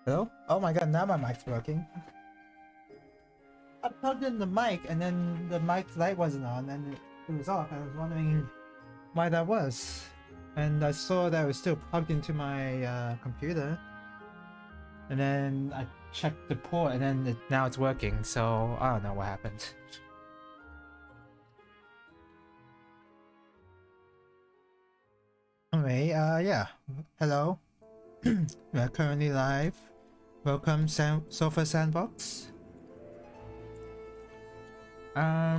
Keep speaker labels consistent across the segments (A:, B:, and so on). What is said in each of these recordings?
A: Hello? Oh my god, now my mic's working. I plugged in the mic and then the mic light wasn't on and it was off. I was wondering why that was. And I saw that it was still plugged into my computer. And then I checked the port and then now it's working, so I don't know what happened. Anyway, yeah. Hello. We are currently live. Welcome, Sofa Sandbox. I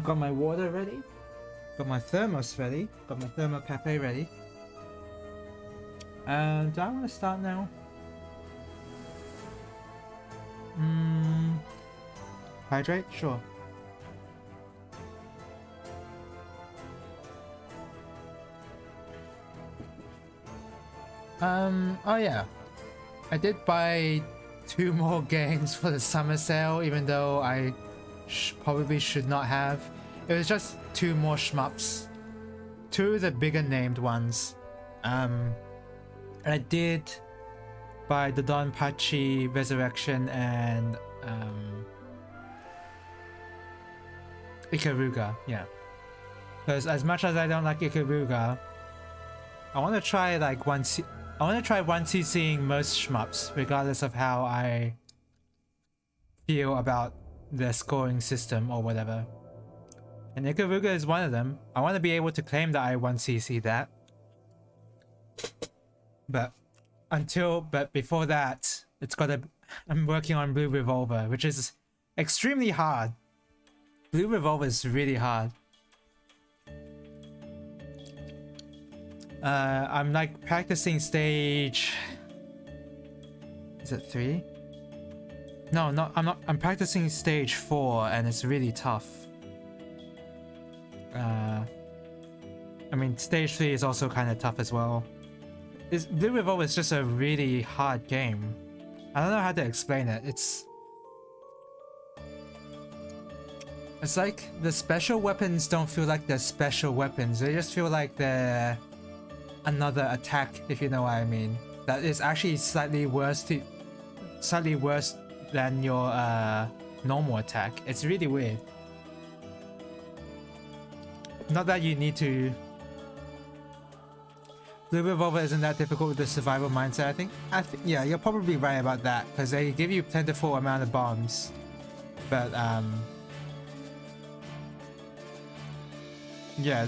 A: got my water ready. Got my thermos ready. Got my thermo cafe ready. Do I want to start now? Hydrate? Sure. Oh yeah. I did buy 2 more games for the summer sale, even though I probably should not have. It was just 2 more shmups. 2 of the bigger named ones. I did buy the Donpachi Resurrection and Ikaruga, yeah. Because as much as I don't like Ikaruga, I want to try like I want to try 1cc'ing most shmups, regardless of how I feel about the scoring system or whatever. And Ikaruga is one of them. I want to be able to claim that I 1cc that. But before that, I'm working on Blue Revolver, which is extremely hard. Blue Revolver is really hard. I'm like practicing stage... Is it 3? No, I'm not. I'm practicing stage 4 and it's really tough. I mean, stage 3 is also kind of tough as well. Blue Revolver is just a really hard game. I don't know how to explain it. It's like the special weapons don't feel like they're special weapons. They just feel like they're another attack, if you know what I mean. That is actually slightly worse than your normal attack. It's really weird. Not that you need to... Blue Revolver isn't that difficult with the survival mindset, I think. Yeah, you're probably right about that, because they give you a plentiful amount of bombs. But yeah,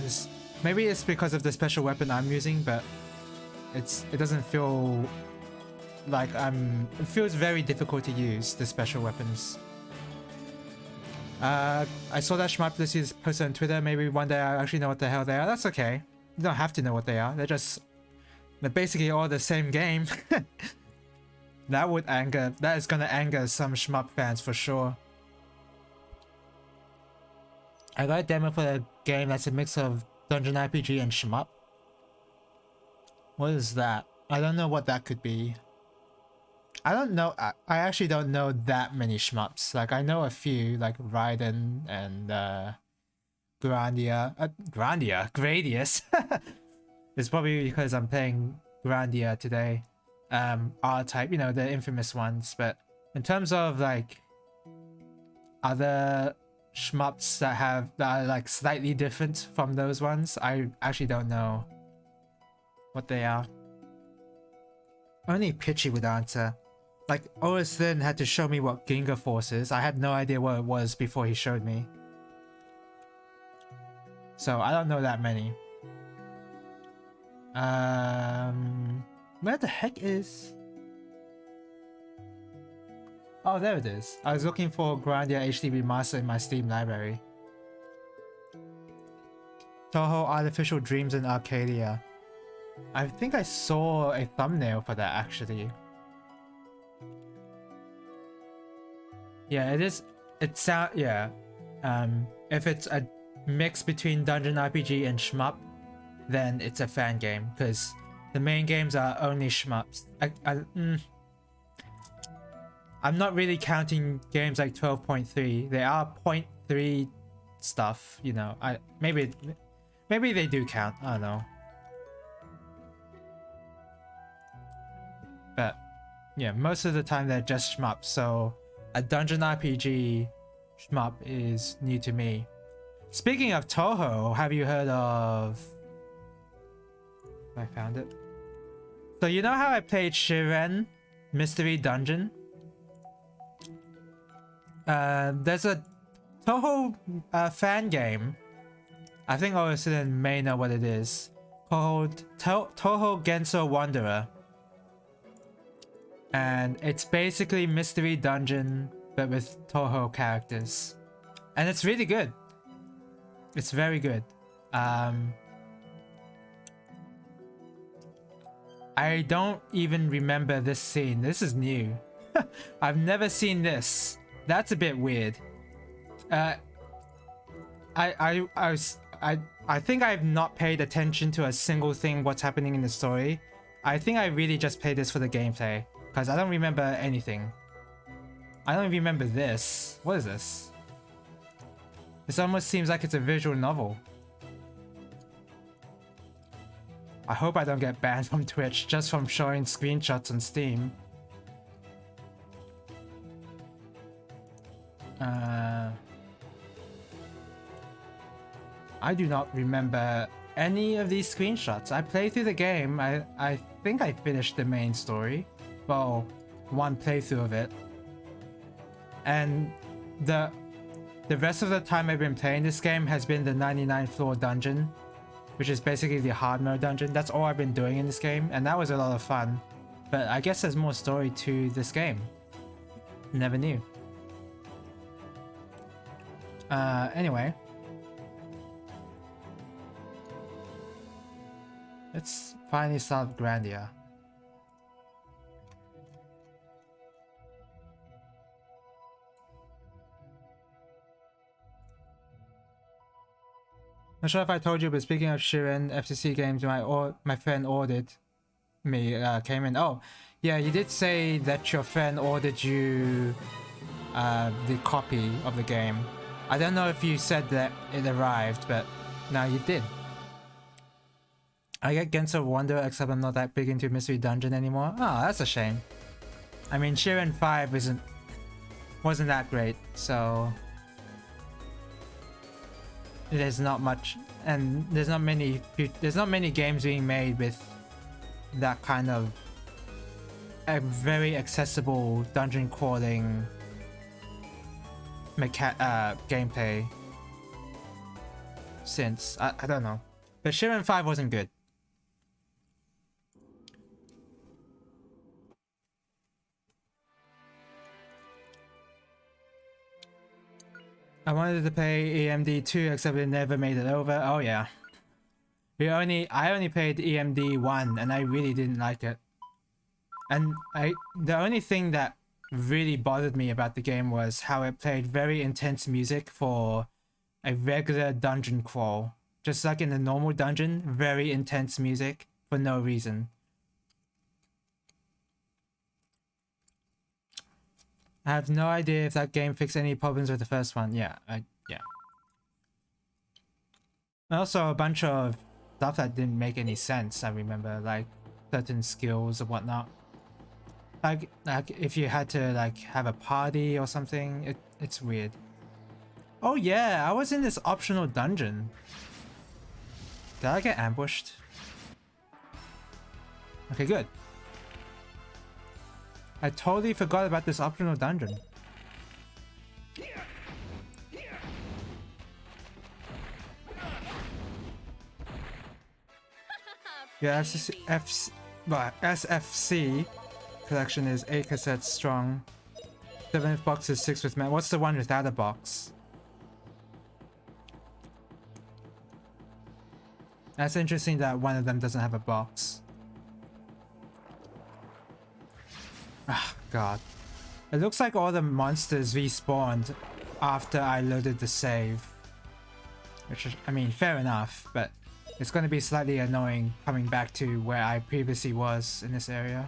A: maybe it's because of the special weapon I'm using, but it doesn't feel like it feels very difficult to use, the special weapons. I saw that shmup this is posted on Twitter. Maybe one day I actually know what the hell they are. That's okay. You don't have to know what they are. They're basically all the same game. That is gonna anger some shmup fans for sure. I got a demo for a game that's a mix of dungeon RPG and shmup. What is that? I don't know what that could be. I don't know. I actually don't know that many shmups. Like, I know a few, like Raiden and Grandia. Gradius. It's probably because I'm playing Grandia today. R-Type, you know, the infamous ones. But in terms of like other shmups that are like slightly different from those ones, I actually don't know what they are. Only Pitchy would answer. Like, Orisden had to show me what Ginga Force is. I had no idea what it was before he showed me. So I don't know that many. Where the heck is... Oh, there it is. I was looking for Grandia HD Remaster in my Steam library. Toho Artificial Dreams in Arcadia. I think I saw a thumbnail for that actually. Yeah, it is. Yeah. If it's a mix between dungeon RPG and shmup, then it's a fan game because the main games are only shmups. I'm not really counting games like 12.3. They are 3 stuff, you know. Maybe they do count. I don't know. But yeah, most of the time they're just shmups. So a dungeon RPG shmup is new to me. Speaking of Toho, have you heard of... I found it. So you know how I played Shiren Mystery Dungeon? There's a Toho fan game. I think Orisiden may know what it is. Called Toho Genso Wanderer. And it's basically Mystery Dungeon, but with Toho characters. And it's really good. It's very good. I don't even remember this scene. This is new. I've never seen this. That's a bit weird. I think I've not paid attention to a single thing what's happening in the story. I think I really just played this for the gameplay, because I don't remember anything. I don't remember this. What is this? This almost seems like it's a visual novel. I hope I don't get banned from Twitch just from showing screenshots on Steam. I do not remember any of these screenshots. I played through the game. I think I finished the main story. Well, one playthrough of it. And the rest of the time I've been playing this game has been the 99th floor dungeon, which is basically the hard mode dungeon. That's all I've been doing in this game, and that was a lot of fun. But I guess there's more story to this game. Never knew. Anyway. Let's finally start Grandia. Not sure if I told you, but speaking of Shiren FCC games, my friend ordered me, came in. Oh, yeah, you did say that your friend ordered you the copy of the game. I don't know if you said that it arrived, but no, you did. I get Genso Wanderer, except I'm not that big into Mystery Dungeon anymore. Oh, that's a shame. I mean, Shiren 5 wasn't that great, so there's not much, and there's not many games being made with that kind of a very accessible dungeon crawling gameplay since I don't know, but Shiren 5 wasn't good. I wanted to play EMD 2, except it never made it over. Oh yeah. I only played EMD 1 and I really didn't like it. And the only thing that really bothered me about the game was how it played very intense music for a regular dungeon crawl. Just like in the normal dungeon, very intense music for no reason. I have no idea if that game fixed any problems with the first one. Yeah, yeah. Also, a bunch of stuff that didn't make any sense, I remember, like certain skills and whatnot. Like if you had to like have a party or something, it's weird. Oh yeah, I was in this optional dungeon. Did I get ambushed? Okay, good. I totally forgot about this optional dungeon. Yeah, SFC collection is 8 cassettes strong. 7th box is 6 with man. What's the one without a box? That's interesting that one of them doesn't have a box. Ah, God. It looks like all the monsters respawned after I loaded the save. Which is, I mean, fair enough, but it's going to be slightly annoying coming back to where I previously was in this area.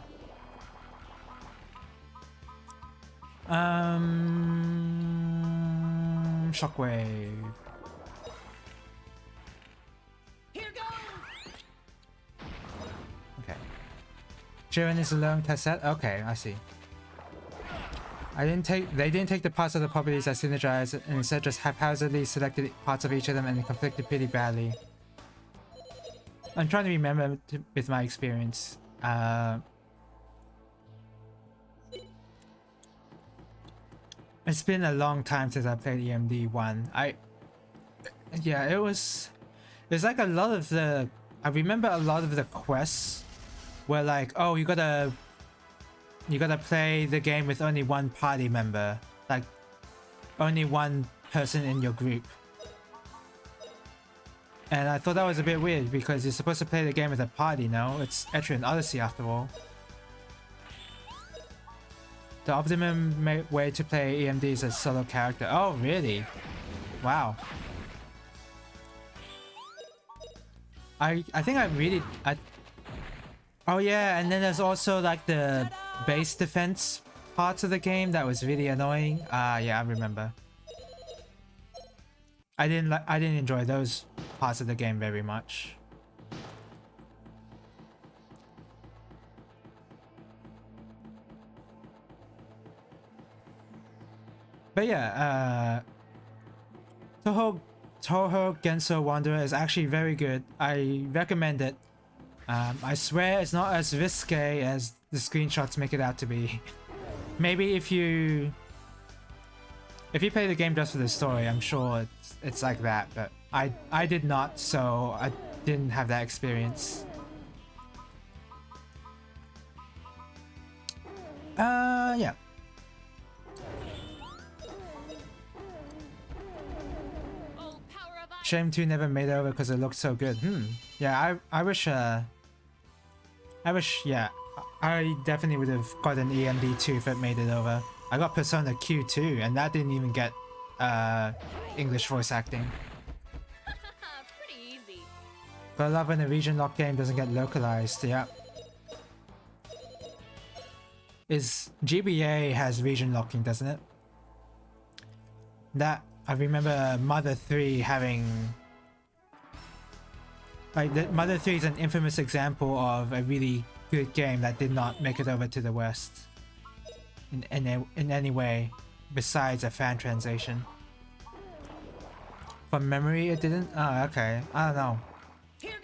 A: Shockwave.
B: Here goes.
A: Okay. Jiren is alone test set. Okay, I see. They didn't take the parts of the properties that synergize and instead just haphazardly selected parts of each of them and it conflicted pretty badly. I'm trying to remember with my experience. It's been a long time since I played EMD 1. Yeah, it was... There's like a lot of the... I remember a lot of the quests were like, oh, you gotta play the game with only one party member. Like, only one person in your group. And I thought that was a bit weird because you're supposed to play the game with a party, no? It's Etrian Odyssey after all. The optimum way to play EMD is a solo character. Oh, really? Wow. I think oh yeah, and then there's also like the base defense parts of the game that was really annoying. Yeah, I remember. I didn't enjoy those parts of the game very much. But yeah, Toho Genso Wanderer is actually very good. I recommend it. I swear it's not as risque as the screenshots make it out to be. Maybe if you play the game just for the story, I'm sure it's like that, but I did not, so I didn't have that experience. Yeah. Shame 2 never made it over because it looked so good. Yeah, I wish, yeah. I definitely would have gotten EMD 2 if it made it over. I got Persona Q 2 and that didn't even get, English voice acting.
B: Pretty easy.
A: But I love when a region lock game doesn't get localized, yeah. GBA has region locking, doesn't it? That, I remember Mother 3 having... Like, Mother 3 is an infamous example of a really good game that did not make it over to the West. In any way, besides a fan translation. From memory, it didn't? Oh, okay. I don't know.
B: Here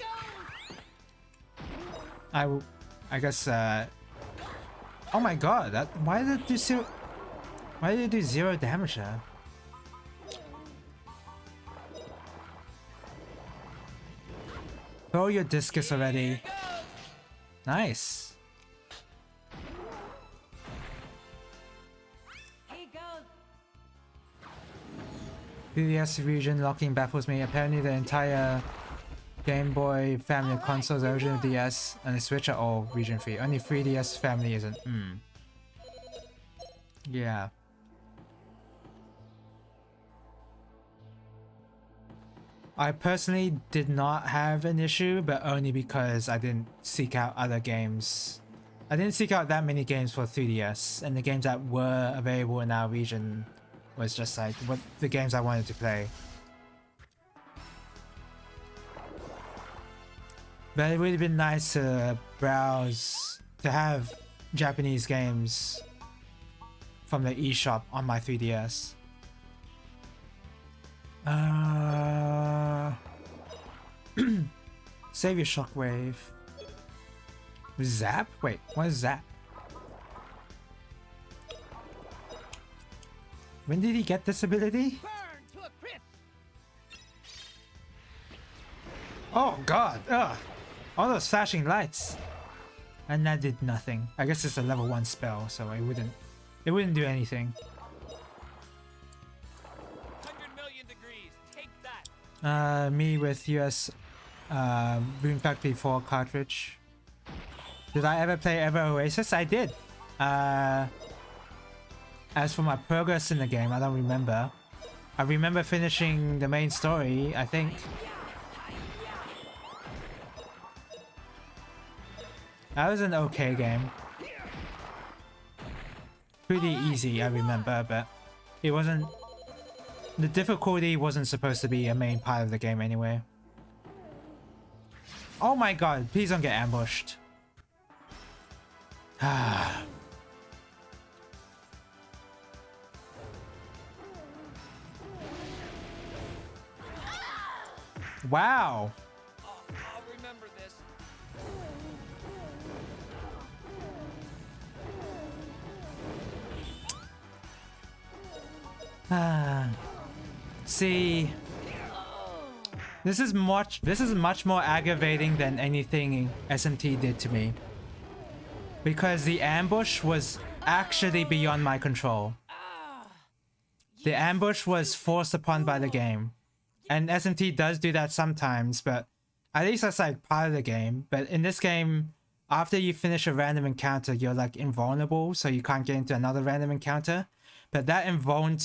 A: goes. I guess, oh my god, why did it do zero... Why did it do 0 damage there? Throw your discus already. Nice. 3DS region locking baffles me. Apparently the entire Game Boy family of consoles, the original DS and the Switch are all region free. Only 3DS family isn't. Yeah. I personally did not have an issue, but only because I didn't seek out other games. I didn't seek out that many games for 3DS, and the games that were available in our region was just like what the games I wanted to play. But it would have been nice to browse, to have Japanese games from the eShop on my 3DS. Save your shockwave. Zap? Wait, what is Zap? When did he get this ability? Oh god! Ugh! All those flashing lights! And that did nothing. I guess it's a level 1 spell, so it wouldn't do anything.
B: 100 million degrees. Take that.
A: Me with US Rune Factory 4 cartridge. Did I ever play Ever Oasis? I did. As for my progress in the game, I don't remember. I remember finishing the main story, I think. That was an okay game. Pretty easy, I remember, but it wasn't The difficulty wasn't supposed to be a main part of the game anyway. Oh my god, please don't get ambushed. Wow.
B: I'll remember this.
A: See, this is much more aggravating than anything SMT did to me. Because the ambush was actually beyond my control. The ambush was forced upon by the game. And SMT does do that sometimes, but at least that's like part of the game. But in this game, after you finish a random encounter, you're like invulnerable, so you can't get into another random encounter. But that invuln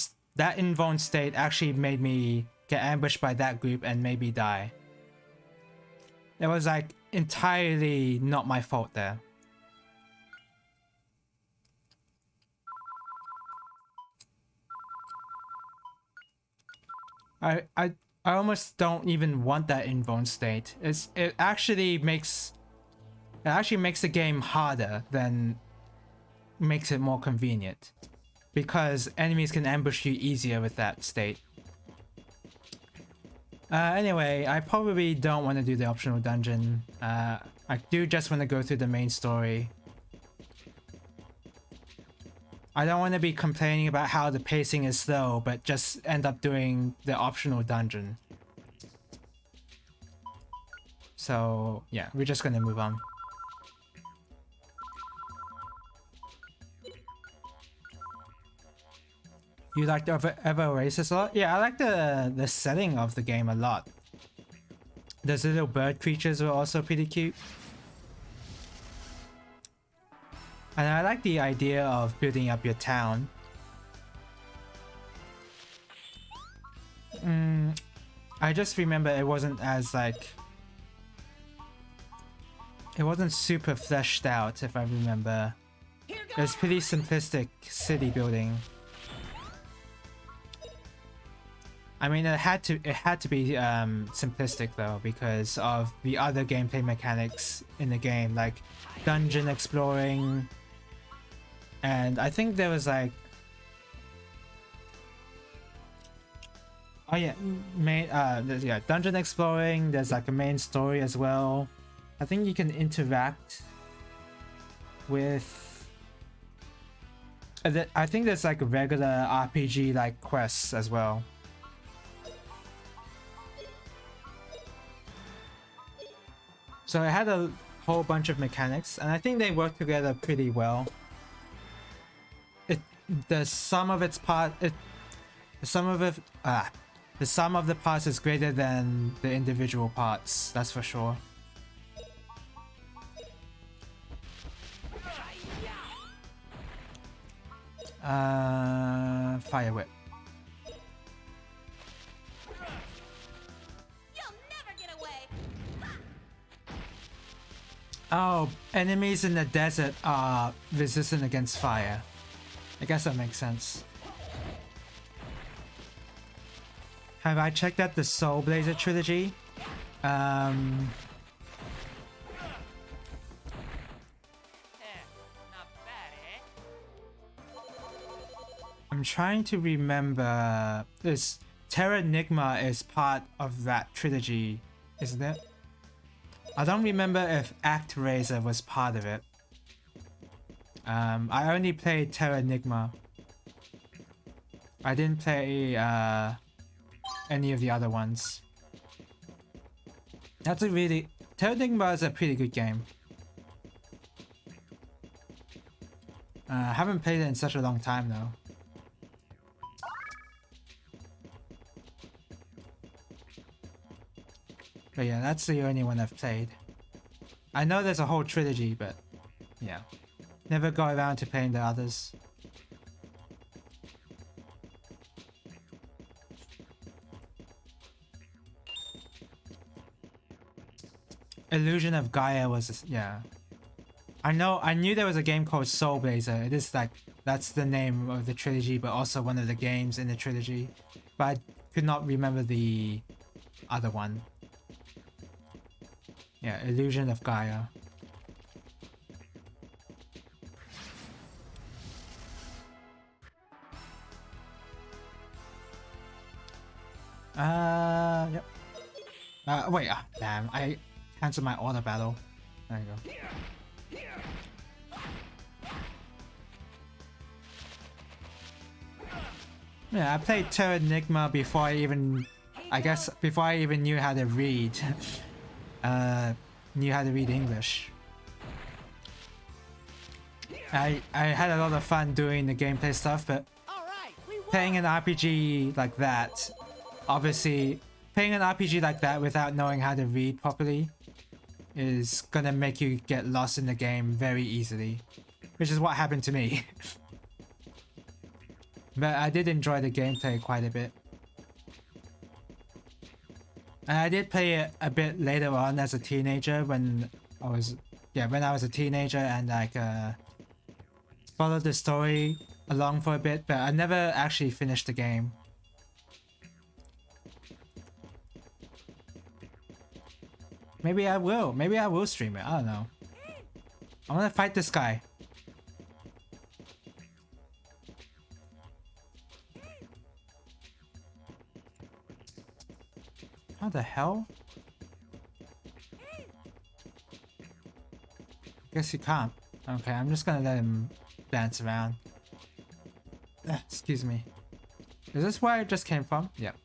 A: state actually made me get ambushed by that group and made me die. It was like entirely not my fault there. I almost don't even want that invuln state. It actually makes the game harder than makes it more convenient, because enemies can ambush you easier with that state. Anyway, I probably don't want to do the optional dungeon. I do just want to go through the main story. I don't want to be complaining about how the pacing is slow, but just end up doing the optional dungeon. So yeah, we're just gonna move on. You like the Ever Oasis a lot? Yeah, I like the setting of the game a lot. Those little bird creatures were also pretty cute. And I like the idea of building up your town. I just remember it wasn't as like... It wasn't super fleshed out, if I remember. It was pretty simplistic city building. I mean, it had to be simplistic though, because of the other gameplay mechanics in the game, like dungeon exploring. And I think there was like, oh yeah, dungeon exploring. There's like a main story as well. I think you can interact with. I think there's like regular RPG like quests as well. So it had a whole bunch of mechanics, and I think they work together pretty well. The sum of the parts is greater than the individual parts, that's for sure. Fire whip.
C: You'll never get away.
A: Oh, enemies in the desert are resistant against fire. I guess that makes sense. Have I checked out the Soul Blazer trilogy?
B: Not bad, eh?
A: I'm trying to remember. This Terra Nigma is part of that trilogy, isn't it? I don't remember if Act Razor was part of it. I only played Terra Nigma. I didn't play any of the other ones. Terra Nigma is a pretty good game. Haven't played it in such a long time though. But yeah, that's the only one I've played. I know there's a whole trilogy, but yeah. Never got around to playing the others. Illusion of Gaia was, yeah. I knew there was a game called Soul Blazer. It is like, that's the name of the trilogy, but also one of the games in the trilogy. but I could not remember the other one. Yeah, Illusion of Gaia. Yep. Wait, damn, I canceled my auto battle. There you go. Yeah, I played Terra Enigma before I even, I guess, before I even knew how to read, knew how to read English. I had a lot of fun doing the gameplay stuff, but playing an RPG like that, obviously, playing an RPG like that without knowing how to read properly is gonna make you get lost in the game very easily, which is what happened to me. But I did enjoy the gameplay quite a bit. And I did play it a bit later on as a teenager when I was a teenager and like followed the story along for a bit, but I never actually finished the game. Maybe I will. Maybe I will stream it. I don't know. I want to fight this guy. How the hell? Guess you can't. Okay, I'm just gonna let him dance around. Excuse me. Is this where I just came from? Yep.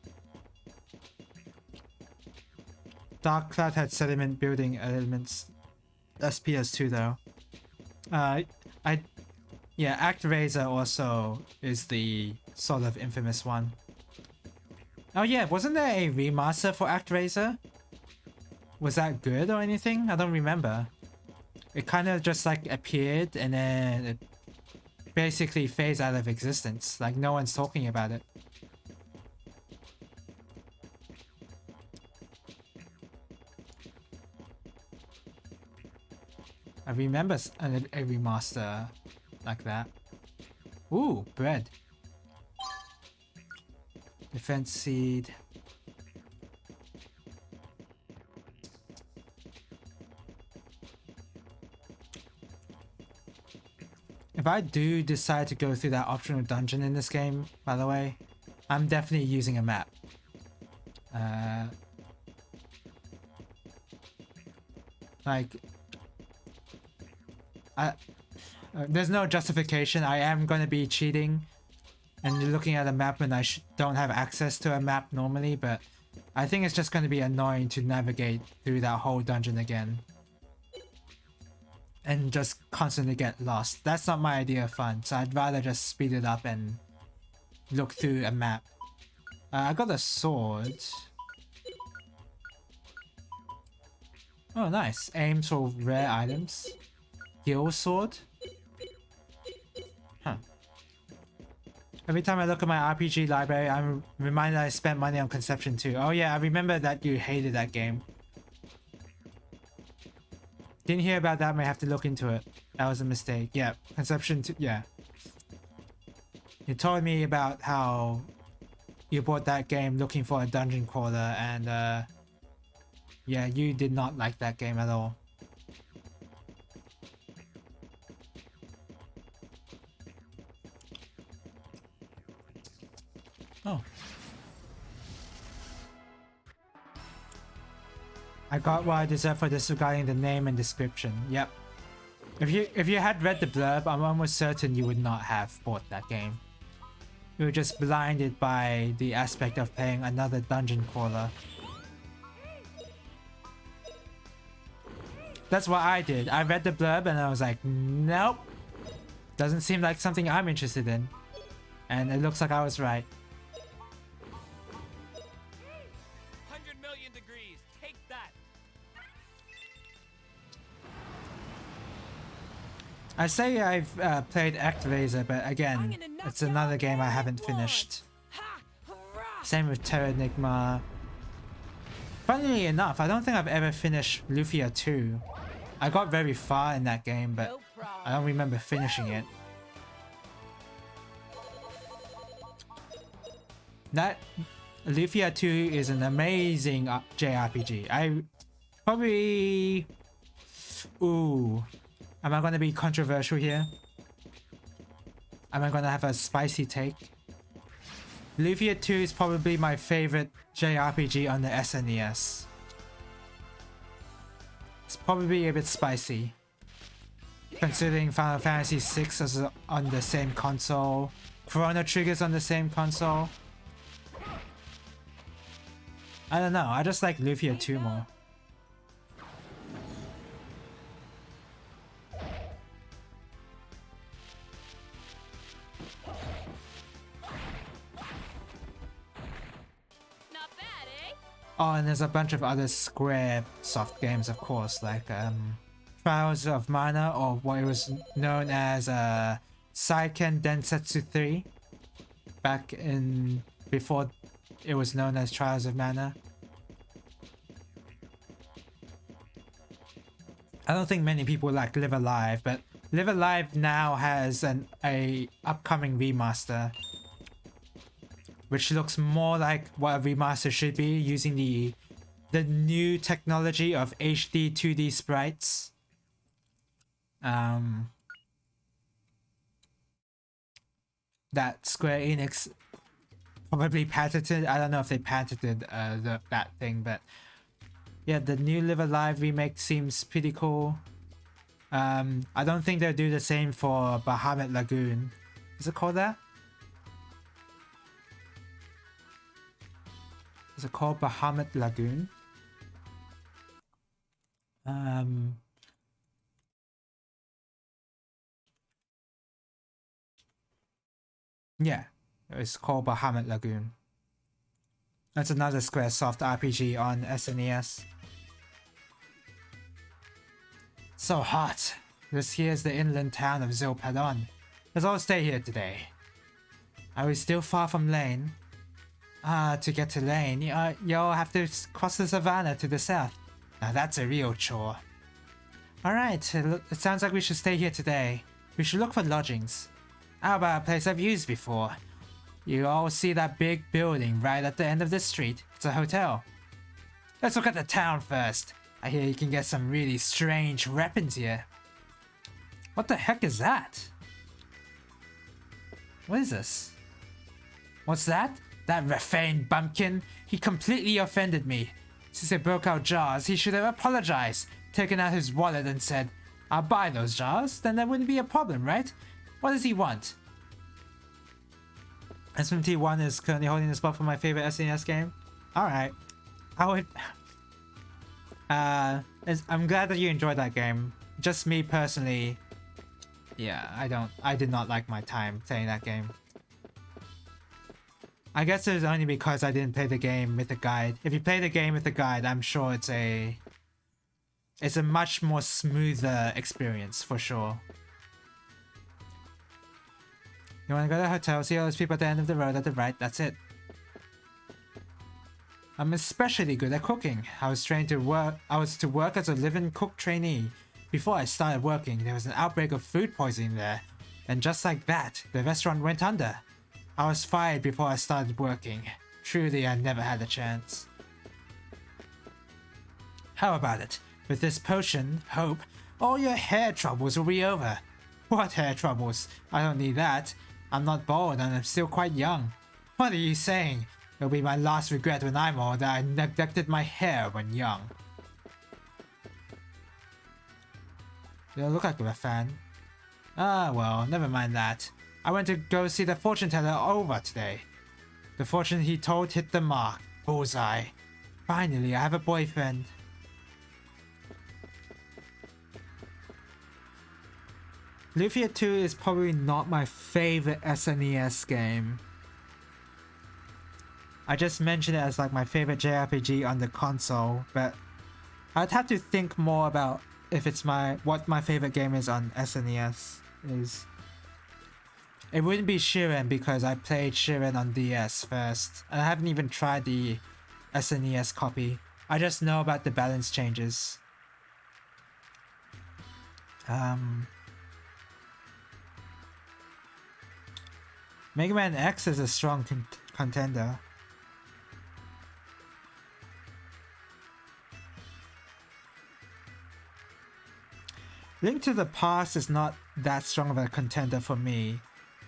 A: Dark Cloud had sediment building elements. SPS2 though. Yeah, ActRaiser also is the sort of infamous one. Oh yeah, wasn't there a remaster for ActRaiser? Was that good or anything? I don't remember. It kind of just like appeared and then it basically phased out of existence. Like no one's talking about it. I remember a remaster like that. Ooh, bread. Defense seed. If I do decide to go through that optional dungeon in this game, by the way, I'm definitely using a map. There's no justification. I am going to be cheating and looking at a map when I don't have access to a map normally, but I think it's just going to be annoying to navigate through that whole dungeon again and just constantly get lost. That's not my idea of fun, so I'd rather just speed it up and look through a map. I got a sword. Oh, nice. Aims for rare items. Gil sword. Huh. Every time I look at my RPG library, I'm reminded I spent money on Conception 2. Oh yeah, I remember that you hated that game. Didn't hear about that, may have to look into it. That was a mistake. Yeah, Conception 2, yeah. You told me about how you bought that game looking for a dungeon crawler and yeah, you did not like that game at all. Oh. I got what I deserve for disregarding the name and description. Yep. If you had read the blurb, I'm almost certain you would not have bought that game. You were just blinded by the aspect of playing another dungeon crawler. That's what I did. I read the blurb and I was like, nope. Doesn't seem like something I'm interested in. And it looks like I was right.
B: 100 million degrees. Take that.
A: I say I've played ActRaiser, but again, it's another game I haven't finished. Same with Terra Enigma. Funnily enough, I don't think I've ever finished Lufia 2. I got very far in that game, but I don't remember finishing it. That Lufia 2 is an amazing JRPG. I probably... Ooh. Am I gonna be controversial here? Am I gonna have a spicy take? Lufia 2 is probably my favorite JRPG on the SNES. It's probably a bit spicy, considering Final Fantasy VI is on the same console, Chrono Trigger's on the same console. I don't know, I just like Lufia 2 more.
B: Not bad, eh?
A: Oh, and there's a bunch of other Square soft games, of course, like Trials of Mana, or what it was known as Seiken Densetsu 3, back in before it was known as Trials of Mana. I don't think many people like Live Alive, but Live Alive now has a upcoming remaster, which looks more like what a remaster should be, using the new technology of HD 2D sprites. That Square Enix probably patented. I don't know if they patented that thing, but yeah, the new Live Alive remake seems pretty cool. I don't think they'll do the same for Bahamut Lagoon. Is it called that? Is it called Bahamut Lagoon? Yeah, it's called Bahamut Lagoon. That's another Squaresoft RPG on SNES. So hot. This here's the inland town of Zilpadon. Let's all stay here today. Are we still far from Lane? To get to Lane, you'll have to cross the savannah to the south. Now that's a real chore. Alright, it sounds like we should stay here today. We should look for lodgings. How about a place I've used before? You all see that big building right at the end of this street? It's a hotel. Let's look at the town first. I hear you can get some really strange weapons here. What the heck is that? What is this? What's that? That Rafane bumpkin? He completely offended me. Since I broke out jars, he should have apologized, taken out his wallet and said, I'll buy those jars, then that wouldn't be a problem, right? What does he want? SMT1 is currently holding the spot for my favorite SNES game. Alright. I would... I'm glad that you enjoyed that game. Just me personally... Yeah, I did not like my time playing that game. I guess it was only because I didn't play the game with a guide. If you play the game with a guide, I'm sure it's a much more smoother experience, for sure. You wanna go to the hotel, see all those people at the end of the road at the right, that's it. I'm especially good at cooking. I was to work as a live-in cook trainee. Before I started working, there was an outbreak of food poisoning there. And just like that, the restaurant went under. I was fired before I started working. Truly, I never had a chance. How about it? With this potion, Hope, all your hair troubles will be over. What hair troubles? I don't need that. I'm not bald and I'm still quite young. What are you saying? It'll be my last regret when I'm old that I neglected my hair when young. You look like a fan. Ah, well, never mind that. I went to go see the fortune teller over today. The fortune he told hit the mark. Bullseye. Finally, I have a boyfriend. Lufia 2 is probably not my favorite SNES game. I just mentioned it as like my favorite JRPG on the console, but I'd have to think more about if it's what my favorite game is on SNES is. It wouldn't be Shiren because I played Shiren on DS first, and I haven't even tried the SNES copy. I just know about the balance changes. Mega Man X is a strong contender. Link to the Past is not that strong of a contender for me.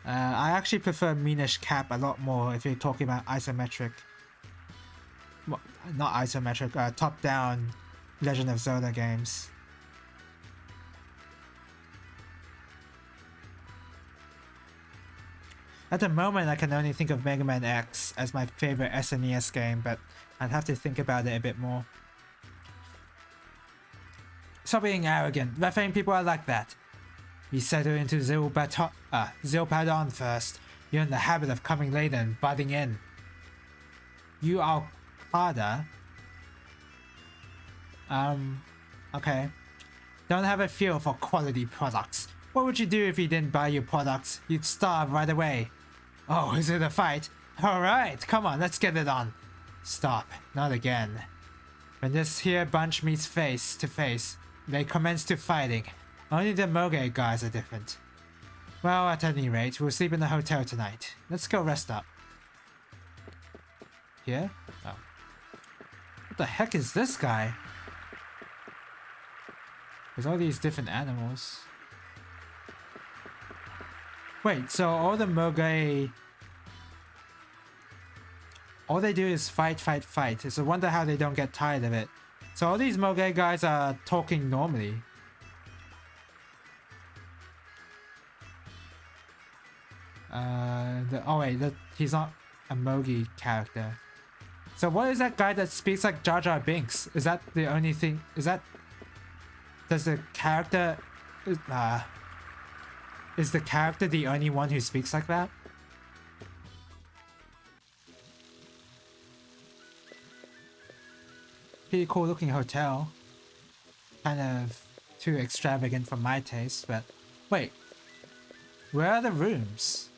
A: I actually prefer Minish Cap a lot more if you're talking about isometric. Well, not isometric, top-down Legend of Zelda games. At the moment, I can only think of Mega Man X as my favorite SNES game, but I'd have to think about it a bit more. Stop being arrogant. Refrain people are like that. You settle into Zilpadon first. You're in the habit of coming late and butting in. You are harder. Okay. Don't have a feel for quality products. What would you do if you didn't buy your products? You'd starve right away. Oh, is it a fight? Alright, come on, let's get it on. Stop, not again. When this here bunch meets face to face, they commence to fighting. Only the Moge guys are different. Well, at any rate, we'll sleep in the hotel tonight. Let's go rest up. Here? Oh. What the heck is this guy? There's all these different animals. Wait, so all the Moge... all they do is fight, fight, fight. It's a wonder how they don't get tired of it. So all these Moge guys are talking normally. Oh wait, he's not a Mogi character. So what is that guy that speaks like Jar Jar Binks? Is that the only thing? Is that... does the character... is the character the only one who speaks like that? Pretty cool looking hotel. Kind of too extravagant for my taste, but... wait. Where are the rooms?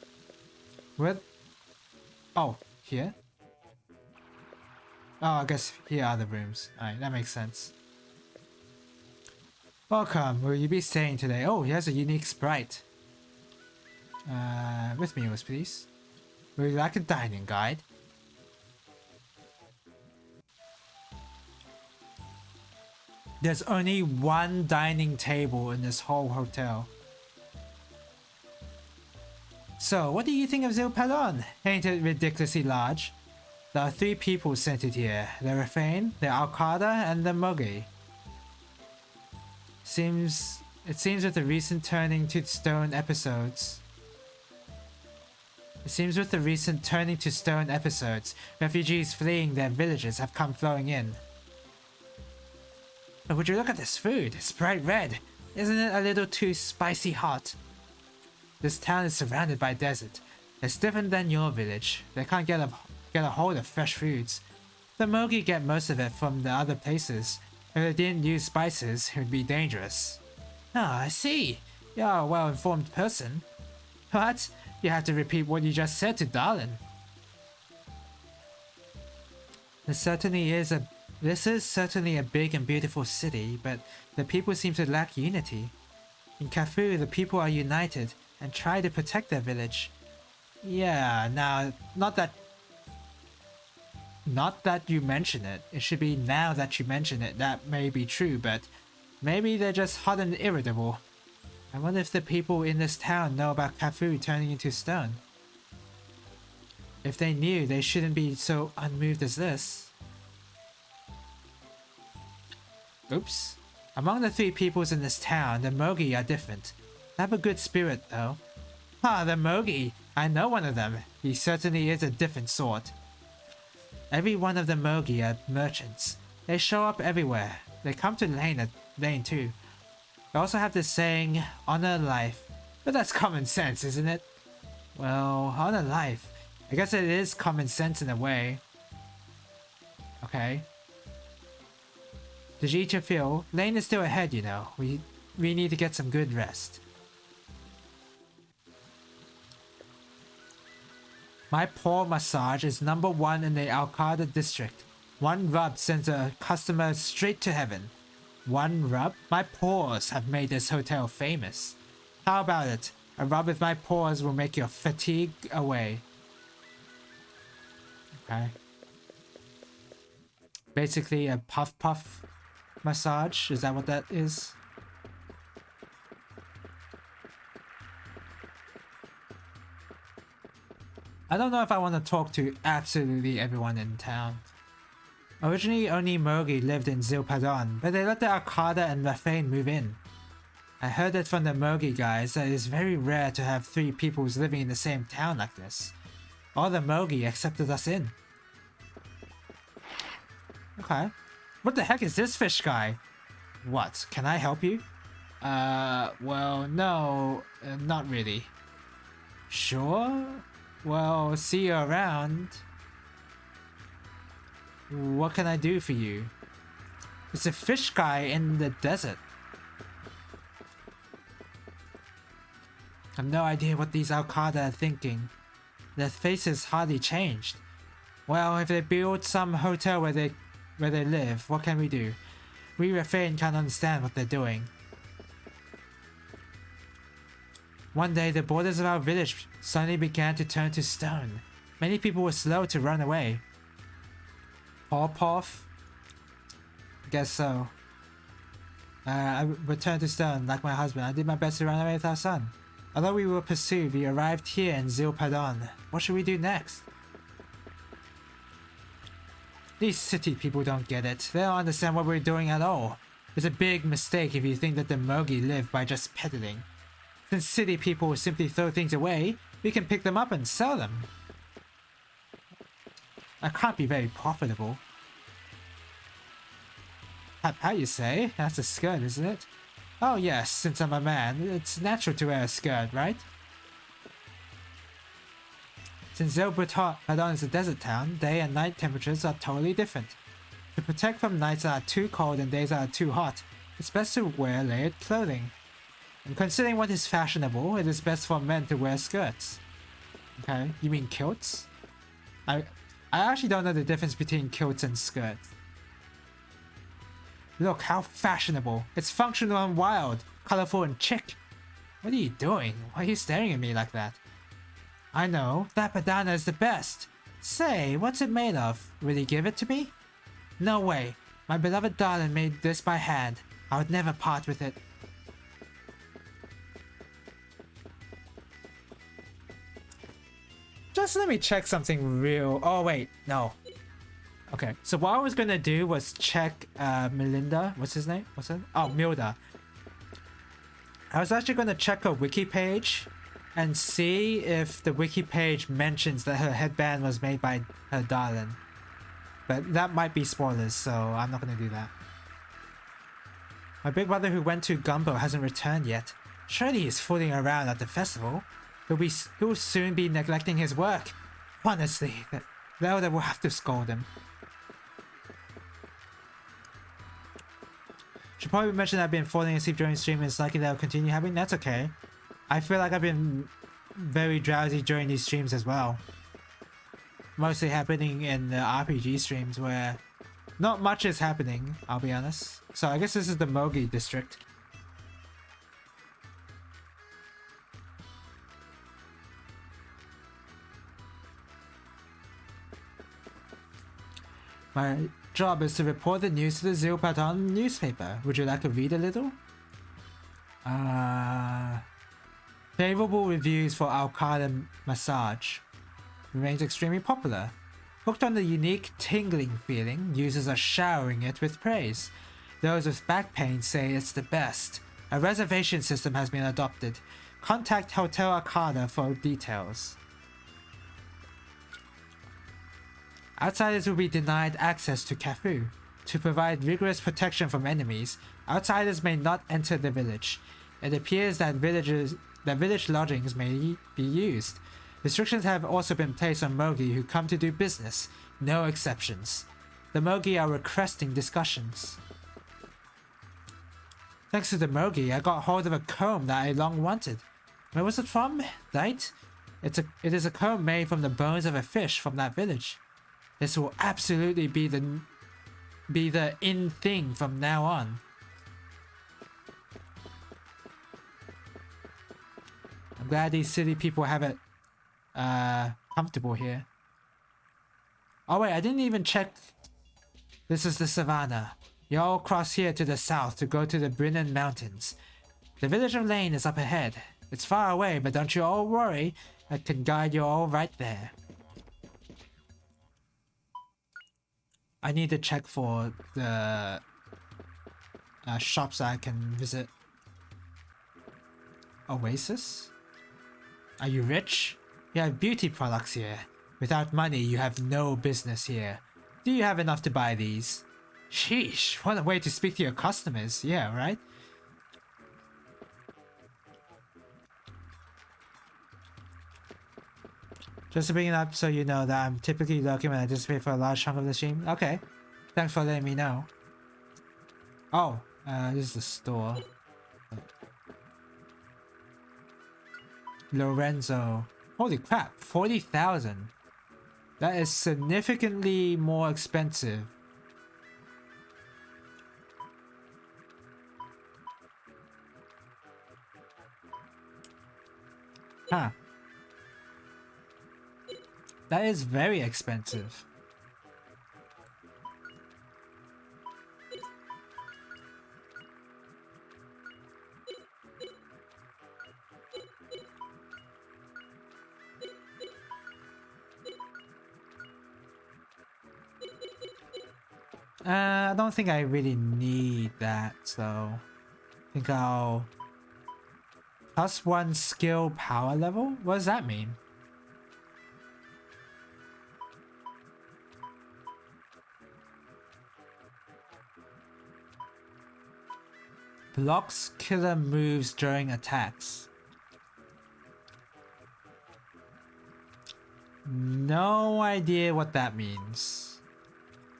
A: Where... oh, here? Oh, I guess here are the rooms. Alright, that makes sense. Welcome, will you be staying today? Oh, here's a unique sprite. With meals, please. Would you like a dining guide? There's only one dining table in this whole hotel. So, what do you think of Zilpadon? Ain't it ridiculously large? There are 3 people centered here. The Refrain, the Alcada, and the Mogi. It seems with the recent turning to stone episodes, refugees fleeing their villages have come flowing in. But would you look at this food? It's bright red. Isn't it a little too spicy hot? This town is surrounded by desert. It's different than your village. They can't get a hold of fresh foods. The Mogi get most of it from the other places. If they didn't use spices, it would be dangerous. Ah, I see. You're a well-informed person. What? You have to repeat what you just said to Darlin. This is certainly a big and beautiful city, but the people seem to lack unity. In Cafu, the people are united and try to protect their village. Yeah, now, not that you mention it. It should be now that you mention it. That may be true, but maybe they're just hot and irritable. I wonder if the people in this town know about Cafu turning into stone. If they knew, they shouldn't be so unmoved as this. Oops. Among the 3 peoples in this town, the Mogi are different. They have a good spirit, though. Ah, the Mogi! I know one of them. He certainly is a different sort. Every one of the Mogi are merchants. They show up everywhere. They come to Lane too. They also have this saying, honor life. But that's common sense, isn't it? Well, honor life. I guess it is common sense in a way. Okay. Did you eat your fill? Lane is still ahead, you know. We need to get some good rest. My paw massage is #1 in the Alcada district. One rub sends a customer straight to heaven. One rub? My paws have made this hotel famous. How about it? A rub with my paws will make your fatigue away. Okay. Basically a puff puff massage. Is that what that is? I don't know if I want to talk to absolutely everyone in town. Originally, only Mogi lived in Zilpadon, but they let the Arcada and Raffain move in. I heard it from the Mogi guys that it is very rare to have 3 peoples living in the same town like this. All the Mogi accepted us in. Okay. What the heck is this fish guy? What? Can I help you? Well, no, not really. Sure? Well, see you around. What can I do for you? It's a fish guy in the desert. I've no idea what these Alcada are thinking. Their faces hardly changed. Well, if they build some hotel where they live, what can we do? We Raffain can't understand what they're doing. One day, the borders of our village suddenly began to turn to stone. Many people were slow to run away. Poff? Guess so. I returned to stone like my husband. I did my best to run away with our son. Although we were pursued, we arrived here in Zilpadon. What should we do next? These city people don't get it. They don't understand what we're doing at all. It's a big mistake if you think that the Mogi live by just peddling. Since city people will simply throw things away, we can pick them up and sell them. That can't be very profitable. How you say? That's a skirt, isn't it? Oh yes, since I'm a man, it's natural to wear a skirt, right? Since Zilpadon is a desert town, day and night temperatures are totally different. To protect from nights that are too cold and days that are too hot, it's best to wear layered clothing. And considering what is fashionable, it is best for men to wear skirts. Okay, you mean kilts? I actually don't know the difference between kilts and skirts. Look how fashionable. It's functional and wild, colorful and chic. What are you doing? Why are you staring at me like that? I know, that bandana is the best. Say, what's it made of? Will you give it to me? No way. My beloved darling made this by hand. I would never part with it. Just let me check something real. Oh wait, no. Okay, so what I was gonna do was check Melinda. What's his name? What's it? Oh, Milda. I was actually gonna check her wiki page and see if the wiki page mentions that her headband was made by her darling. But that might be spoilers, so I'm not gonna do that. My big brother who went to Gumbo hasn't returned yet. Surely he's fooling around at the festival. He'll soon be neglecting his work. Honestly, the elder will have to scold him. Should probably mention I've been falling asleep during stream and it's likely that will continue happening. That's okay. I feel like I've been very drowsy during these streams as well. Mostly happening in the RPG streams where not much is happening, I'll be honest. So I guess this is the Mogi district. My job is to report the news to the Zilpadon newspaper. Would you like to read a little? Favorable reviews for Alcada massage. Remains extremely popular. Hooked on the unique tingling feeling, users are showering it with praise. Those with back pain say it's the best. A reservation system has been adopted. Contact Hotel Arcada for details. Outsiders will be denied access to Cafu. To provide rigorous protection from enemies, outsiders may not enter the village. It appears that village lodgings may be used. Restrictions have also been placed on Mogi who come to do business. No exceptions. The Mogi are requesting discussions. Thanks to the Mogi, I got hold of a comb that I long wanted. Where was it from? Right? It is a comb made from the bones of a fish from that village. This will absolutely be the in thing from now on. I'm glad these city people have it comfortable here.
C: Oh wait, I didn't even check. This is the savannah. You all cross here to the south to go to the Brennan Mountains. The village of Lane is up ahead. It's far away, but don't you all worry. I can guide you all right there. I need to check for the shops I can visit. Oasis? Are you rich? You have beauty products here. Without money, you have no business here. Do you have enough to buy these? Sheesh, what a way to speak to your customers. Yeah, right? Just to bring it up so you know that I'm typically looking when I anticipate for a large chunk of the stream. Okay. Thanks for letting me know. Oh, this is the store. Lorenzo. Holy crap, 40,000. That is significantly more expensive. Huh. That is very expensive. I don't think I really need that, so I think I'll +1 skill power level? What does that mean? Blocks killer moves during attacks. No idea what that means.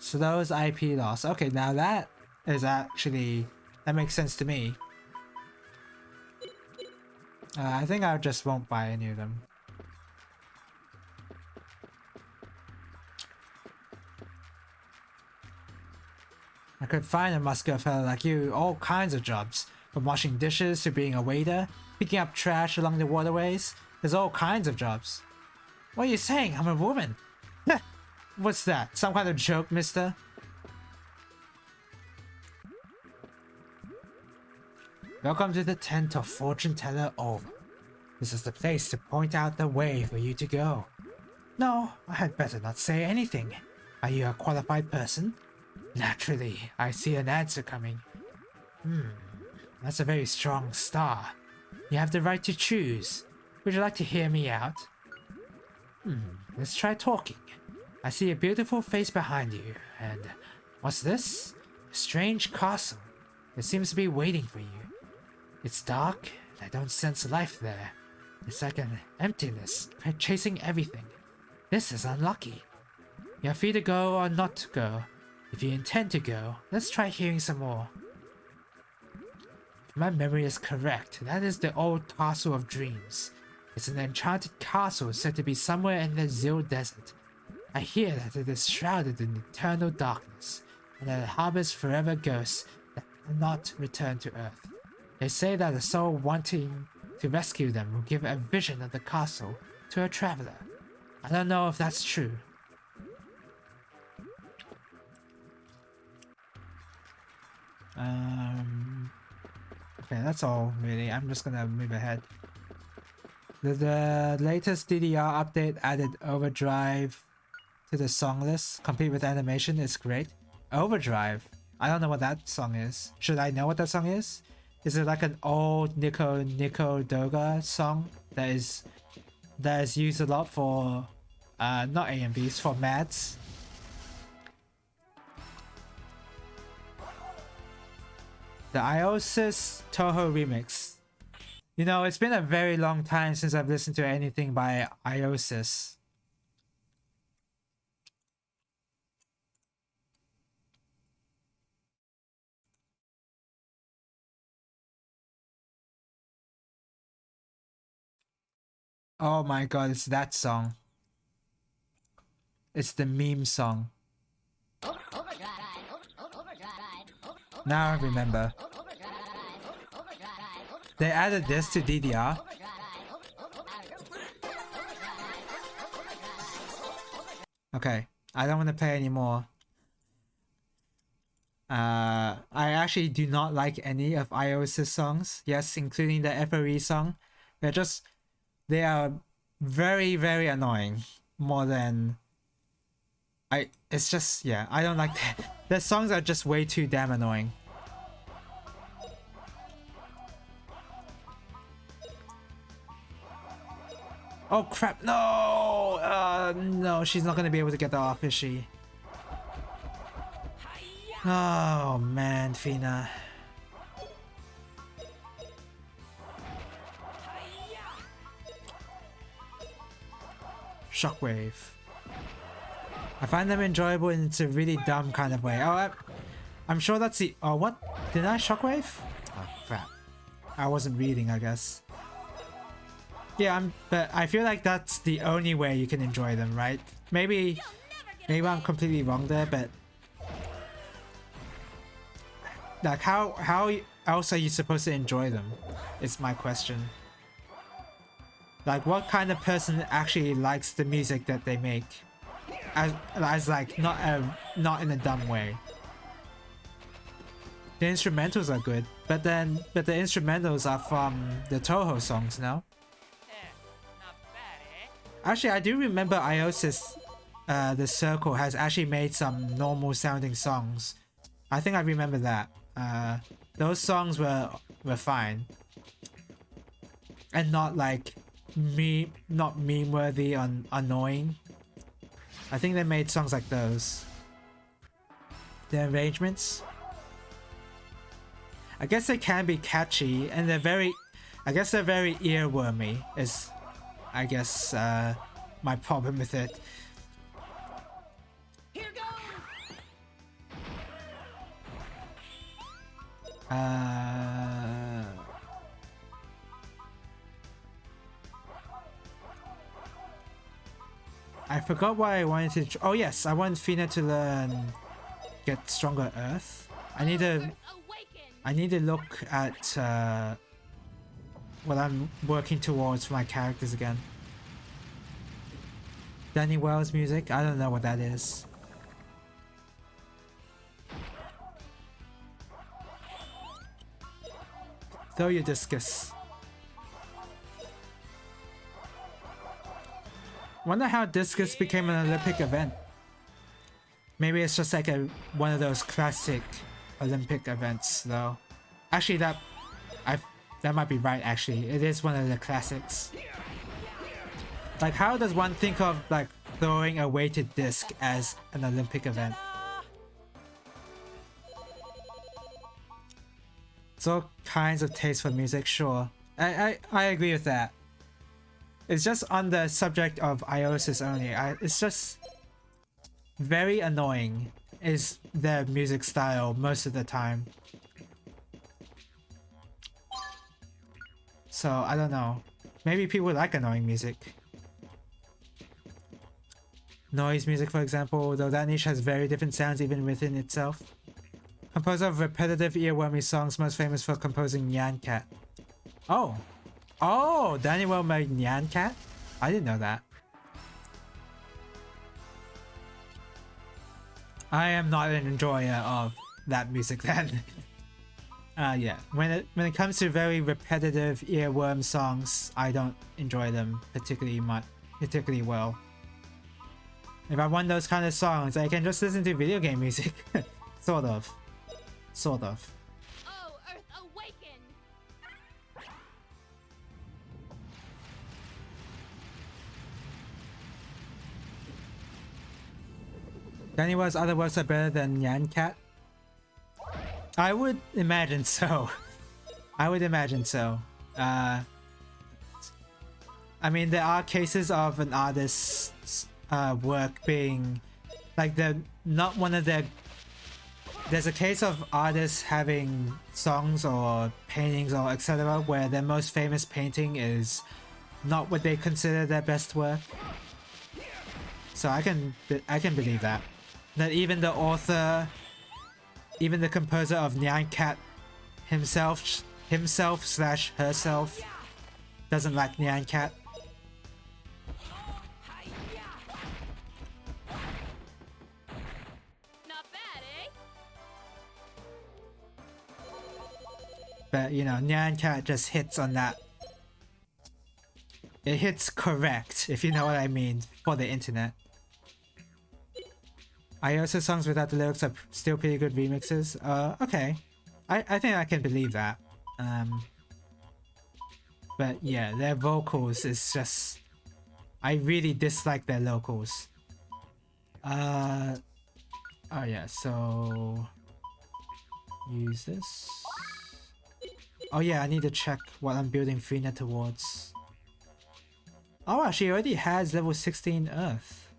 C: So those IP loss. Okay, now that is actually... that makes sense to me. I think I just won't buy any of them. I could find a muscular fella like you all kinds of jobs. From washing dishes to being a waiter, picking up trash along the waterways. There's all kinds of jobs. What are you saying? I'm a woman. What's that? Some kind of joke, mister? Welcome to the tent of Fortune Teller Over. This is the place to point out the way for you to go. No, I had better not say anything. Are you a qualified person? Naturally, I see an answer coming. That's a very strong star. You have the right to choose. Would you like to hear me out? Let's try talking. I see a beautiful face behind you, and what's this? A strange castle. It seems to be waiting for you. It's dark, and I don't sense life there. It's like an emptiness, chasing everything. This is unlucky. You're free to go or not to go. If you intend to go, let's try hearing some more. If my memory is correct, that is the old Castle of Dreams. It's an enchanted castle said to be somewhere in the Zil Desert. I hear that it is shrouded in eternal darkness, and that it harbors forever ghosts that cannot return to Earth. They say that a soul wanting to rescue them will give a vision of the castle to a traveler. I don't know if that's true. Okay, that's all really. I'm just gonna move ahead. The latest DDR update added Overdrive to the song list, complete with animation. Is great. Overdrive? I don't know what that song is. Should I know what that song is? Is it like an old Nico Doga song that is used a lot for not AMVs, for MADs? The Iosis Toho remix. You know, it's been a very long time since I've listened to anything by Iosis. Oh my god, it's that song. It's the meme song. Now I remember. They added this to DDR. Okay, I don't want to play anymore. I actually do not like any of iOS's songs. Yes, including the FOE song. They are very, very annoying. More than it's just, yeah, I don't like that. The songs are just way too damn annoying. Oh crap, no! No, she's not gonna be able to get that off, is she? Oh man, Fina. Shockwave. I find them enjoyable in it's a really dumb kind of way. Oh, I'm sure that's the... Oh, what? Did I shockwave? Oh, crap. I wasn't reading, I guess. Yeah, but I feel like that's the only way you can enjoy them, right? Maybe I'm completely wrong there, but... Like, how else are you supposed to enjoy them? Is my question. Like, what kind of person actually likes the music that they make? As like, not in a dumb way. The instrumentals are good, but the instrumentals are from the Toho songs, no? Actually, I do remember Iosis, the Circle, has actually made some normal sounding songs. I think I remember that. Those songs were fine. And not like not meme worthy or annoying. I think they made songs like those. The arrangements, I guess they can be catchy, and they're very earwormy is I guess my problem with it.
B: Here goes.
C: I forgot why I wanted to... Oh yes, I want Fina to get stronger Earth. I need to look at what I'm working towards for my characters again. Danny Wells music? I don't know what that is. Throw your discus. Wonder how discus became an Olympic event. Maybe it's just like one of those classic Olympic events, though. Actually, that might be right. Actually, it is one of the classics. Like, how does one think of like throwing a weighted disc as an Olympic event? It's all kinds of taste for music, sure. I agree with that. It's just on the subject of Iosis only. It's just very annoying is their music style most of the time. So I don't know. Maybe people like annoying music. Noise music, for example, though that niche has very different sounds even within itself. Composer of repetitive earwormy songs, most famous for composing Nyan Cat. Oh, Danny Well made Nyan Cat? I didn't know that. I am not an enjoyer of that music then. Yeah, when it comes to very repetitive earworm songs, I don't enjoy them particularly well. If I want those kind of songs, I can just listen to video game music. Sort of.
B: Oh, Earth, awaken!
C: Danny Well's other works are better than Nyan Cat? I would imagine so. I mean, there are cases of an artist's work being like there's a case of artists having songs or paintings or etc. where their most famous painting is not what they consider their best work. So I can believe that even the author, even the composer of Nyan Cat himself / herself doesn't like Nyan Cat. But you know, Nyan Cat just hits on that. It hits correct, if you know what I mean, for the internet. iOS songs without the lyrics are still pretty good remixes. Okay. I think I can believe that. But yeah, their vocals is just... I really dislike their locals. Oh yeah, so... Use this. Oh yeah, I need to check what I'm building Freenet towards. Oh wow, she already has level 16 Earth.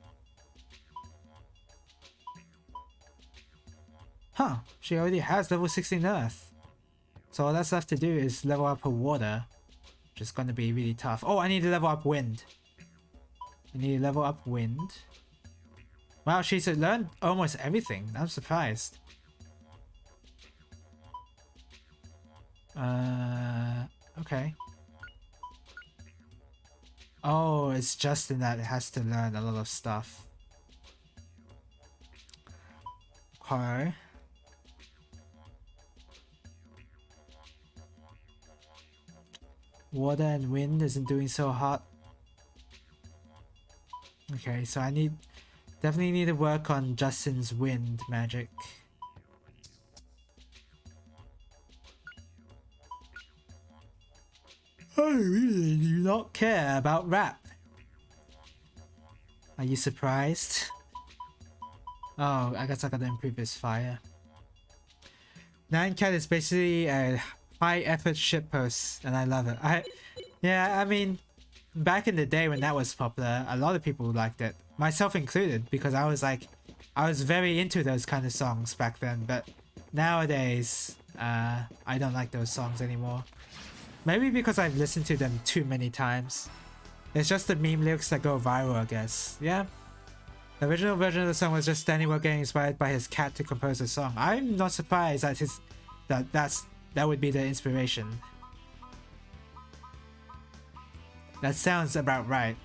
C: Huh, she already has level 16 Earth. So all that's left to do is level up her water, which is gonna be really tough. Oh, I need to level up wind. I need to level up wind. Wow, she's learned almost everything. I'm surprised. Okay. Oh, it's Justin that has to learn a lot of stuff. Okay. Water and wind isn't doing so hot. Okay, so I definitely need to work on Justin's wind magic. I really do not care about rap. Are you surprised? Oh, I guess I gotta improve his fire. Nine Cat is basically a high effort shitpost, and I love it. I mean, back in the day when that was popular, a lot of people liked it, myself included, because I was very into those kind of songs back then. But nowadays, I don't like those songs anymore. Maybe because I've listened to them too many times. It's just the meme lyrics that go viral, I guess. Yeah. The original version of the song was just Danny Work getting inspired by his cat to compose the song. I'm not surprised that that would be the inspiration. That sounds about right.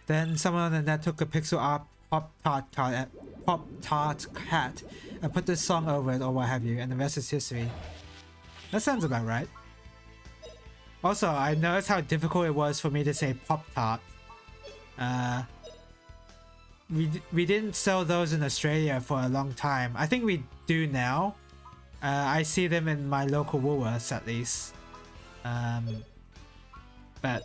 C: Then someone on the net took a pixel art Pop-Tart cat and put this song over it or what have you, and the rest is history. That sounds about right. Also, I noticed how difficult it was for me to say Pop-Tart. We didn't sell those in Australia for a long time. I think we do now. I see them in my local Woolworths at least. But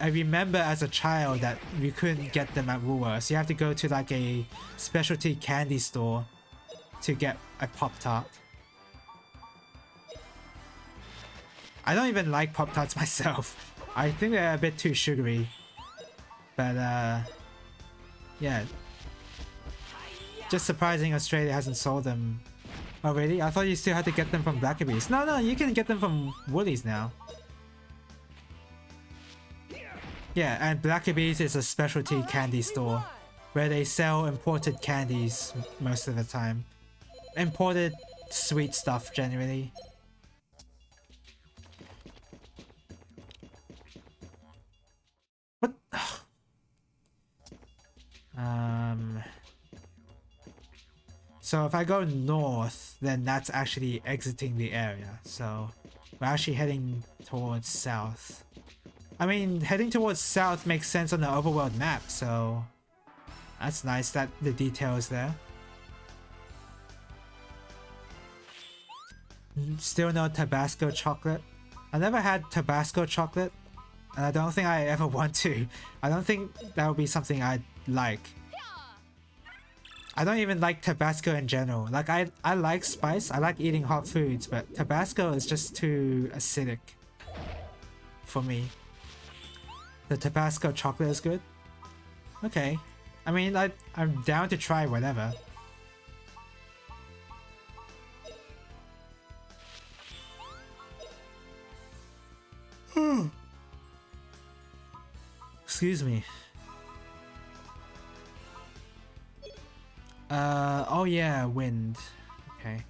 C: I remember as a child that we couldn't get them at Woolworths. You have to go to like a specialty candy store to get a Pop-Tart. I don't even like Pop-Tarts myself. I think they're a bit too sugary. But yeah. Just surprising Australia hasn't sold them. Oh really? I thought you still had to get them from Blackaby's. No, you can get them from Woolies now. Yeah, and Blackaby's is a specialty candy store where they sell imported candies most of the time. Imported sweet stuff generally. What? So if I go north, then that's actually exiting the area. So we're actually heading towards south. I mean, heading towards south makes sense on the overworld map, so that's nice that the detail is there. Still no Tabasco chocolate. I never had Tabasco chocolate, and I don't think I ever want to. I don't think that would be something I'd like. I don't even like Tabasco in general. Like, I like spice, I like eating hot foods, but Tabasco is just too acidic for me. The Tabasco chocolate is good? Okay. I mean, I'm down to try whatever. Excuse me. Oh yeah, wind. Okay.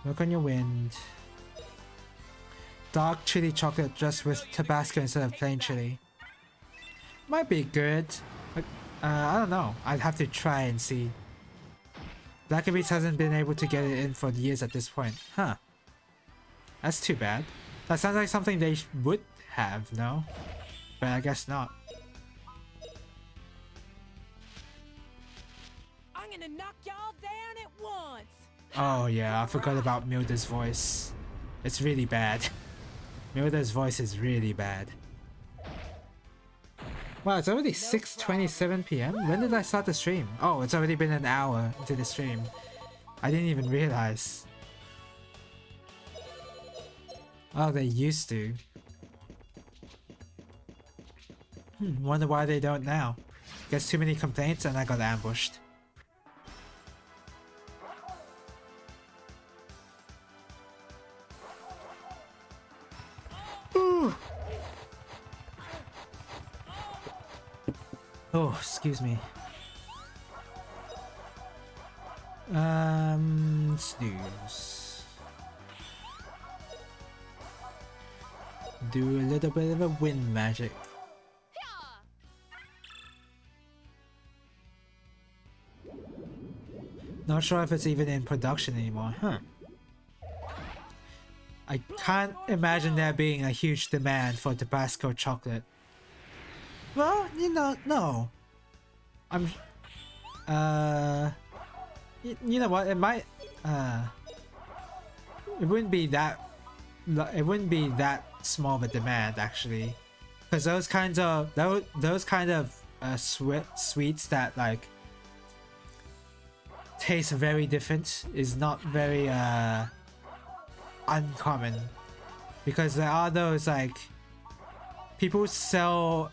C: Work on your wind. Dark chili chocolate just with Tabasco instead of plain chili. Might be good, but I don't know. I'd have to try and see. Black & Beats hasn't been able to get it in for years at this point. Huh. That's too bad. That sounds like something they would have, no? But I guess not.
B: I'm gonna knock y'all down at once.
C: Oh yeah, I forgot about Milda's voice. It's really bad. Milda's voice is really bad. Wow, it's already 6:27 p.m? When did I start the stream? Oh, it's already been an hour into the stream. I didn't even realize. Oh, they used to. Wonder why they don't now. Guess too many complaints and I got ambushed. Ooh. Oh, excuse me. Snooze. Do a little bit of a wind magic. Not sure if it's even in production anymore, huh? I can't imagine there being a huge demand for Tabasco chocolate. Well, you know, no. I'm... You know what, it might... It wouldn't be that... It wouldn't be that small of a demand, actually. Because those kinds of... Those kind of sweets that, like... taste very different is not very, uncommon. Because there are those, like... People sometimes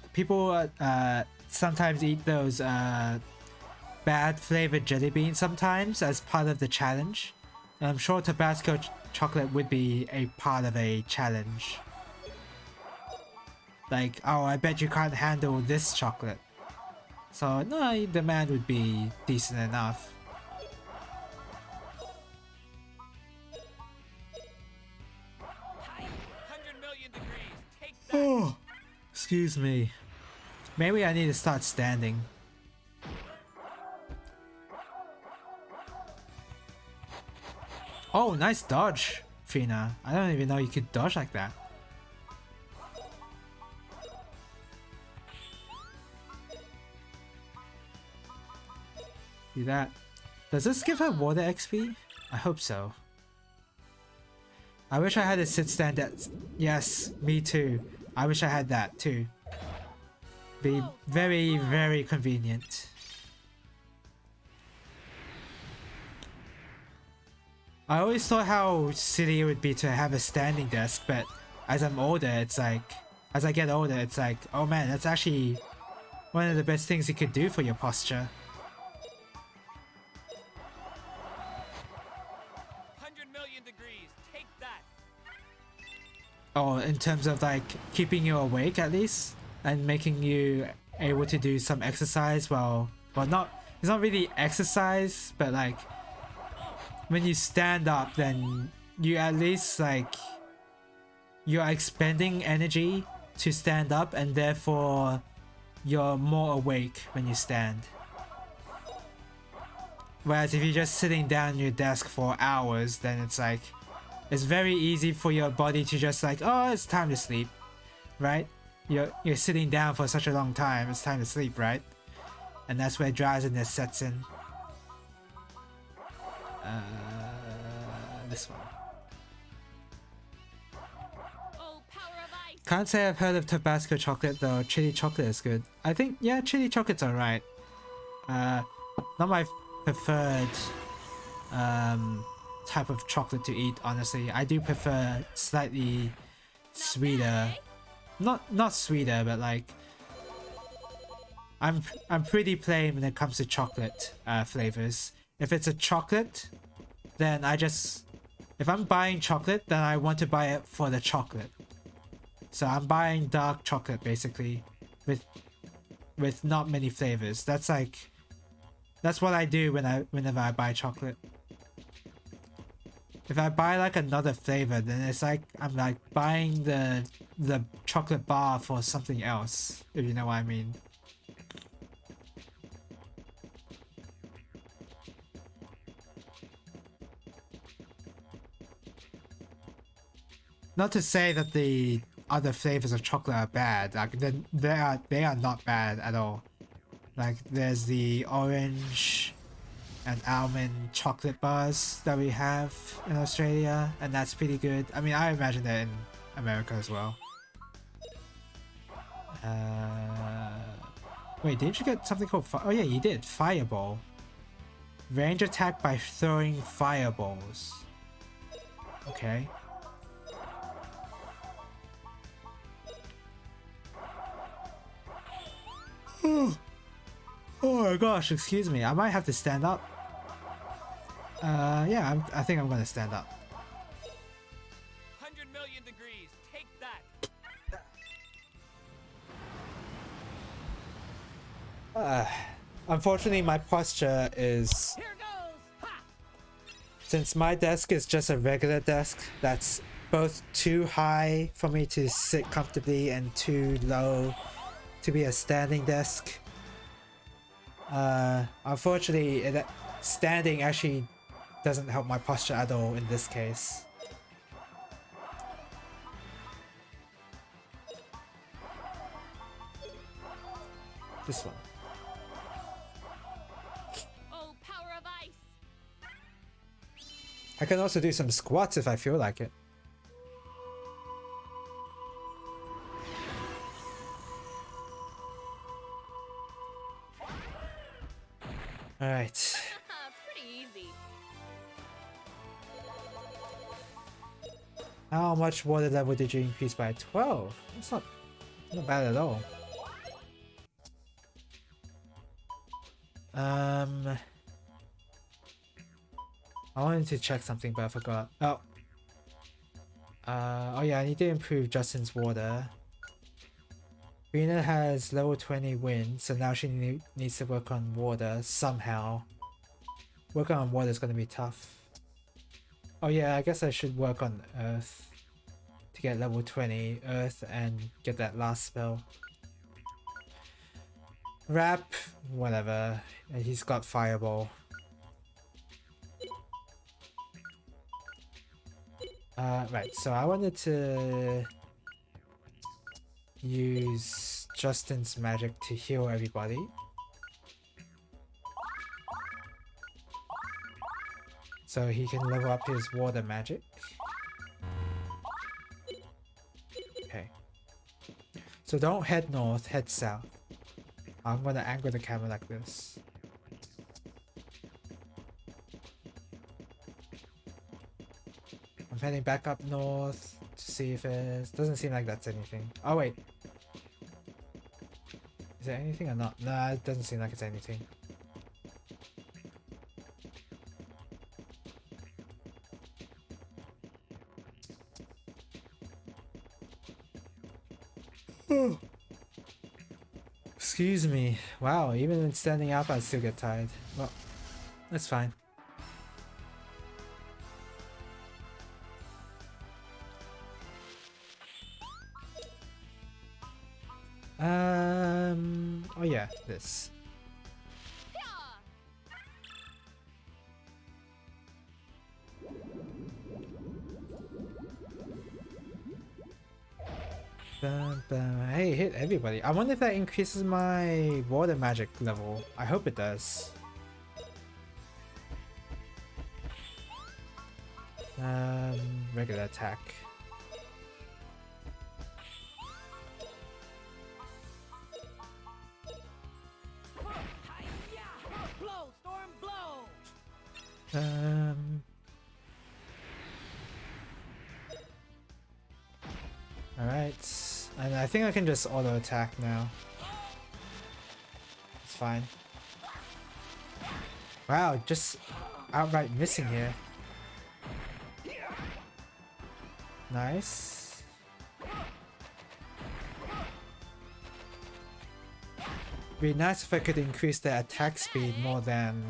C: eat those, bad flavored jelly beans sometimes as part of the challenge. And I'm sure Tabasco chocolate would be a part of a challenge. Like, oh, I bet you can't handle this chocolate. So, no, demand would be decent enough. Oh, excuse me. Maybe I need to start standing. Oh, nice dodge, Fina. I don't even know you could dodge like that. Do that. Does this give her water XP? I hope so. I wish I had a sit stand that... Yes, me too. I wish I had that too. Be very, very convenient. I always thought how silly it would be to have a standing desk, but as I'm older, it's like... As I get older, it's like, oh man, that's actually one of the best things you could do for your posture.
B: 100 million degrees. Take that.
C: Oh, in terms of like keeping you awake at least and making you able to do some exercise well, not, it's not really exercise, but like when you stand up, then you at least like you're expending energy to stand up and therefore you're more awake when you stand. Whereas if you're just sitting down at your desk for hours, then it's like it's very easy for your body to just like, oh, it's time to sleep, right? You're sitting down for such a long time, it's time to sleep, right? And that's where drowsiness sets in. This one.
B: Oh, power of ice.
C: Can't say I've heard of Tabasco chocolate though. Chili chocolate is good. I think, yeah, chili chocolate's alright. Not my preferred type of chocolate to eat, honestly. I do prefer slightly sweeter. Not sweeter, but like I'm pretty plain when it comes to chocolate flavors. If it's a chocolate, then if I'm buying chocolate, then I want to buy it for the chocolate. So I'm buying dark chocolate basically with not many flavors. That's what I do whenever I buy chocolate. If I buy like another flavor, then it's like I'm like buying the chocolate bar for something else, if you know what I mean. not to say that the other flavors of chocolate are bad. Like they are not bad at all. Like there's the orange and almond chocolate bars that we have in Australia, and that's pretty good. I mean, I imagine that in America as well. Wait, didn't you get something called oh yeah, you did. Fireball. Range attack by throwing fireballs. Okay. Oh my gosh, excuse me. I might have to stand up. Yeah, I think I'm gonna stand up.
B: 100 million degrees. Take that.
C: Unfortunately, my posture is...
B: Here goes. Ha!
C: Since my desk is just a regular desk that's both too high for me to sit comfortably and too low to be a standing desk. Unfortunately, standing actually doesn't help my posture at all in this case. This one.
B: Oh, power of ice.
C: I can also do some squats if I feel like it. Alright.
B: Pretty easy.
C: How much water level did you increase by? 12? That's not bad at all. I wanted to check something but I forgot. Oh. Oh yeah, I need to improve Justin's water. Rena has level 20 wind, so now she needs to work on water somehow. Working on water is going to be tough. Oh yeah, I guess I should work on earth to get level 20 earth and get that last spell. Wrap, whatever. He's got fireball. Right, so I wanted to use Justin's magic to heal everybody. So he can level up his water magic. Okay. So don't head north, head south. I'm gonna angle the camera like this. I'm heading back up north to see if it doesn't seem like that's anything. Oh wait. Is there anything or not? Nah, it doesn't seem like it's anything. Excuse me. Wow, even when standing up I still get tired. Well, that's fine. Oh yeah, this. Hey, hit everybody. I wonder if that increases my water magic level. I hope it does. Regular attack.
B: Blow, storm, blow.
C: Alright. And I think I can just auto attack now. It's fine. Wow, just outright missing here. Nice. Be nice if I could increase the attack speed more than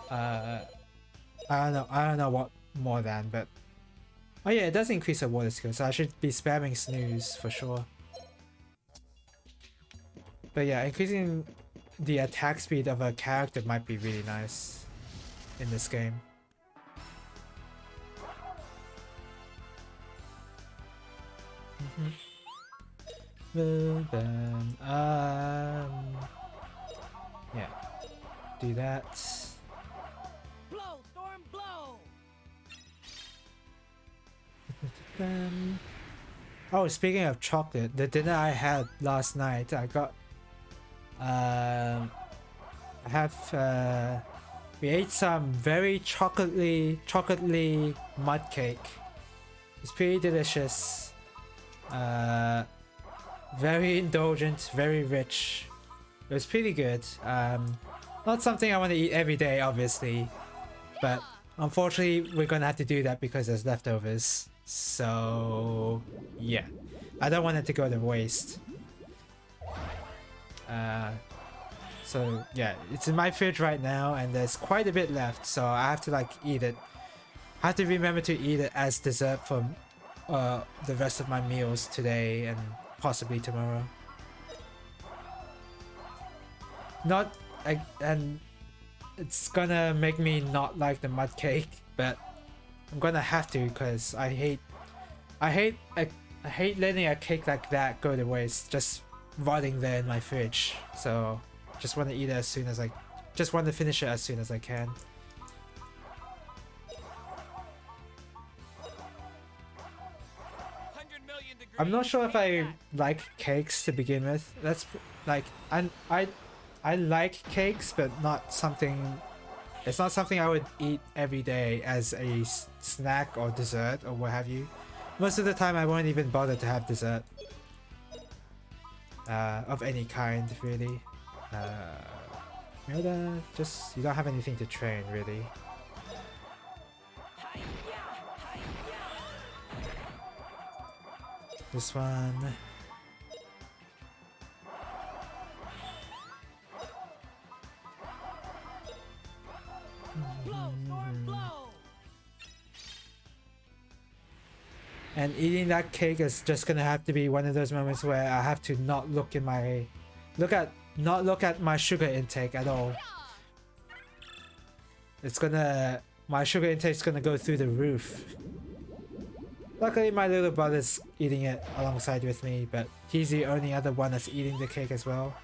C: I don't know what more than, but oh yeah, it does increase the water skill, so I should be spamming snooze for sure. But yeah, increasing the attack speed of a character might be really nice in this game. Then, yeah, do that.
B: Blow, storm, blow.
C: Then, oh, speaking of chocolate, the dinner I had last night, I got, I have, we ate some very chocolatey mud cake. It's pretty delicious. Very indulgent, very rich. It was pretty good. Not something I want to eat every day, obviously, but unfortunately we're gonna have to do that because there's leftovers. So yeah, I don't want it to go to waste. So yeah, it's in my fridge right now, and there's quite a bit left, so I have to like eat it. I have to remember to eat it as dessert for the rest of my meals today and possibly tomorrow. And it's gonna make me not like the mud cake, but I'm gonna have to because I hate letting a cake like that go to waste, just rotting there in my fridge. So just want to eat it as soon as just want to finish it as soon as I can. I'm not sure if I like cakes to begin with. That's like I like cakes, but not something. It's not something I would eat every day as a snack or dessert or what have you. Most of the time, I won't even bother to have dessert of any kind, really. Just you don't have anything to train, really. This one. And eating that cake is just gonna have to be one of those moments where I have to not look at my sugar intake at all. My sugar intake is gonna go through the roof. Luckily my little brother's eating it alongside with me, but he's the only other one that's eating the cake as well.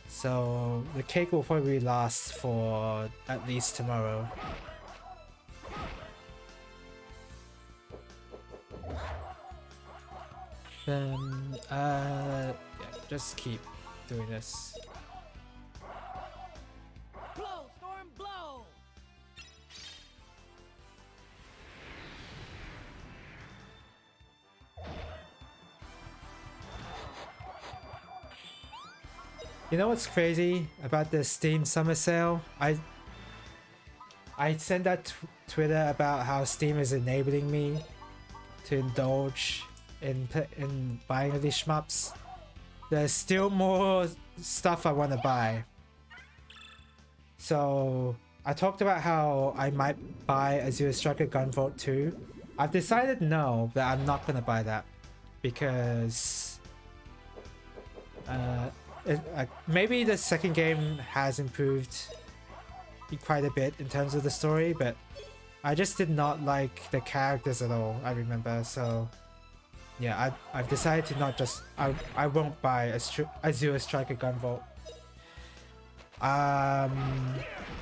C: So the cake will probably last for at least tomorrow. Then, yeah, just keep doing this.
B: Blow, storm, blow.
C: You know what's crazy about the Steam Summer Sale? I sent that Twitter about how Steam is enabling me to indulge in buying these shmups. There's still more stuff I want to buy. So I talked about how I might buy a Zero Striker Gunvolt 2. I've decided no, that I'm not gonna buy that because maybe the second game has improved quite a bit in terms of the story, but I just did not like the characters at all, I remember. So yeah, I've decided to not just I won't buy a Zero Striker Gunvolt.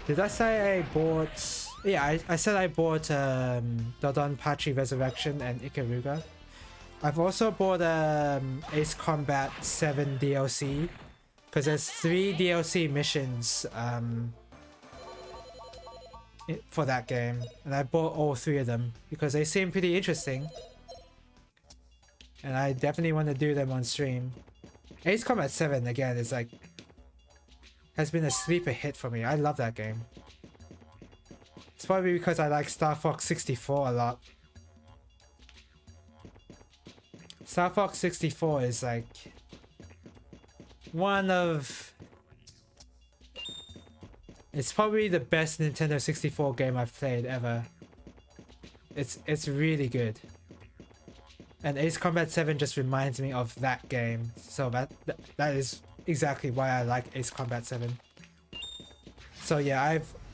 C: Did I say I bought? Yeah, I said I bought Dodonpachi Resurrection and Ikaruga. I've also bought Ace Combat 7 DLC because there's 3 DLC missions for that game, and I bought all 3 of them because they seem pretty interesting, and I definitely want to do them on stream. Ace Combat 7 again is like has been a sleeper hit for me. I love that game. It's probably because I like Star Fox 64 a lot. Star Fox 64 is like one of... It's probably the best Nintendo 64 game I've played ever. It's really good. And Ace Combat 7 just reminds me of that game. So that is exactly why I like Ace Combat 7. So yeah,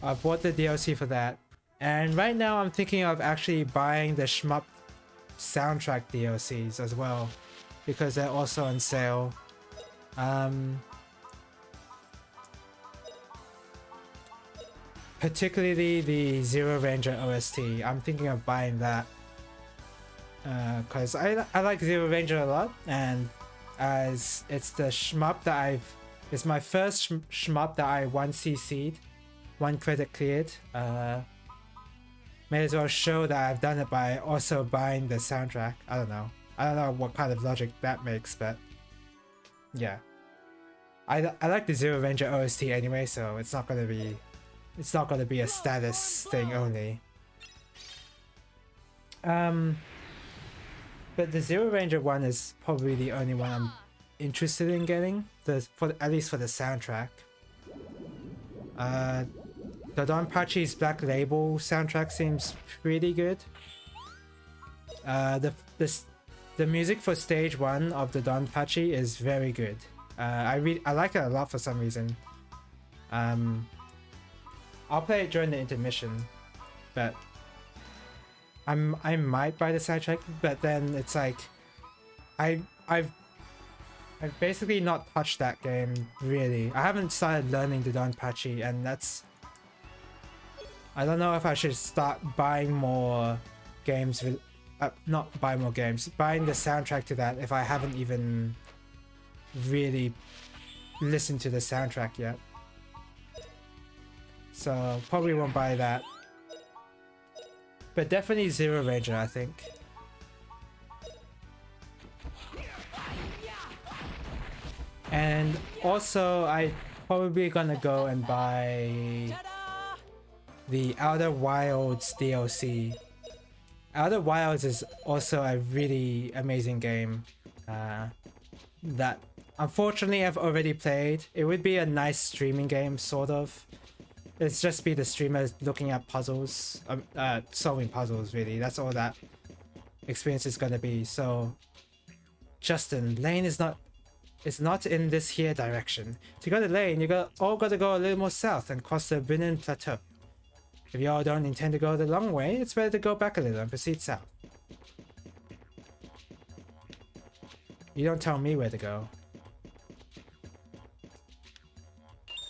C: I've bought the DLC for that. And right now I'm thinking of actually buying the shmup soundtrack DLCs as well, because they're also on sale. Particularly the Zero Ranger OST. I'm thinking of buying that because I like Zero Ranger a lot, and as it's the shmup that it's my first shmup that I 1CC'd, 1 credit cleared. May as well show that I've done it by also buying the soundtrack. I don't know what kind of logic that makes, but yeah. I like the Zero Ranger OST anyway, so it's not gonna be a status thing only. But the Zero Ranger one is probably the only one I'm interested in getting, at least for the soundtrack. The Donpachi's Black Label soundtrack seems pretty good. The music for stage 1 of the Donpachi is very good. I like it a lot for some reason. I'll play it during the intermission, but I might buy the soundtrack, but then it's like I've basically not touched that game really. I haven't started learning the Donpachi, and I don't know if I should start buying more games with not buy more games, buying the soundtrack to that if I haven't even really listened to the soundtrack yet. So probably won't buy that. But definitely Zero Ranger, I think. And also I probably gonna go and buy the Outer Wilds DLC. Outer Wilds is also a really amazing game that unfortunately I've already played. It would be a nice streaming game, sort of. It's just be the streamers looking at puzzles, solving puzzles really. That's all that experience is gonna be. So, Justin, lane is not in this here direction. To go to lane, you all gotta go a little more south and cross the Brennan Plateau. If y'all don't intend to go the long way, it's better to go back a little and proceed south. You don't tell me where to go.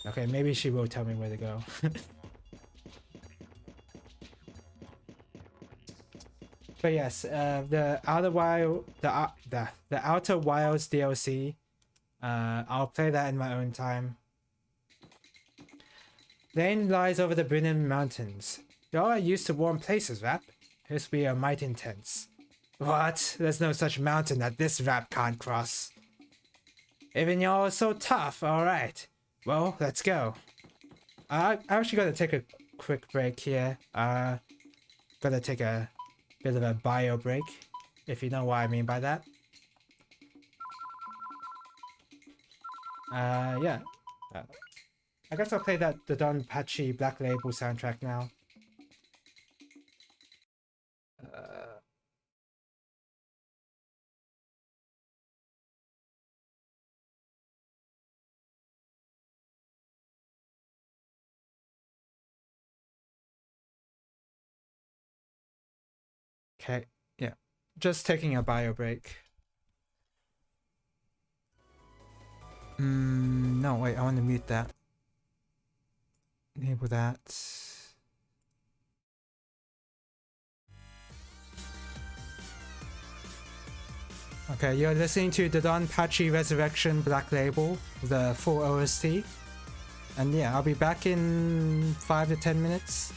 C: Okay, maybe she will tell me where to go. But yes, the Outer Wilds DLC. I'll play that in my own time. Lane lies over the Brennan Mountains. Y'all are used to warm places, Rap. This will be might intense. What? There's no such mountain that this Rap can't cross. Even y'all are so tough, alright. Well, let's go. I'm actually gonna take a quick break here. Gonna take a bit of a bio break, if you know what I mean by that. Yeah. I guess I'll play the Donpachi Black Label soundtrack now. Okay, yeah. Just taking a bio break. No, wait, I want to mute that. Enable that. Okay, you're listening to the Donpachi Resurrection Black Label, the full OST. And yeah, I'll be back in 5 to 10 minutes.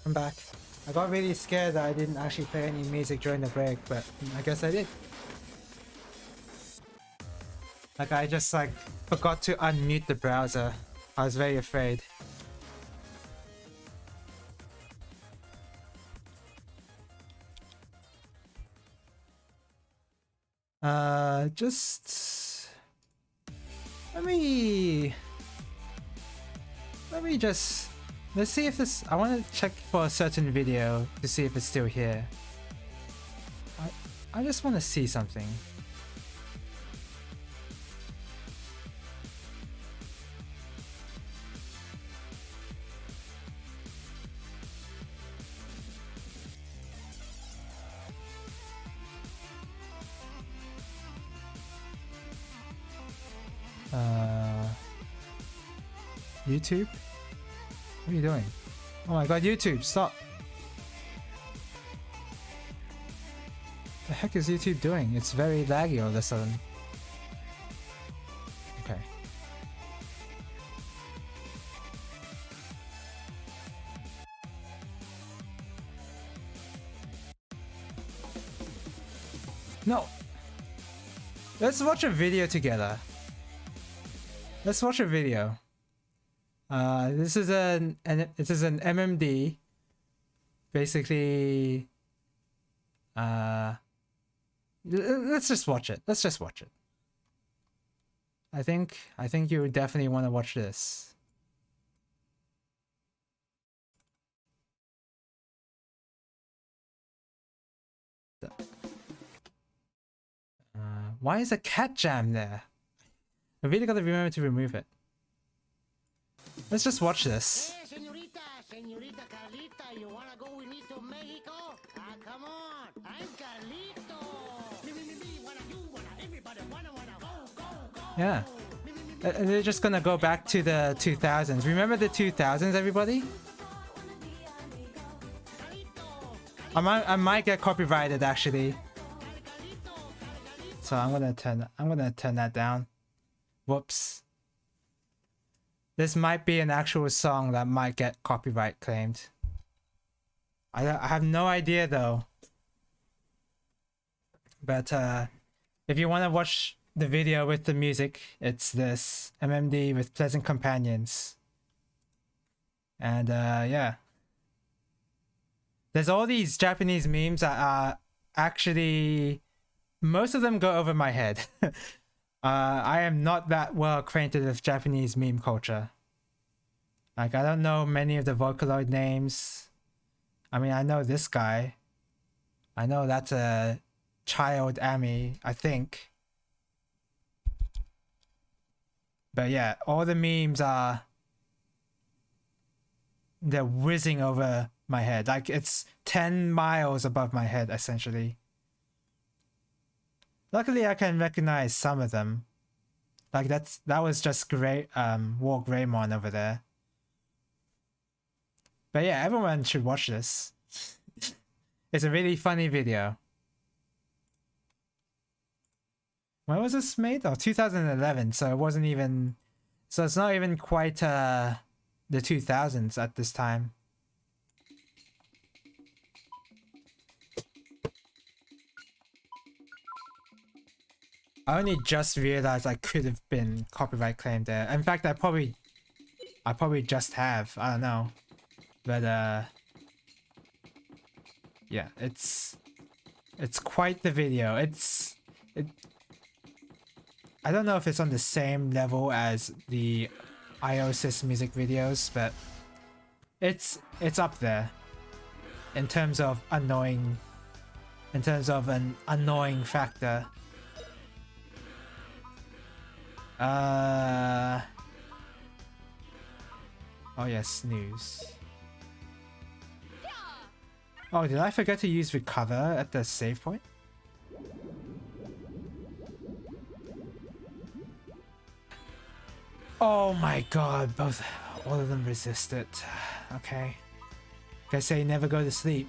C: I'm back. I got really scared that I didn't actually play any music during the break, but I guess I did. Like I just like forgot to unmute the browser. I was very afraid. Just let me just let's see if this. I want to check for a certain video to see if it's still here. I just want to see something. YouTube? What are you doing? Oh my god, YouTube, stop! The heck is YouTube doing? It's very laggy all of a sudden. Okay. No! Let's watch a video together. Let's watch a video. This is an MMD. Basically, let's just watch it. Let's just watch it. I think you would definitely want to watch this. Why is a cat jam there? I really gotta remember to remove it. Let's just watch this.
D: Hey, señorita Carlita, you wanna go with me to Mexico? Ah, come on, I'm Carlito. Me, wanna, you wanna, everybody wanna, go, go, go.
C: Yeah.
D: Me,
C: They're just gonna go back to the 2000s. Remember the 2000s, everybody? I might get copyrighted actually. So I'm gonna turn that down. Whoops. This might be an actual song that might get copyright claimed. I have no idea though. But if you want to watch the video with the music, it's this MMD with Pleasant Companions. And yeah. There's all these Japanese memes that are actually... most of them go over my head. I am not that well acquainted with Japanese meme culture. Like, I don't know many of the Vocaloid names. I mean, I know this guy. I know that's a child Ami, I think. But yeah, all the memes are... they're whizzing over my head. Like, it's 10 miles above my head, essentially. Luckily, I can recognize some of them. Like, that was just great, War Greymon over there. But yeah, everyone should watch this. It's a really funny video. When was this made? Oh, 2011, so it wasn't even... so it's not even quite the 2000s at this time. I only just realized I could have been copyright claimed there. In fact, I probably just have. I don't know. But yeah, it's quite the video. I don't know if it's on the same level as the Iosis music videos, but it's up there in terms of annoying, in terms of an annoying factor. Oh yes, snooze. Oh, did I forget to use recover at the save point? Oh my god, all of them resist it. Okay. Guess say never go to sleep.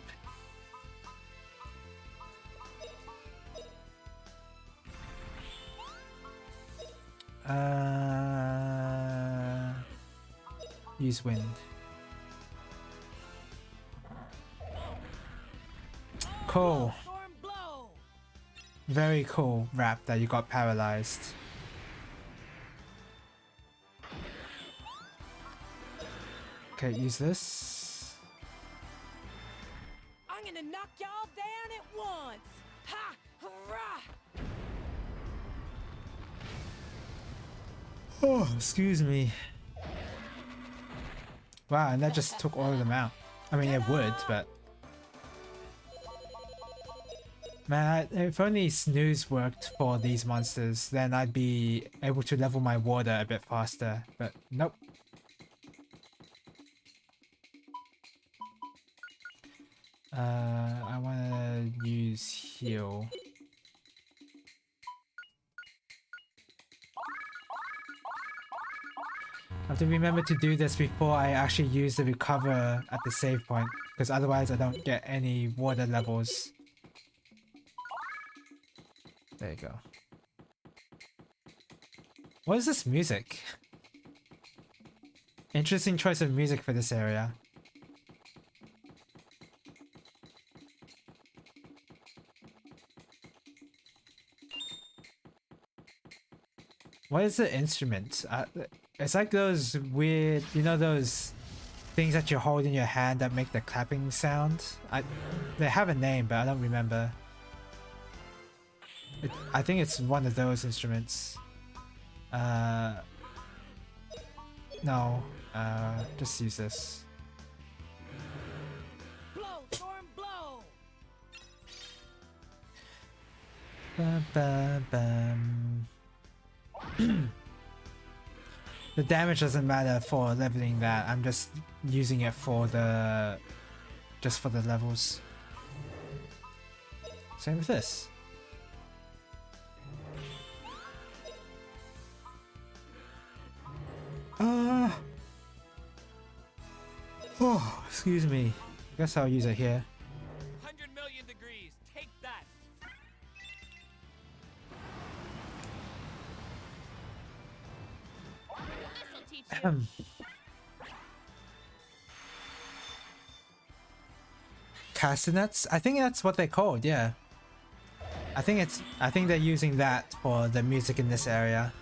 C: Use wind. Cool. Very cool rap that you got paralyzed. Okay, use this.
B: I'm gonna knock y'all down at once. Ha! Hurrah!
C: Oh, excuse me. Wow, and that just took all of them out. I mean, it would, but... man, if only snooze worked for these monsters, then I'd be able to level my water a bit faster, but nope. I wanna use heal. I have to remember to do this before I actually use the recover at the save point, because otherwise I don't get any water levels. There you go. What is this music? Interesting choice of music for this area. What is the instrument? It's like those weird, you know, those things that you hold in your hand that make the clapping sound? They have a name, but I don't remember. I think it's one of those instruments. No, just use this.
B: Blow, storm, blow.
C: Bum, bum, bum. The damage doesn't matter for leveling that. I'm just using it for the levels. Same with this. Oh, excuse me. I guess I'll use it here.
B: 100 million degrees. Take that. This'll teach you.
C: Castanets? I think that's what they're called, yeah. I think they're using that for the music in this area.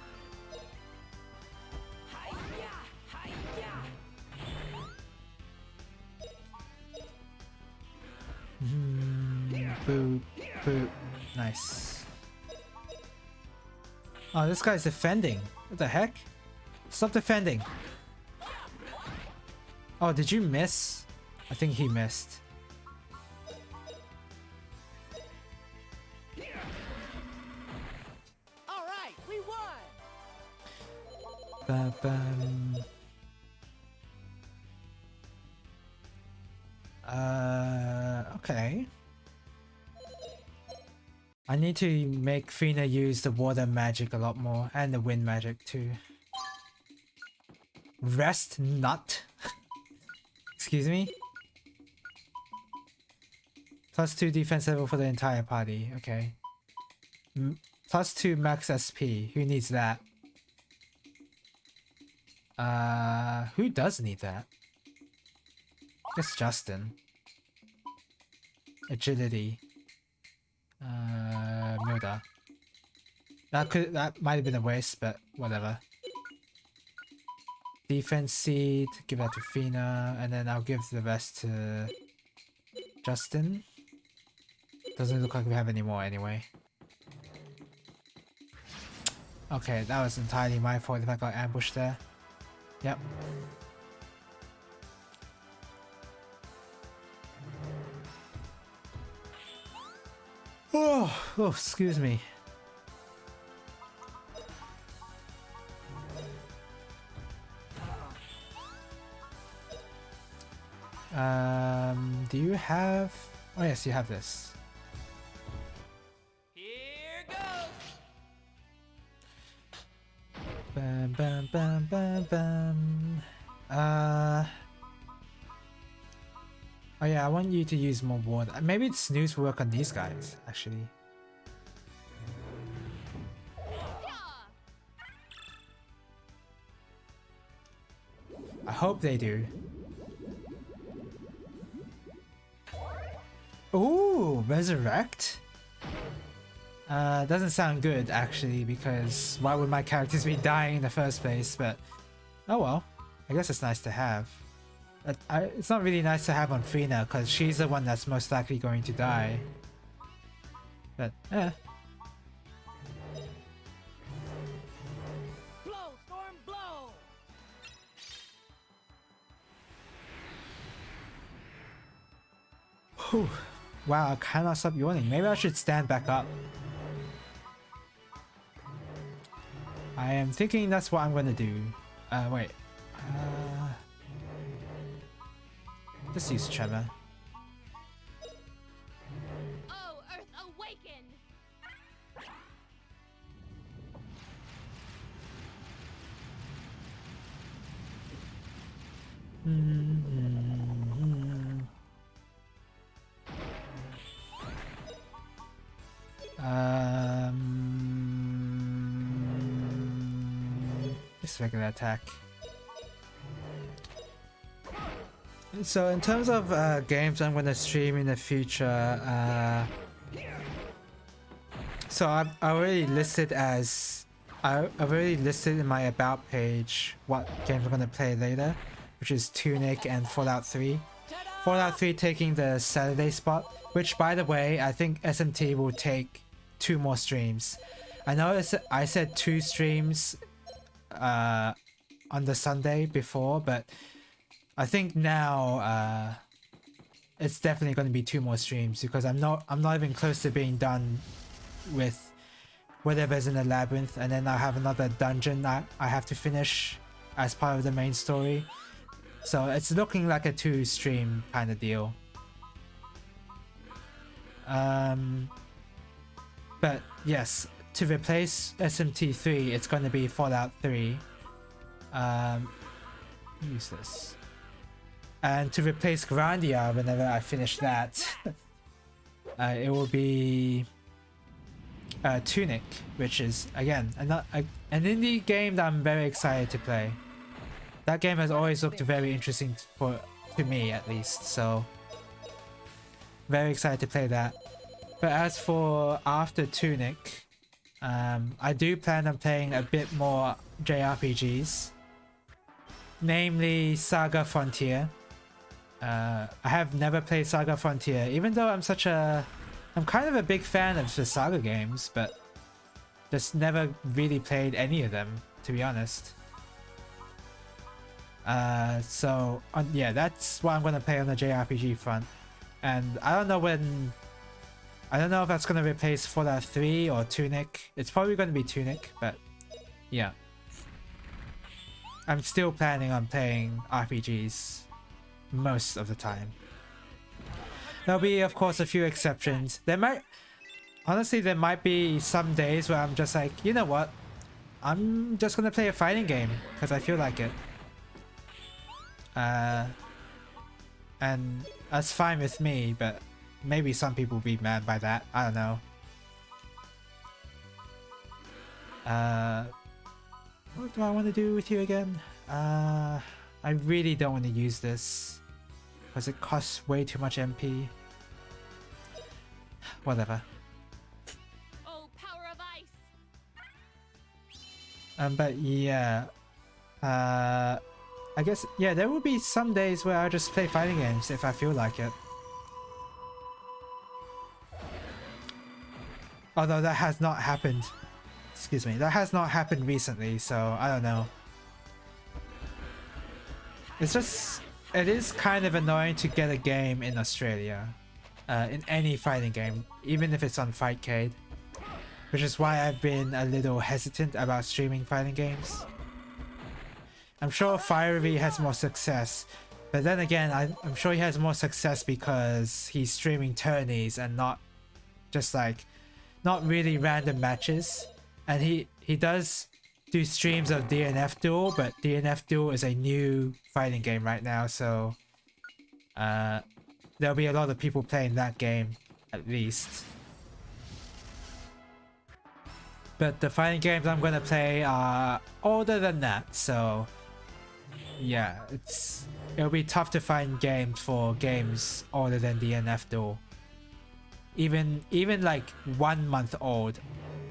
C: Boop, boop. Nice. Oh, this guy's defending. What the heck? Stop defending. Oh, did you miss? I think he missed.
D: All right, we won.
C: Ba-bam. Okay. I need to make Fina use the water magic a lot more, and the wind magic too. Rest nut? Excuse me? +2 defense level for the entire party, okay. +2 max SP, who needs that? Who does need that? Guess Justin. Agility. Milda. That might have been a waste, but whatever. Defense seed, give that to Fina, and then I'll give the rest to Justin. Doesn't look like we have any more anyway. Okay, that was entirely my fault if I got ambushed there. Yep. Oh, excuse me. Do you have... Oh yes, you have this.
B: Here goes.
C: Bam, bam, bam, bam, bam. Oh yeah, I want you to use more water. Maybe snooze will work on these guys, actually. I hope they do. Ooh, resurrect? Doesn't sound good actually, because why would my characters be dying in the first place? But oh well, I guess it's nice to have. It's not really nice to have on Fina because she's the one that's most likely going to die. But
D: Blow, storm, blow.
C: Whew. Wow, I cannot stop yawning. Maybe I should stand back up. I am thinking that's what I'm gonna do. Wait. Let's use Tremor.
B: Oh, Earth, awaken!
C: Just regular attack. So in terms of games I'm gonna stream in the future, so I've already listed in my about page what games I'm gonna play later, which is Tunic and Fallout 3. Fallout 3 taking the Saturday spot, which by the way, I think SMT will take 2 more streams. I know I said 2 streams on the Sunday before, but I think now it's definitely going to be 2 more streams because I'm not even close to being done with whatever's in the labyrinth, and then I have another dungeon that I have to finish as part of the main story. So it's looking like a 2 stream kind of deal. But yes, to replace SMT3, it's going to be Fallout 3. Use this. And to replace Grandia, whenever I finish that, it will be Tunic, which is again an indie game that I'm very excited to play. That game has always looked very interesting to me, at least. So very excited to play that. But as for after Tunic, I do plan on playing a bit more JRPGs, namely Saga Frontier. I have never played Saga Frontier, even though I'm kind of a big fan of the Saga games, but just never really played any of them, to be honest. So yeah, that's what I'm gonna play on the JRPG front. And I don't know if that's gonna replace Fallout 3 or Tunic. It's probably gonna be Tunic, but yeah. I'm still planning on playing RPGs most of the time. There'll be, of course, a few exceptions. There might be some days where I'm just like, you know what? I'm just gonna play a fighting game because I feel like it. And that's fine with me, but maybe some people will be mad by that. I don't know. What do I want to do with you again? I really don't want to use this because it costs way too much MP. Whatever.
B: Oh, power of ice.
C: But yeah. I guess, yeah, there will be some days where I'll just play fighting games if I feel like it. Although that has not happened. Excuse me, that has not happened recently, so I don't know. It is kind of annoying to get a game in Australia. In any fighting game, even if it's on Fightcade. Which is why I've been a little hesitant about streaming fighting games. I'm sure Fiery has more success, but then again, I'm sure he has more success because he's streaming tourneys and not just like, not really random matches. And he does do streams of DNF Duel, but DNF Duel is a new fighting game right now, so there'll be a lot of people playing that game, at least. But the fighting games I'm gonna play are older than that, so yeah, it'll be tough to find games for games older than DNF Duel. Even like 1 month old.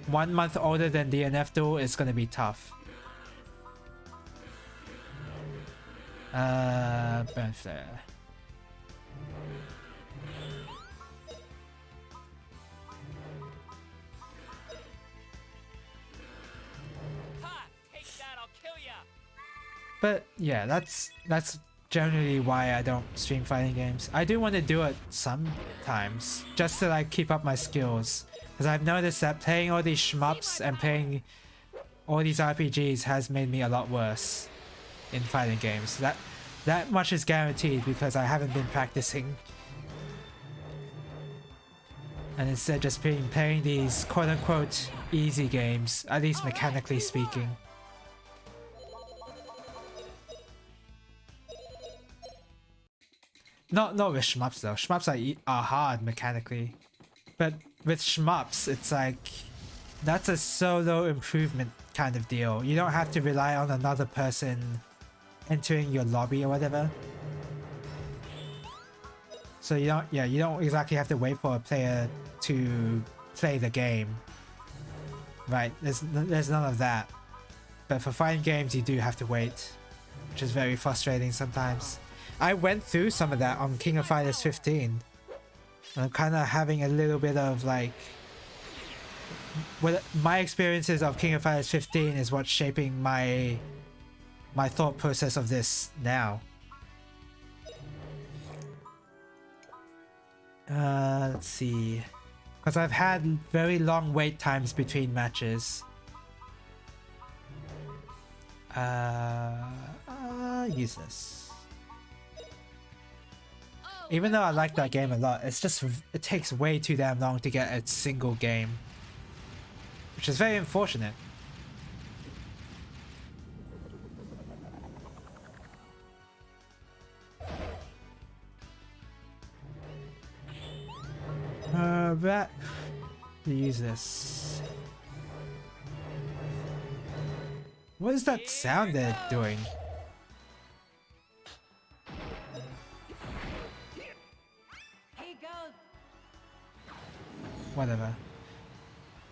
C: 1 month older than DNF Duel is gonna be tough. Burn Flare.
B: Ha! Take that, I'll kill ya.
C: But yeah, that's generally why I don't stream fighting games. I do want to do it sometimes, just to like keep up my skills. Because I've noticed that playing all these shmups and playing all these RPGs has made me a lot worse in fighting games. That much is guaranteed because I haven't been practicing. And instead just been playing these quote-unquote easy games, at least mechanically speaking. Not with shmups though. Shmups are hard mechanically. But with shmups, it's like, that's a solo improvement kind of deal. You don't have to rely on another person entering your lobby or whatever. So you don't exactly have to wait for a player to play the game. Right, there's none of that. But for fighting games, you do have to wait, which is very frustrating sometimes. I went through some of that on King of Fighters 15. I'm kind of having a little bit of like, what my experiences of King of Fighters 15 is what's shaping my thought process of this now. Let's see, because I've had very long wait times between matches. Useless. Even though I like that game a lot, it takes way too damn long to get a single game, which is very unfortunate. combat. Use this. What is that sound they're doing? Whatever.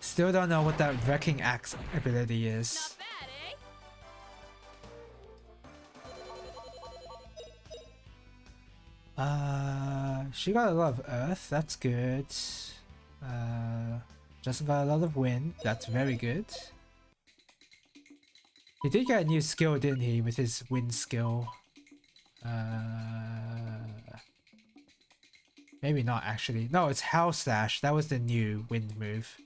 C: Still don't know what that wrecking axe ability is.
B: Not bad, eh?
C: She got a lot of earth, that's good. Justin got a lot of wind, that's very good. He did get a new skill, didn't he, with his wind skill? Maybe not actually. No, it's Hell Slash. That was the new wind move.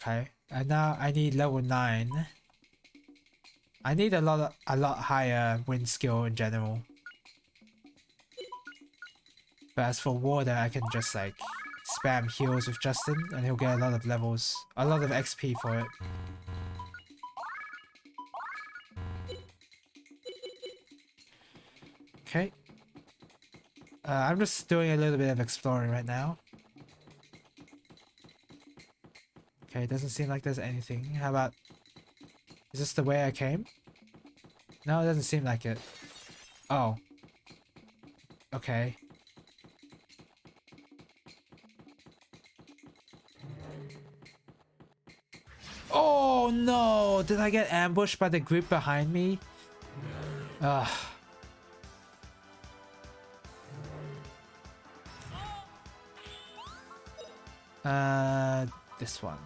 C: Okay, and now I need level 9. I need a lot higher wind skill in general. But as for water, I can just like spam heals with Justin and he'll get a lot of levels, a lot of XP for it. Okay. I'm just doing a little bit of exploring right now. Okay, it doesn't seem like there's anything. How about... Is this the way I came? No, it doesn't seem like it. Oh. Okay. Oh no! Did I get ambushed by the group behind me? Ugh. This one.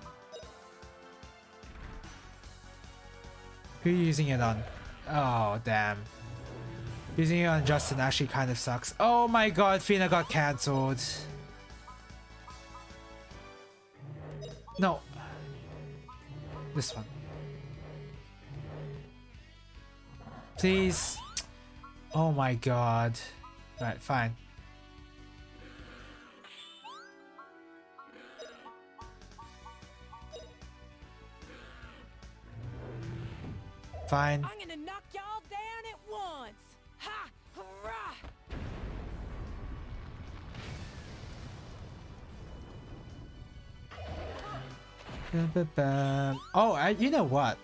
C: Who are you using it on? Oh, damn. Using it on Justin actually kind of sucks. Oh my god, Fina got cancelled. No. This one. Please. Oh my god. Right, fine. Fine.
B: I'm gonna knock y'all down at once. Ha! Hurrah!
C: Oh, you know what?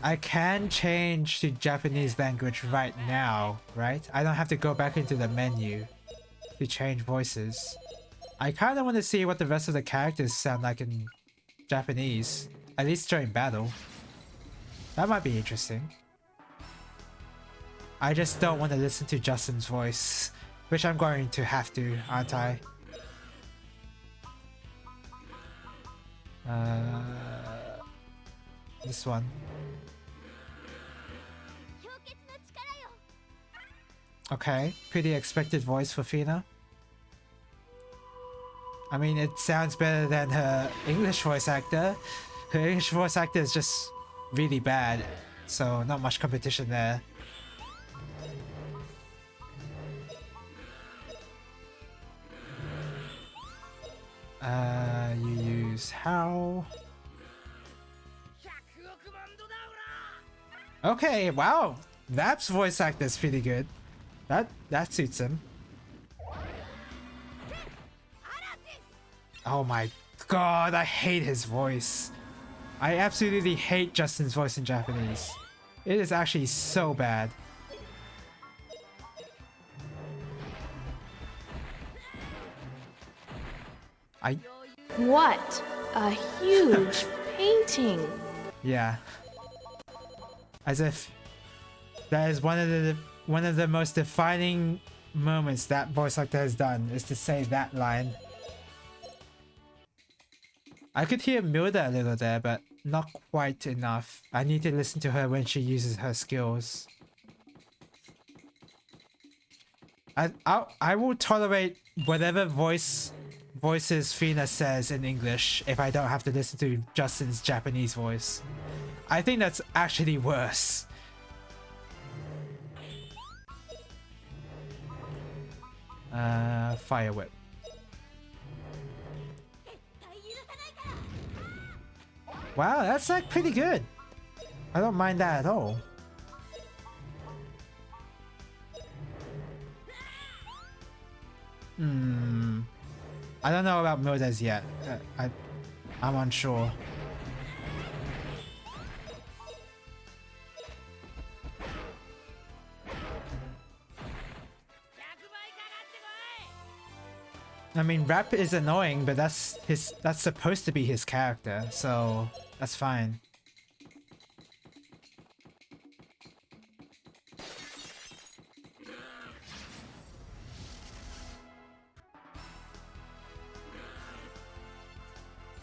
C: I can change to Japanese language right now, right? I don't have to go back into the menu to change voices. I kind of want to see what the rest of the characters sound like in Japanese, at least during battle. That might be interesting. I just don't want to listen to Justin's voice, which I'm going to have to, aren't I? This one. Okay, pretty expected voice for Fina. I mean, it sounds better than her English voice actor. Her English voice actor is just really bad, so not much competition there. You use how? Okay, wow. Vap's voice actor is pretty good. That suits him. Oh my god, I hate his voice. I absolutely hate Justin's voice in Japanese. It is actually so bad.
E: What a huge painting.
C: Yeah. As if that is one of the most defining moments that voice actor has done, is to say that line. I could hear Milda a little there, but not quite enough. I need to listen to her when she uses her skills. I will tolerate whatever voices Fina says in English if I don't have to listen to Justin's Japanese voice. I think that's actually worse. Fire Whip. Wow, that's like pretty good. I don't mind that at all. I don't know about Mildes yet. I'm unsure. I mean, Rap is annoying, but that's supposed to be his character, so that's fine.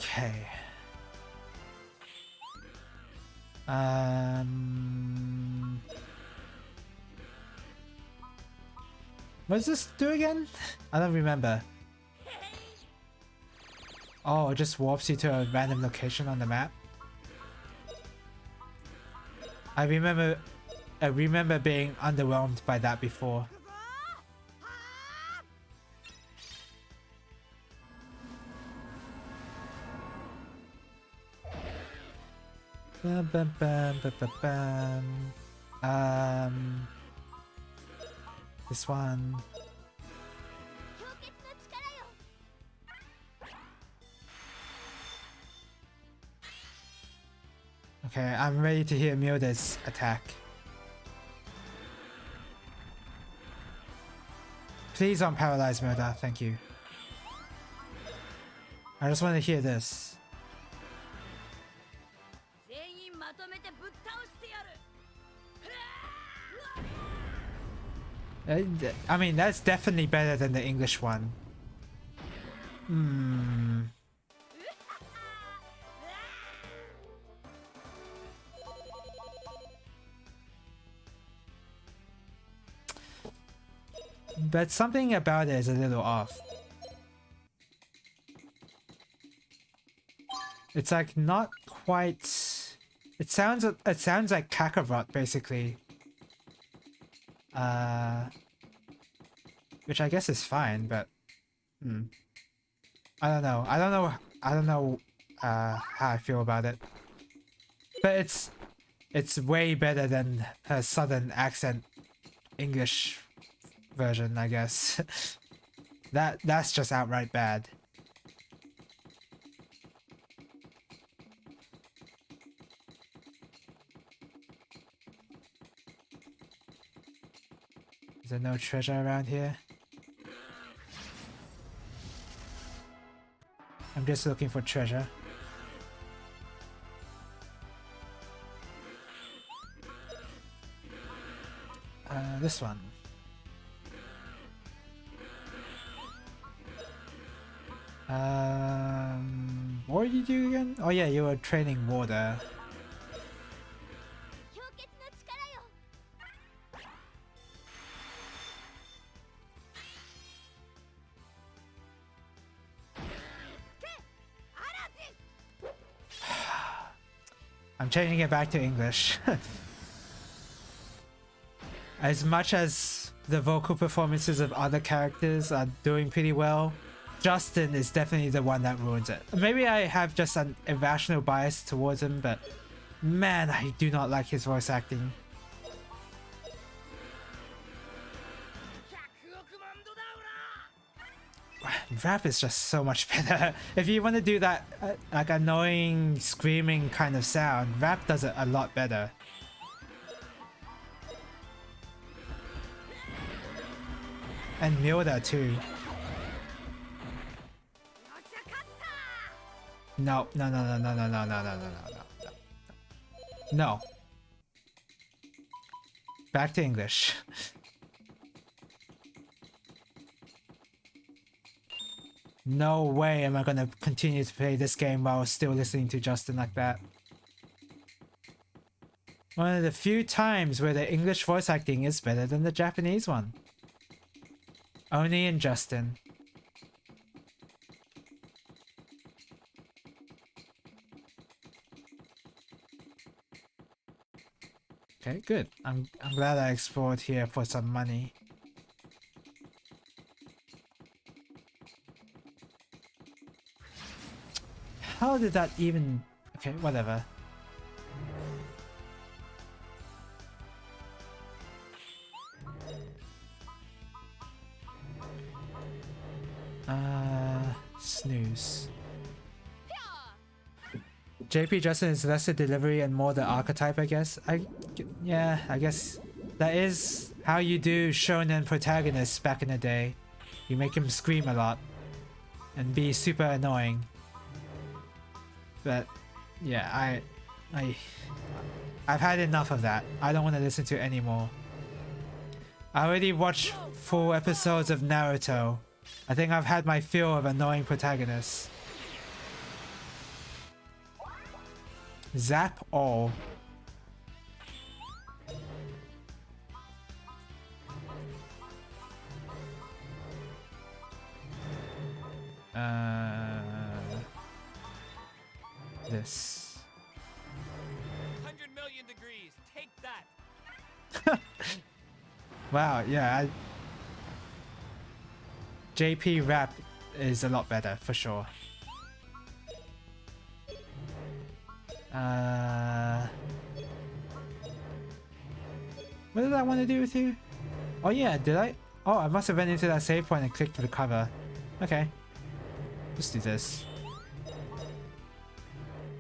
C: Okay. What does this do again? I don't remember. Oh, it just warps you to a random location on the map. I remember being underwhelmed by that before. Bum, bum, bum, bum, bum, bum. This one. Okay, I'm ready to hear Milde's attack. Please don't paralyze Milda, thank you. I just want to hear this. I mean, that's definitely better than the English one. But something about it is a little off. It's like not quite. It sounds like Kakarot basically. Which I guess is fine, but I don't know. I don't know how I feel about it. But it's way better than her southern accent English version, I guess. That's just outright bad. Is there no treasure around here? I'm just looking for treasure. This one. What did you do again? Oh yeah, you were training water. I'm changing it back to English. As much as the vocal performances of other characters are doing pretty well, Justin is definitely the one that ruins it. Maybe I have just an irrational bias towards him, but man, I do not like his voice acting. Rap is just so much better. If you want to do that like annoying screaming kind of sound, Rap does it a lot better. And Milda too. No. No. Back to English. No way am I gonna continue to play this game while still listening to Justin like that. One of the few times where the English voice acting is better than the Japanese one. Only in Justin. Okay, good. I'm glad I explored here for some money. How did that even... Okay, whatever. Snooze. JP Justin is less the delivery and more the archetype, I guess. Yeah, I guess that is how you do shonen protagonists back in the day. You make him scream a lot and be super annoying. But yeah, I've had enough of that. I don't want to listen to it anymore. I already watched full episodes of Naruto. I think I've had my fill of annoying protagonists. Zap all. This.
B: 100 million degrees. Take that.
C: Wow, yeah. JP rap is a lot better for sure. What did I want to do with you? Oh yeah, did I? Oh, I must have went into that save point and clicked the cover. Okay. Let's do this.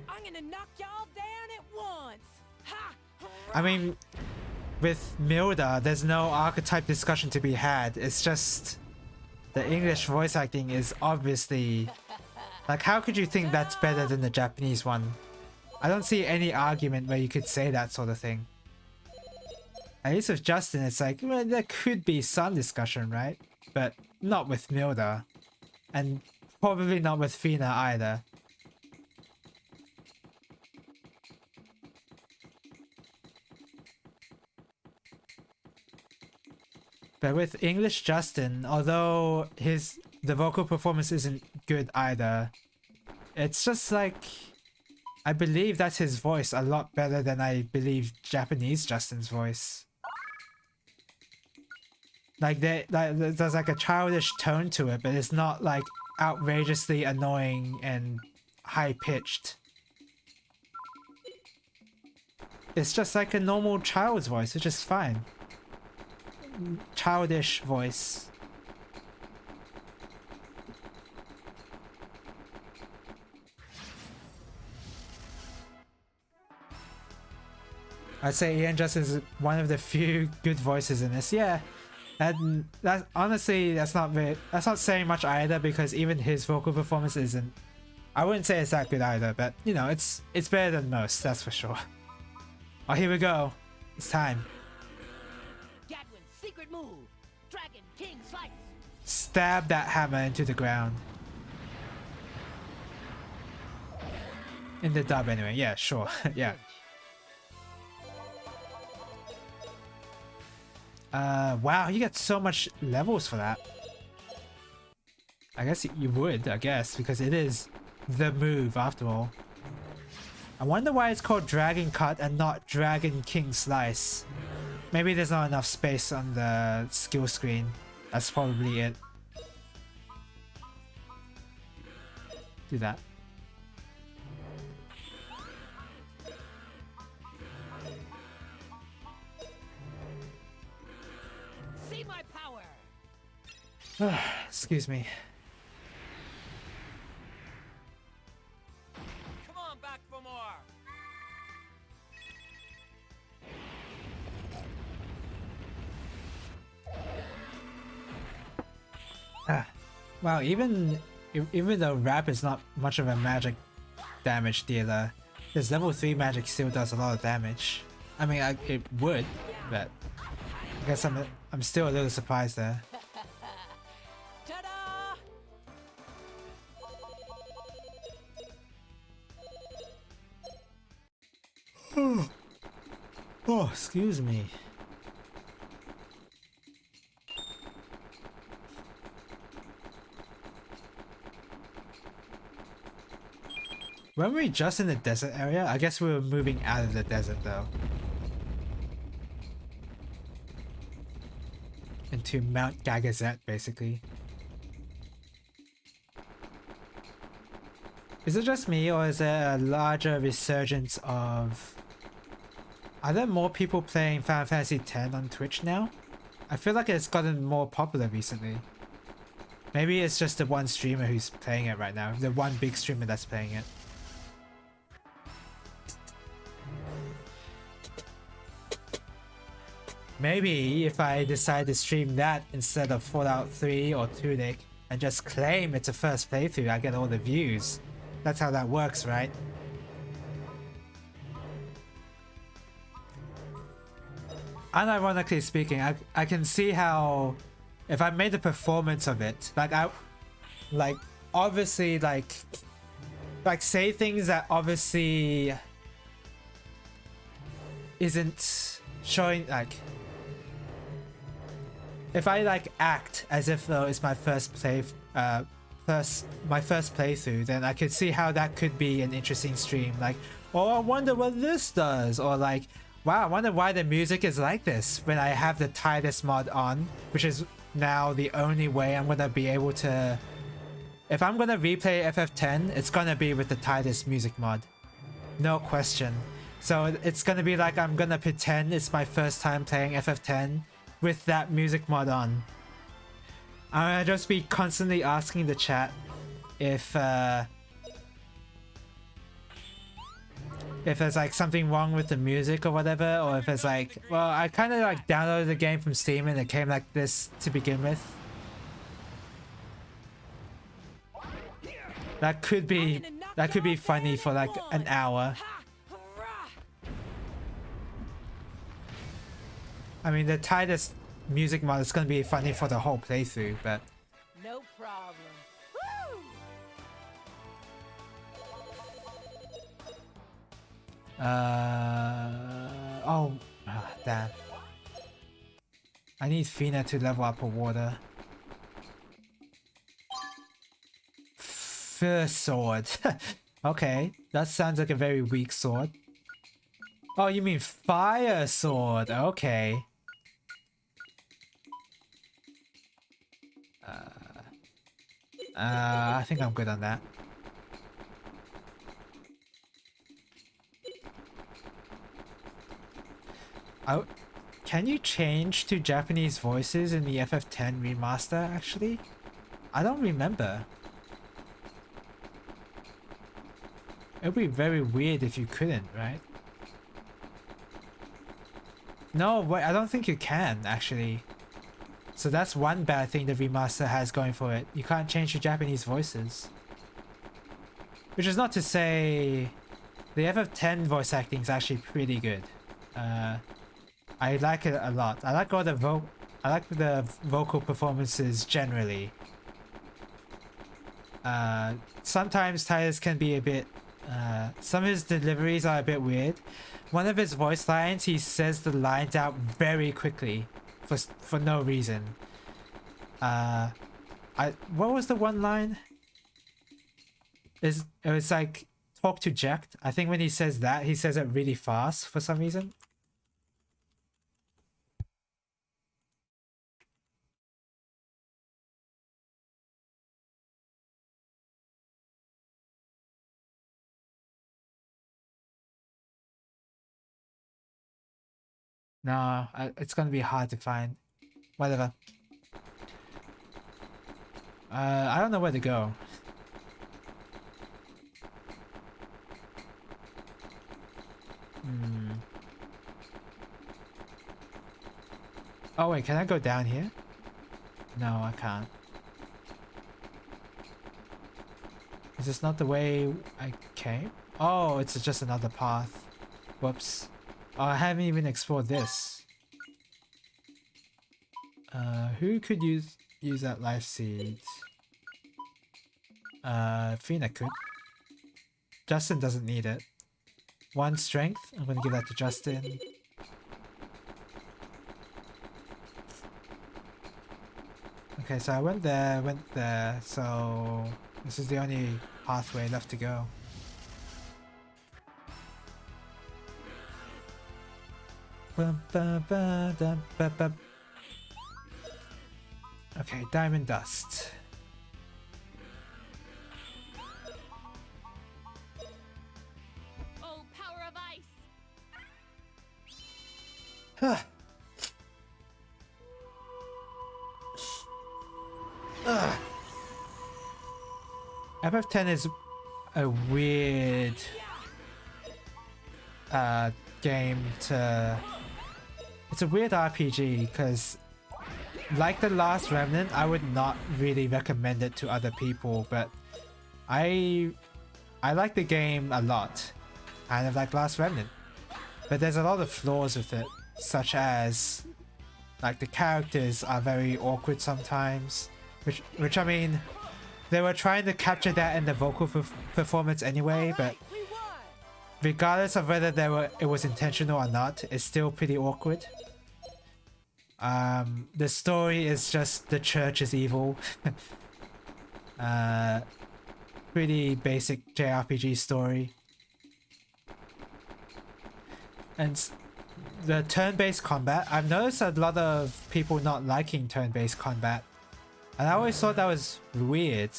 B: I'm gonna knock y'all down at once. Ha!
C: I mean, with Milda, there's no archetype discussion to be had. It's just the English voice acting is obviously... Like, how could you think that's better than the Japanese one? I don't see any argument where you could say that sort of thing. At least with Justin, it's like, well, there could be some discussion, right? But not with Milda. And probably not with Fina either. But with English Justin, although the vocal performance isn't good either, it's just like, I believe that's his voice a lot better than I believe Japanese Justin's voice. Like there's like a childish tone to it, but it's not like outrageously annoying and high-pitched. It's just like a normal child's voice, which is fine. Childish voice. I'd say Ian Justin is one of the few good voices in this. Yeah, and that honestly, that's not saying much either, because even his vocal performance isn't. I wouldn't say it's that good either, but you know, it's better than most. That's for sure. Oh, here we go. It's time.
D: Gadwin's secret move. Dragon King Slice.
C: Stab that hammer into the ground. In the dub anyway. Yeah, sure. Yeah. Wow, you get so much levels for that. I guess you would, I guess, because it is the move after all. I wonder why it's called Dragon Cut and not Dragon King Slice. Maybe there's not enough space on the skill screen. That's probably it. Do that.
D: See my power.
C: Excuse me.
B: Come on back for more.
C: Wow, even though rap is not much of a magic damage dealer, this level 3 magic still does a lot of damage. I mean, it would, but I guess I'm still a little surprised there.
B: Ta-da!
C: Oh, excuse me. Weren't we just in the desert area? I guess we were moving out of the desert though. Into Mount Gagazet, basically. Is it just me, or is there a larger resurgence of... Are there more people playing Final Fantasy X on Twitch now? I feel like it's gotten more popular recently. Maybe it's just the one streamer who's playing it right now. The one big streamer that's playing it. Maybe if I decide to stream that instead of Fallout 3 or Tunic and just claim it's a first playthrough, I get all the views. That's how that works, right? Unironically speaking, I can see how if I made a performance of it, like obviously like say things that obviously isn't showing, like if I like act as if it's my first playthrough, then I could see how that could be an interesting stream. Like, oh, I wonder what this does, or like, wow, I wonder why the music is like this when I have the Titus mod on, which is now the only way I'm gonna be able to. If I'm gonna replay FF10, it's gonna be with the Titus music mod, no question. So it's gonna be like I'm gonna pretend it's my first time playing FF10 with that music mod on. I'm gonna just be constantly asking the chat if there's like something wrong with the music or whatever, or if it's like, well, I kind of like downloaded the game from Steam and it came like this to begin with. That could be funny for like an hour. I mean, the Titus music mod is gonna be funny for the whole playthrough, but
B: No problem.
C: oh, damn. I need Fina to level up her water. First sword. Okay, that sounds like a very weak sword. Oh, you mean fire sword? Okay. I think I'm good on that. Oh, can you change to Japanese voices in the FF10 remaster, actually? I don't remember. It would be very weird if you couldn't, right? No, wait, I don't think you can, actually. So that's one bad thing the remaster has going for it. You can't change the Japanese voices. Which is not to say the FF10 voice acting is actually pretty good. I like it a lot. I like all the vocal performances generally. Sometimes Titus can be a bit some of his deliveries are a bit weird. One of his voice lines, he says the lines out very quickly for no reason. What was the one line? It was like talk to Jack. I think when he says that, he says it really fast for some reason. No, it's gonna be hard to find. Whatever. I don't know where to go. Oh wait, can I go down here? No, I can't. Is this not the way I came? Oh, it's just another path. Whoops. Oh, I haven't even explored this. Who could use that life seed? Fina could. Justin doesn't need it. 1 strength. I'm gonna give that to Justin. Okay, so I went there, so this is the only pathway left to go. Okay, diamond dust.
B: Oh, power of ice.
C: FF10 is a weird game to... It's a weird RPG because, like The Last Remnant, I would not really recommend it to other people, but I like the game a lot, kind of like Last Remnant. But there's a lot of flaws with it, such as like the characters are very awkward sometimes, which I mean, they were trying to capture that in the vocal performance anyway, but regardless of whether it was intentional or not, it's still pretty awkward. The story is just the church is evil. Pretty basic JRPG story. And the turn-based combat, I've noticed a lot of people not liking turn-based combat. And I always thought that was weird,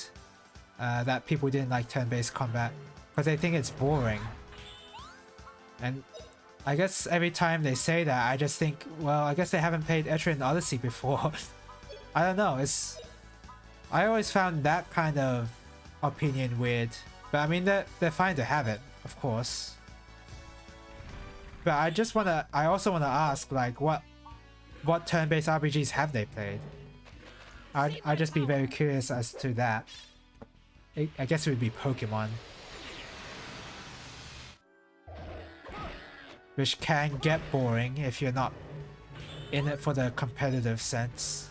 C: that people didn't like turn-based combat, because they think it's boring. And I guess every time they say that, I just think, well, I guess they haven't played Etrian Odyssey before. I don't know, I always found that kind of opinion weird. But I mean, they're fine to have it, of course. But I also wanna ask, like, what turn-based RPGs have they played? I'd just be very curious as to that. I guess it would be Pokemon. Which can get boring if you're not in it for the competitive sense.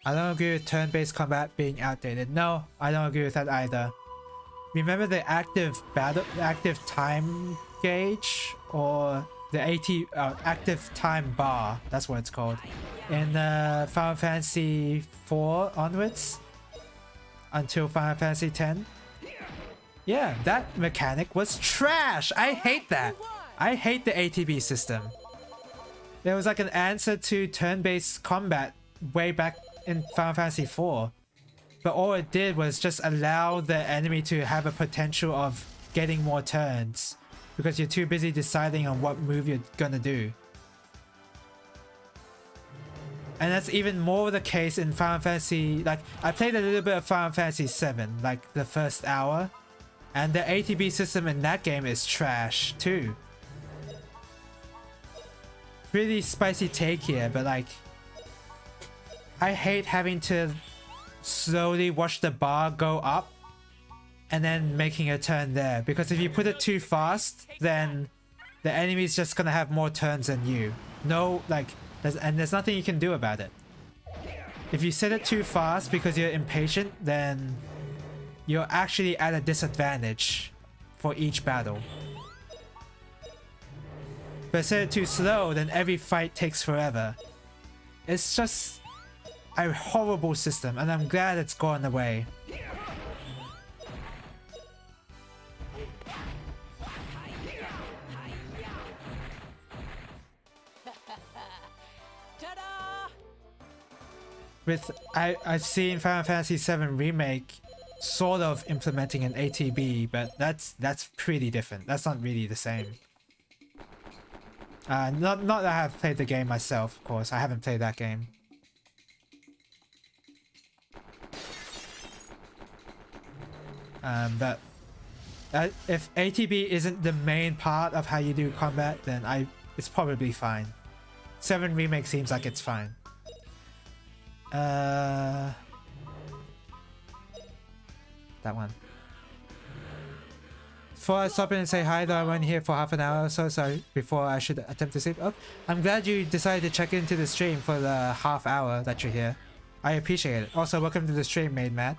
C: I don't agree with turn-based combat being outdated. No, I don't agree with that either. Remember the active time gauge, or the active time bar, that's what it's called, in Final Fantasy IV onwards until Final Fantasy X? Yeah, that mechanic was trash! I hate that! I hate the ATB system. There was like an answer to turn-based combat way back in Final Fantasy IV, but all it did was just allow the enemy to have a potential of getting more turns because you're too busy deciding on what move you're gonna do. And that's even more the case in Final Fantasy. Like, I played a little bit of Final Fantasy VII, like the first hour, and the ATB system in that game is trash too. Pretty spicy take here, but like, I hate having to slowly watch the bar go up and then making a turn there, because if you put it too fast, then the enemy's just gonna have more turns than you. No, like, there's nothing you can do about it. If you set it too fast because you're impatient, then you're actually at a disadvantage for each battle. But set it too slow, then every fight takes forever. It's just a horrible system, and I'm glad it's gone away. I've seen Final Fantasy VII Remake sort of implementing an ATB, but that's pretty different. That's not really the same. Not that I have played the game myself, of course. I haven't played that game. But if ATB isn't the main part of how you do combat, then it's probably fine. 7 Remake seems like it's fine. That one. Before I stop in and say hi, though, I went here for half an hour or so before I should attempt to sleep. Oh, I'm glad you decided to check into the stream for the half hour that you're here. I appreciate it. Also, welcome to the stream, Maid Matt.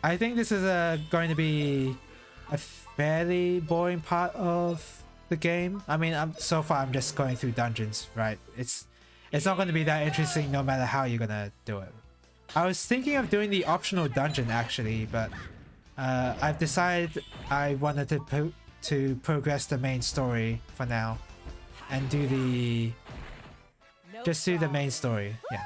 C: I think this is going to be a fairly boring part of the game. I mean, so far I'm just going through dungeons, right? It's not going to be that interesting no matter how you're gonna do it. I was thinking of doing the optional dungeon actually, but I've decided I wanted to progress the main story for now and do the main story. Yeah.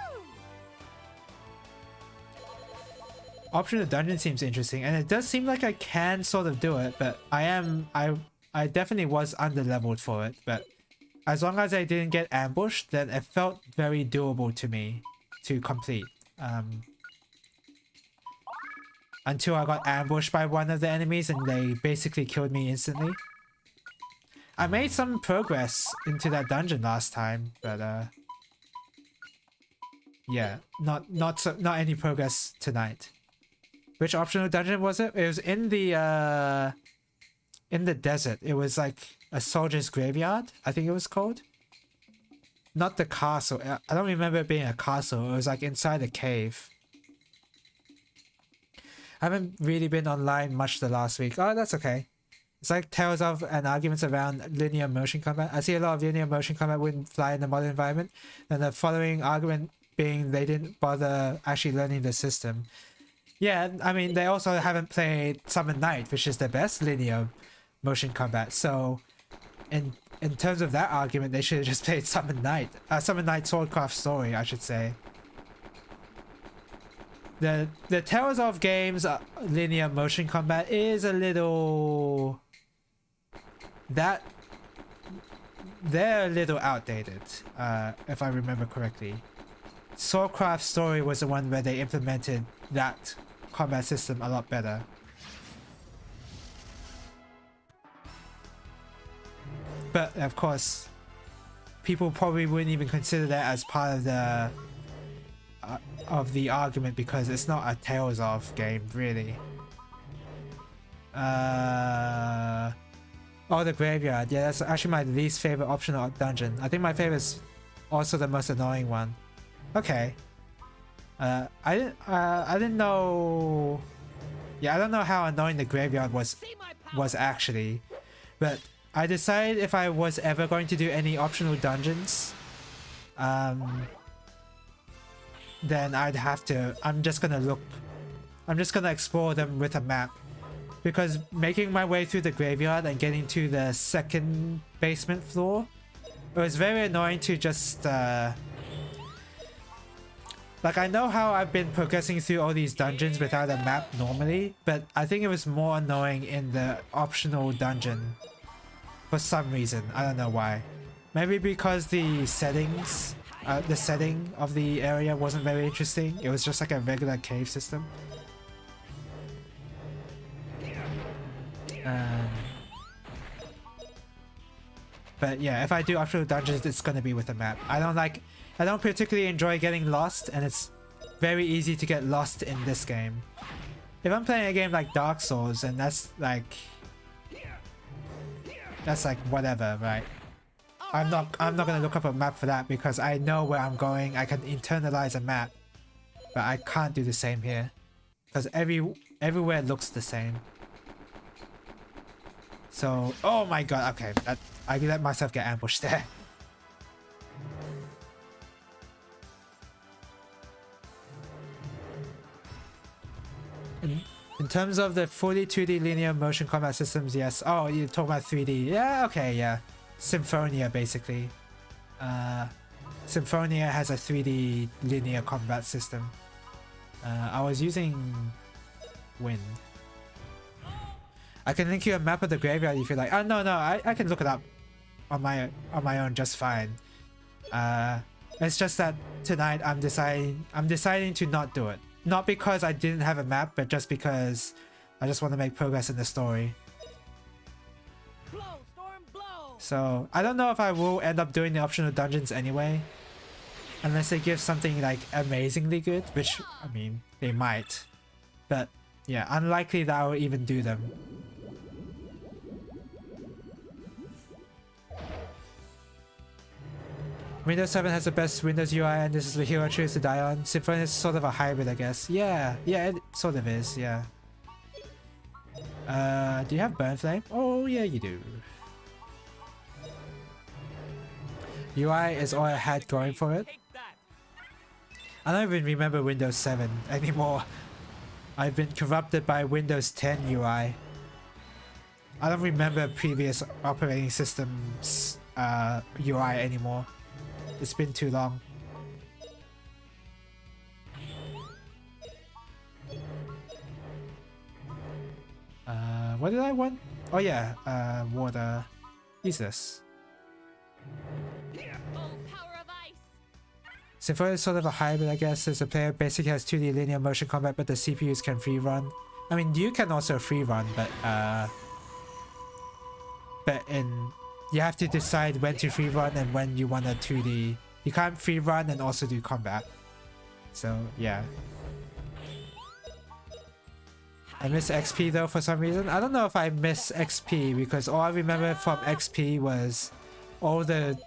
C: optional dungeon seems interesting, and it does seem like I can sort of do it, but I definitely was under-leveled for it, but as long as I didn't get ambushed, then it felt very doable to me to complete. Until I got ambushed by one of the enemies and they basically killed me instantly. I made some progress into that dungeon last time, but yeah, not any progress tonight. Which optional dungeon was it? It was in the desert. It was like a soldier's graveyard, I think it was called. Not the castle. I don't remember it being a castle. It was like inside a cave. I haven't really been online much the last week. Oh, that's okay. It's like tales of and arguments around linear motion combat. I see a lot of linear motion combat wouldn't fly in the modern environment. And the following argument being they didn't bother actually learning the system. Yeah, I mean, they also haven't played Summon Knight, which is the best linear motion combat. So, in terms of that argument, they should have just played Summon Knight. Summon Knight Swordcraft Story, I should say. The Tales of games linear motion combat is a little... they're a little outdated, if I remember correctly. Swordcraft Story was the one where they implemented that combat system a lot better. But of course, people probably wouldn't even consider that as part of the argument because it's not a Tales of game, really. Oh, the graveyard. Yeah, that's actually my least favorite optional dungeon. I think my favorite is also the most annoying one. Okay. I didn't know. Yeah, I don't know how annoying the graveyard was actually, but I decided if I was ever going to do any optional dungeons, then I'd have to. I'm just gonna explore them with a map, because making my way through the graveyard and getting to the second basement floor, it was very annoying to just like, I know how I've been progressing through all these dungeons without a map normally, but I think it was more annoying in the optional dungeon for some reason. I don't know why. Maybe because the settings, the setting of the area wasn't very interesting. It was just like a regular cave system. But yeah, if I do optional dungeons, it's gonna be with a map. I don't particularly enjoy getting lost, and it's very easy to get lost in this game. If I'm playing a game like Dark Souls, and that's like whatever, right? I'm not gonna look up a map for that because I know where I'm going. I can internalize a map, but I can't do the same here because everywhere looks the same. So, oh my god, okay, I let myself get ambushed there. In terms of the fully 2D linear motion combat systems, yes. Oh, you're talking about 3D. Yeah, okay, yeah. Symphonia, basically. Symphonia has a 3D linear combat system. I was using Wind. I can link you a map of the graveyard if you like. Oh, no, I can look it up on my own just fine. It's just that tonight I'm deciding to not do it. Not because I didn't have a map, but just because I just want to make progress in the story.
B: Blow, storm, blow.
C: So I don't know if I will end up doing the optional dungeons anyway, unless they give something like amazingly good, which I mean they might, but yeah, unlikely that I will even do them. Windows 7 has the best Windows UI, and this is the hero I choose to die on. Symfony is sort of a hybrid, I guess. Yeah, it sort of is, yeah. Do you have Burn Flame? Oh, yeah, you do. UI is all I had going for it. I don't even remember Windows 7 anymore. I've been corrupted by Windows 10 UI. I don't remember previous operating systems UI anymore. It's been too long. What did I want? Oh yeah, water. Use this.
B: Oh, power of ice.
C: Symphonia is sort of a hybrid, I guess, as the player basically has 2D linear motion combat, but the CPUs can free run. I mean, you can also free run, but you have to decide when to free run and when you want a 2D. You can't free run and also do combat. So yeah. I miss XP though for some reason. I don't know if I miss XP because all I remember from XP was all the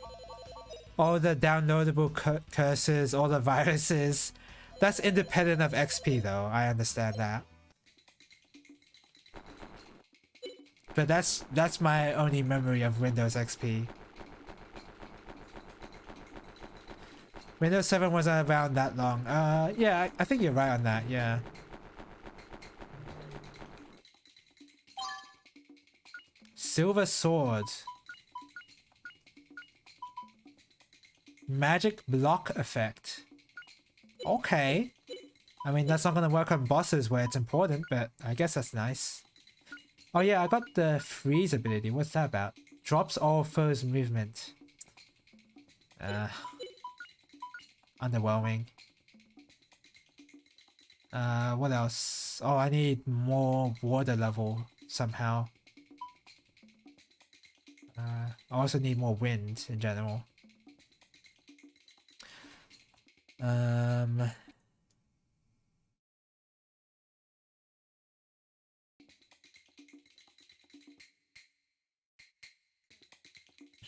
C: downloadable curses, all the viruses. That's independent of XP though. I understand that. But that's my only memory of Windows XP. Windows 7 wasn't around that long. Yeah, I think you're right on that, yeah. Silver sword. Magic block effect. Okay. I mean, that's not gonna work on bosses where it's important, but I guess that's nice. Oh yeah, I got the freeze ability. What's that about? Drops all foes' movement. Underwhelming. What else? Oh, I need more water level somehow. I also need more wind in general.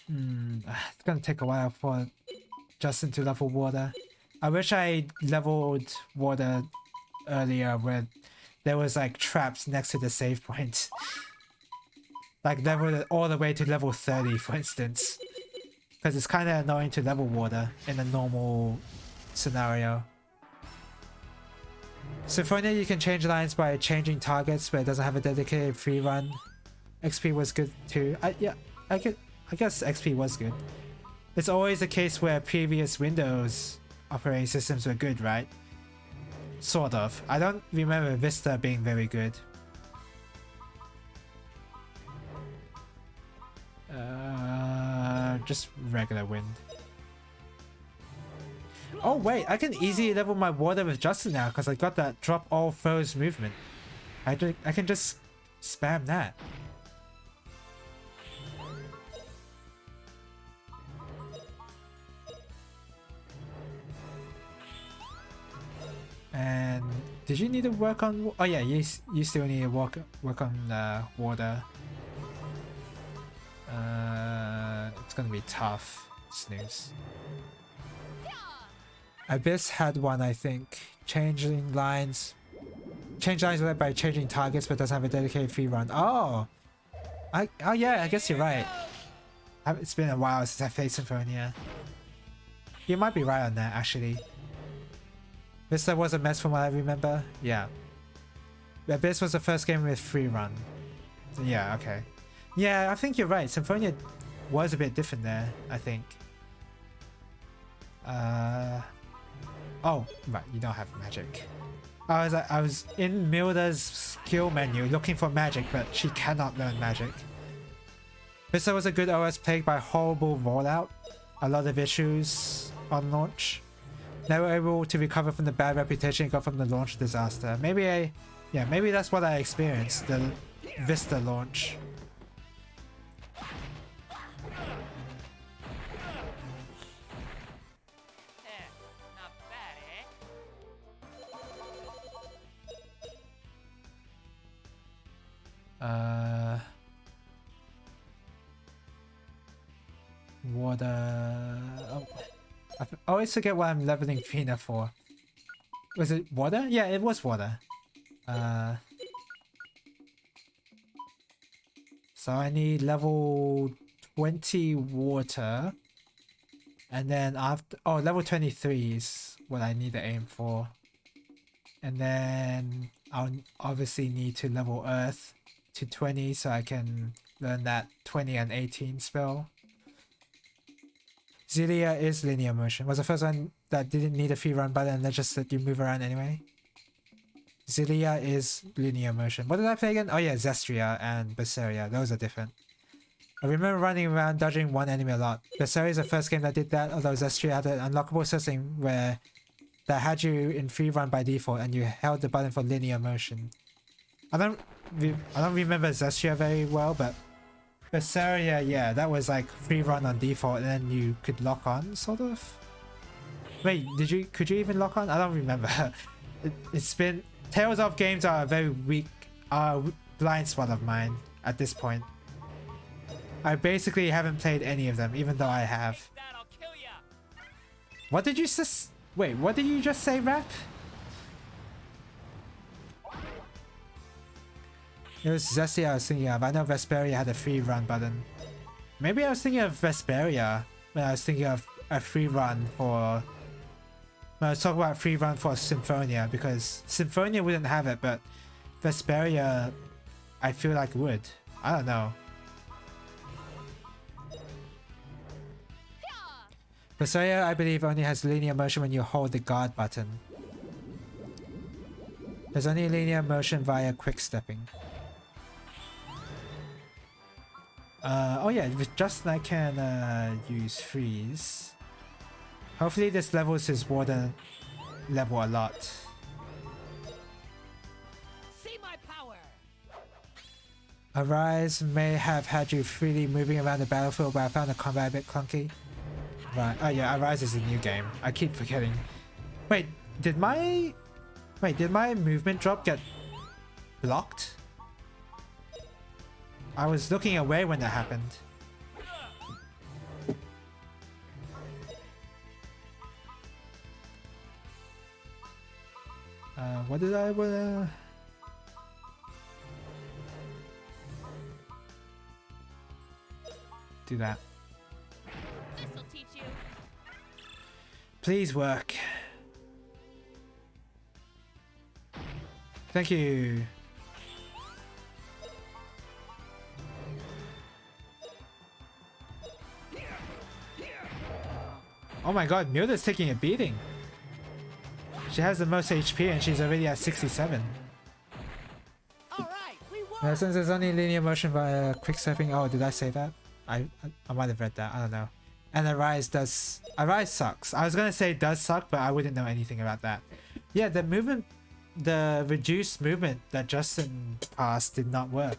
C: It's gonna take a while for Justin to level water. I wish I leveled water earlier where there was like traps next to the save point. Like level it all the way to level 30 for instance. Because it's kind of annoying to level water in a normal scenario. Symphonia, you can change lines by changing targets, but it doesn't have a dedicated free run. XP was good too. I guess XP was good. It's always a case where previous Windows operating systems were good, right? Sort of. I don't remember Vista being very good. Just regular wind. Oh wait, I can easily level my water with Justin now because I got that drop all foes movement. I can just spam that. And did you need to work on? Oh yeah, you still need to work on water. It's gonna be tough. Snooze. Abyss had one, I think. Change lines led by changing targets, but doesn't have a dedicated free run. Oh, yeah, I guess you're right. It's been a while since I played Symphonia. You might be right on that, actually. Vista was a mess from what I remember. Yeah. Abyss was the first game with free run. Yeah, okay. Yeah, I think you're right. Symphonia was a bit different there, I think. Oh, right, you don't have magic. I was in Milda's skill menu looking for magic, but she cannot learn magic. Vista was a good OS plagued by horrible rollout, a lot of issues on launch. Never able to recover from the bad reputation it got from the launch disaster. Maybe that's what I experienced, the Vista launch.
B: Not bad, eh?
C: Water. Oh, I always forget what I'm leveling Fina for. Was it water? Yeah, it was water. So I need level 20 water. And then after... Oh, level 23 is what I need to aim for. And then I'll obviously need to level Earth to 20 so I can learn that 20 and 18 spell. Zelia is linear motion. Was the first one that didn't need a free run button and that just let you move around anyway. Xillia is linear motion. What did I play again? Oh yeah, Zestria and Berseria. Those are different. I remember running around dodging one enemy a lot. Berseria is the first game that did that, although Zestria had an unlockable system where that had you in free run by default and you held the button for linear motion. I don't remember Zestria very well, but Berseria, yeah, that was like free run on default and then you could lock on, sort of. Wait, could you even lock on? I don't remember. It's been... Tales of games are a very weak, blind spot of mine at this point. I basically haven't played any of them, even though I have.
B: Take that, I'll kill ya.
C: What did you Wait, what did you just say, Rap? It was Zesty I was thinking of. I know Vesperia had a free run button. Maybe I was thinking of Vesperia when I was thinking of a free run for... When I was talking about free run for Symphonia, because Symphonia wouldn't have it, but Vesperia I feel like would. I don't know. Berseria, I believe, only has linear motion when you hold the guard button. There's only linear motion via quick stepping. Oh yeah, with Justin I can use freeze. Hopefully this levels his warden level a lot.
B: See my power.
C: Arise may have had you freely moving around the battlefield, but I found the combat a bit clunky. Right, oh yeah, Arise is a new game. I keep forgetting. Wait, did my movement drop get blocked? I was looking away when that happened. What did I wanna... Do that.
B: This'll teach you.
C: Please work. Thank you. Oh my god, Myrda's taking a beating. She has the most HP and she's already at 67.
B: All right, we won.
C: Since there's only linear motion via quick stepping. Oh, did I say that? I might have read that. I don't know. And Arise sucks. I was gonna say does suck, but I wouldn't know anything about that. Yeah, the movement, the reduced movement that Justin passed did not work.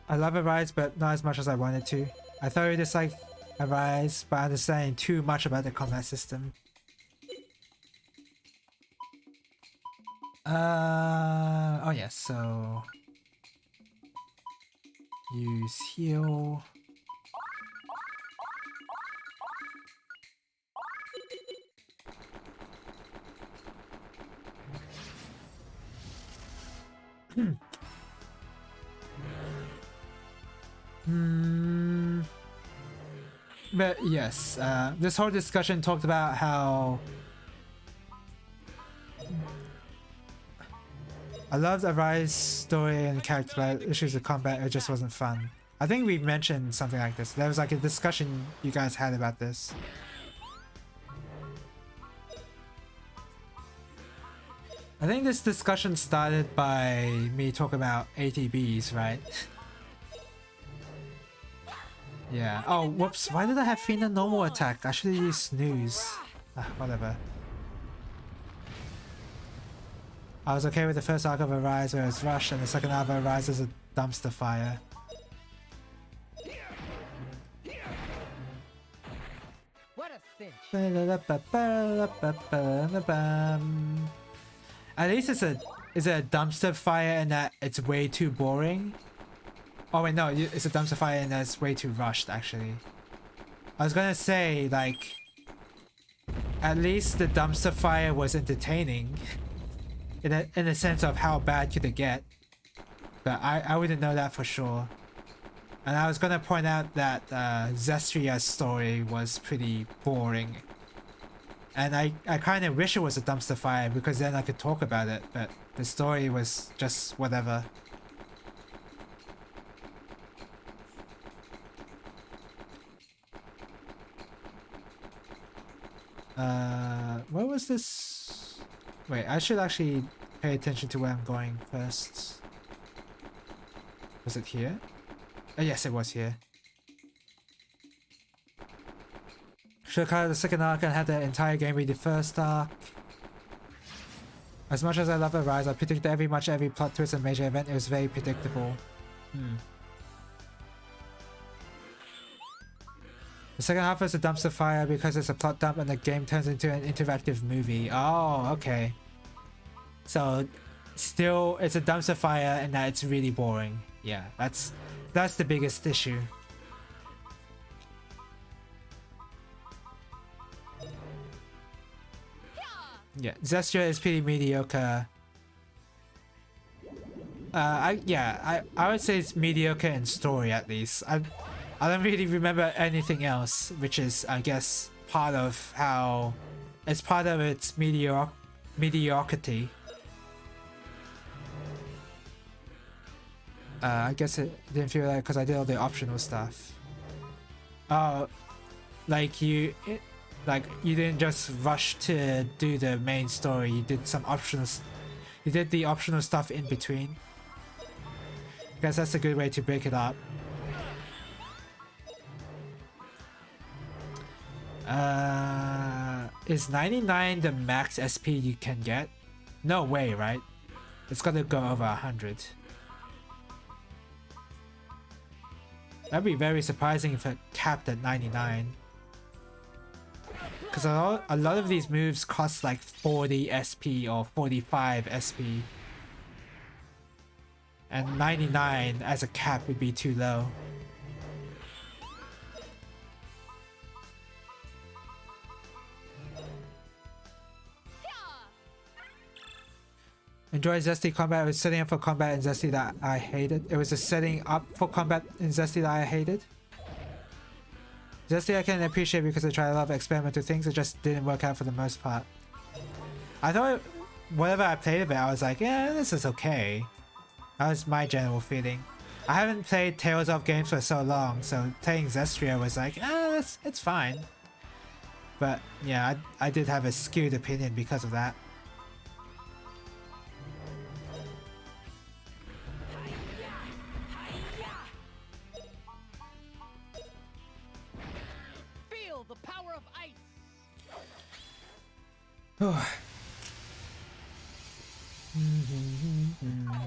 C: I love Arise, but not as much as I wanted to. I thoroughly dislike Arise, but understanding too much about the combat system. Oh yes, so use heal. But yes, this whole discussion talked about how I loved Arise story and character, but issues with combat, it just wasn't fun. I think we mentioned something like this. There was like a discussion you guys had about this. I think this discussion started by me talking about ATBs, right? Yeah. Oh, whoops. Why did I have Fina normal attack? I should have used snooze. Whatever. I was okay with the first arc of Arise where it's Rush, and the second arc of Arise is a dumpster fire.
B: What a cinch.
C: At least it's a dumpster fire in that it's way too boring. Oh wait, no, it's a dumpster fire and that's way too rushed, actually. I was gonna say, like, at least the dumpster fire was entertaining in a sense of how bad could it get, but I wouldn't know that for sure. And I was gonna point out that Zestria's story was pretty boring, and I kind of wish it was a dumpster fire because then I could talk about it, but the story was just whatever. Where was this? Wait, I should actually pay attention to where I'm going first. Was it here? Oh, yes, it was here. Should cut the second arc and have the entire game be the first arc. As much as I love Arise, I predict every plot twist and major event. It was very predictable. The second half is a dumpster fire because it's a plot dump and the game turns into an interactive movie. Oh, okay. So, still, it's a dumpster fire and that it's really boring. Yeah, that's the biggest issue. Yeah, Zestria is pretty mediocre. I would say it's mediocre in story at least. I don't really remember anything else, which is I guess part of how it's part of its mediocrity. I guess it didn't feel like because I did all the optional stuff. Oh, like you didn't just rush to do the main story. You did some optional. You did the optional stuff in between. I guess that's a good way to break it up. Is 99 the max SP you can get? No way, right? It's gotta go over 100. That'd be very surprising if it capped at 99. Because a lot of these moves cost like 40 SP or 45 SP. And 99 as a cap would be too low. Enjoy Zesty combat. It was setting up for combat in Zesty that I hated. It was a setting up for combat in Zesty that I hated. Zesty I can appreciate because I try a lot of experimental things. It just didn't work out for the most part. I thought whatever I played of it, I was like, yeah, this is okay. That was my general feeling. I haven't played Tales of games for so long, so playing Zestria was like, it's fine. But yeah, I did have a skewed opinion because of that.
B: Feel the power of ice.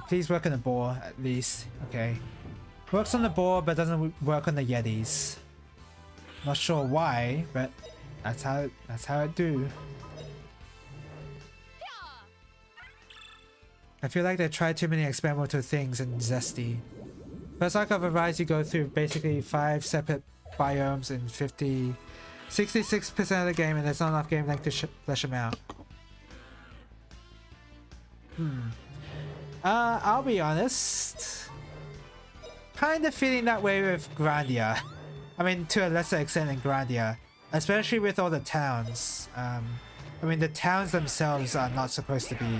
C: Please work on the boar at least. Okay. Works on the boar but doesn't work on the Yetis. Not sure why, but that's how it do. I feel like they tried too many experimental things in Zesty. First arc of Arise, you go through basically 5 separate biomes in 66% of the game, and there's not enough game length to flesh them out. I'll be honest. Kind of feeling that way with Grandia. I mean, to a lesser extent in Grandia. Especially with all the towns. I mean, the towns themselves are not supposed to be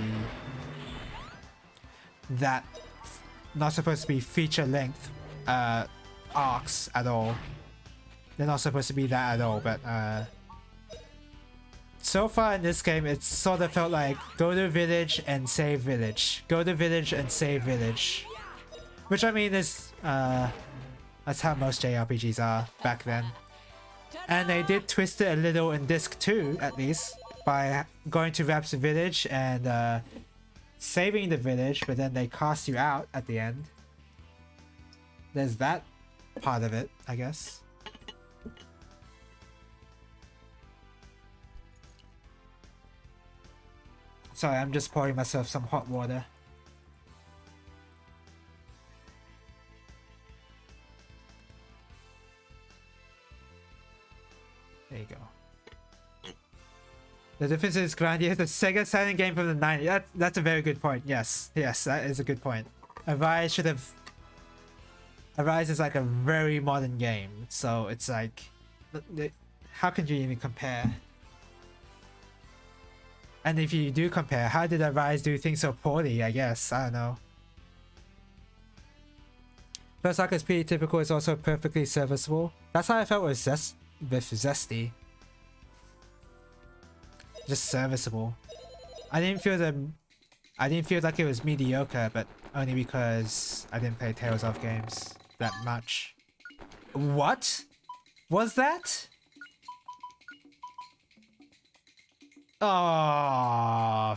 C: that... Not supposed to be feature-length arcs at all. They're not supposed to be that at all, but so far in this game, it's sort of felt like go to village and save village. Go to village and save village. Which I mean is, that's how most JRPGs are back then. And they did twist it a little in Disc 2, at least, by going to Rap's village and saving the village, but then they cast you out at the end. There's that part of it, I guess. Sorry, I'm just pouring myself some hot water. There you go. The difference is Grandia is a Sega Saturn game from the 90s. That's a very good point. Yes, that is a good point. Arise should have... Arise is like a very modern game, so it's like... How can you even compare? And if you do compare, how did Arise do things so poorly, I guess? I don't know. First arc is pretty typical, it's also perfectly serviceable. That's how I felt with Zesty. just serviceable. I didn't feel like it was mediocre, but only because I didn't play Tales of games that much. What was that? Oh,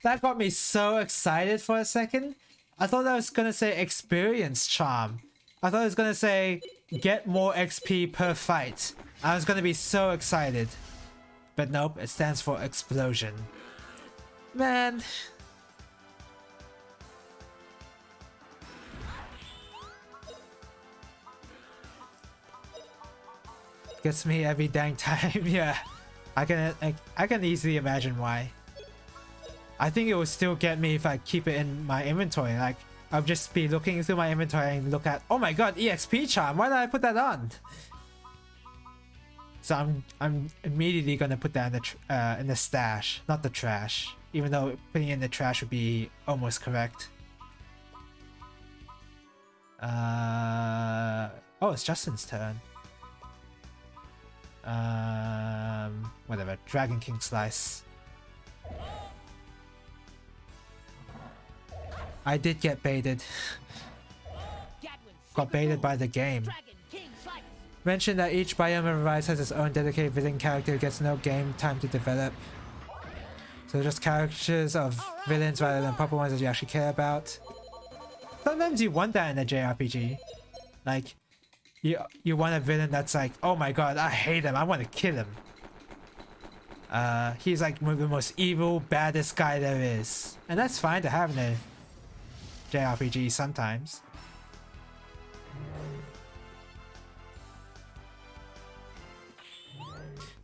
C: that got me so excited for a second. I thought I was gonna say experience charm. I thought it was gonna say get more XP per fight. I was gonna be so excited. But nope, it stands for explosion. Man. Gets me every dang time, yeah. I can easily imagine why. I think it will still get me if I keep it in my inventory. Like, I'll just be looking through my inventory and look at, oh my god, EXP charm, why did I put that on? So I'm immediately gonna put that in the stash, not the trash. Even though putting it in the trash would be almost correct. Oh, it's Justin's turn. Whatever. Dragon King Slice. I did get baited. Got baited by the game. Mention that each biome Rise has its own dedicated villain character who gets no game time to develop. So just characters of villains rather than proper ones that you actually care about. Sometimes you want that in a JRPG. Like, you want a villain that's like, oh my god, I hate him, I want to kill him. He's like the most evil, baddest guy there is. And that's fine to have in a JRPG sometimes.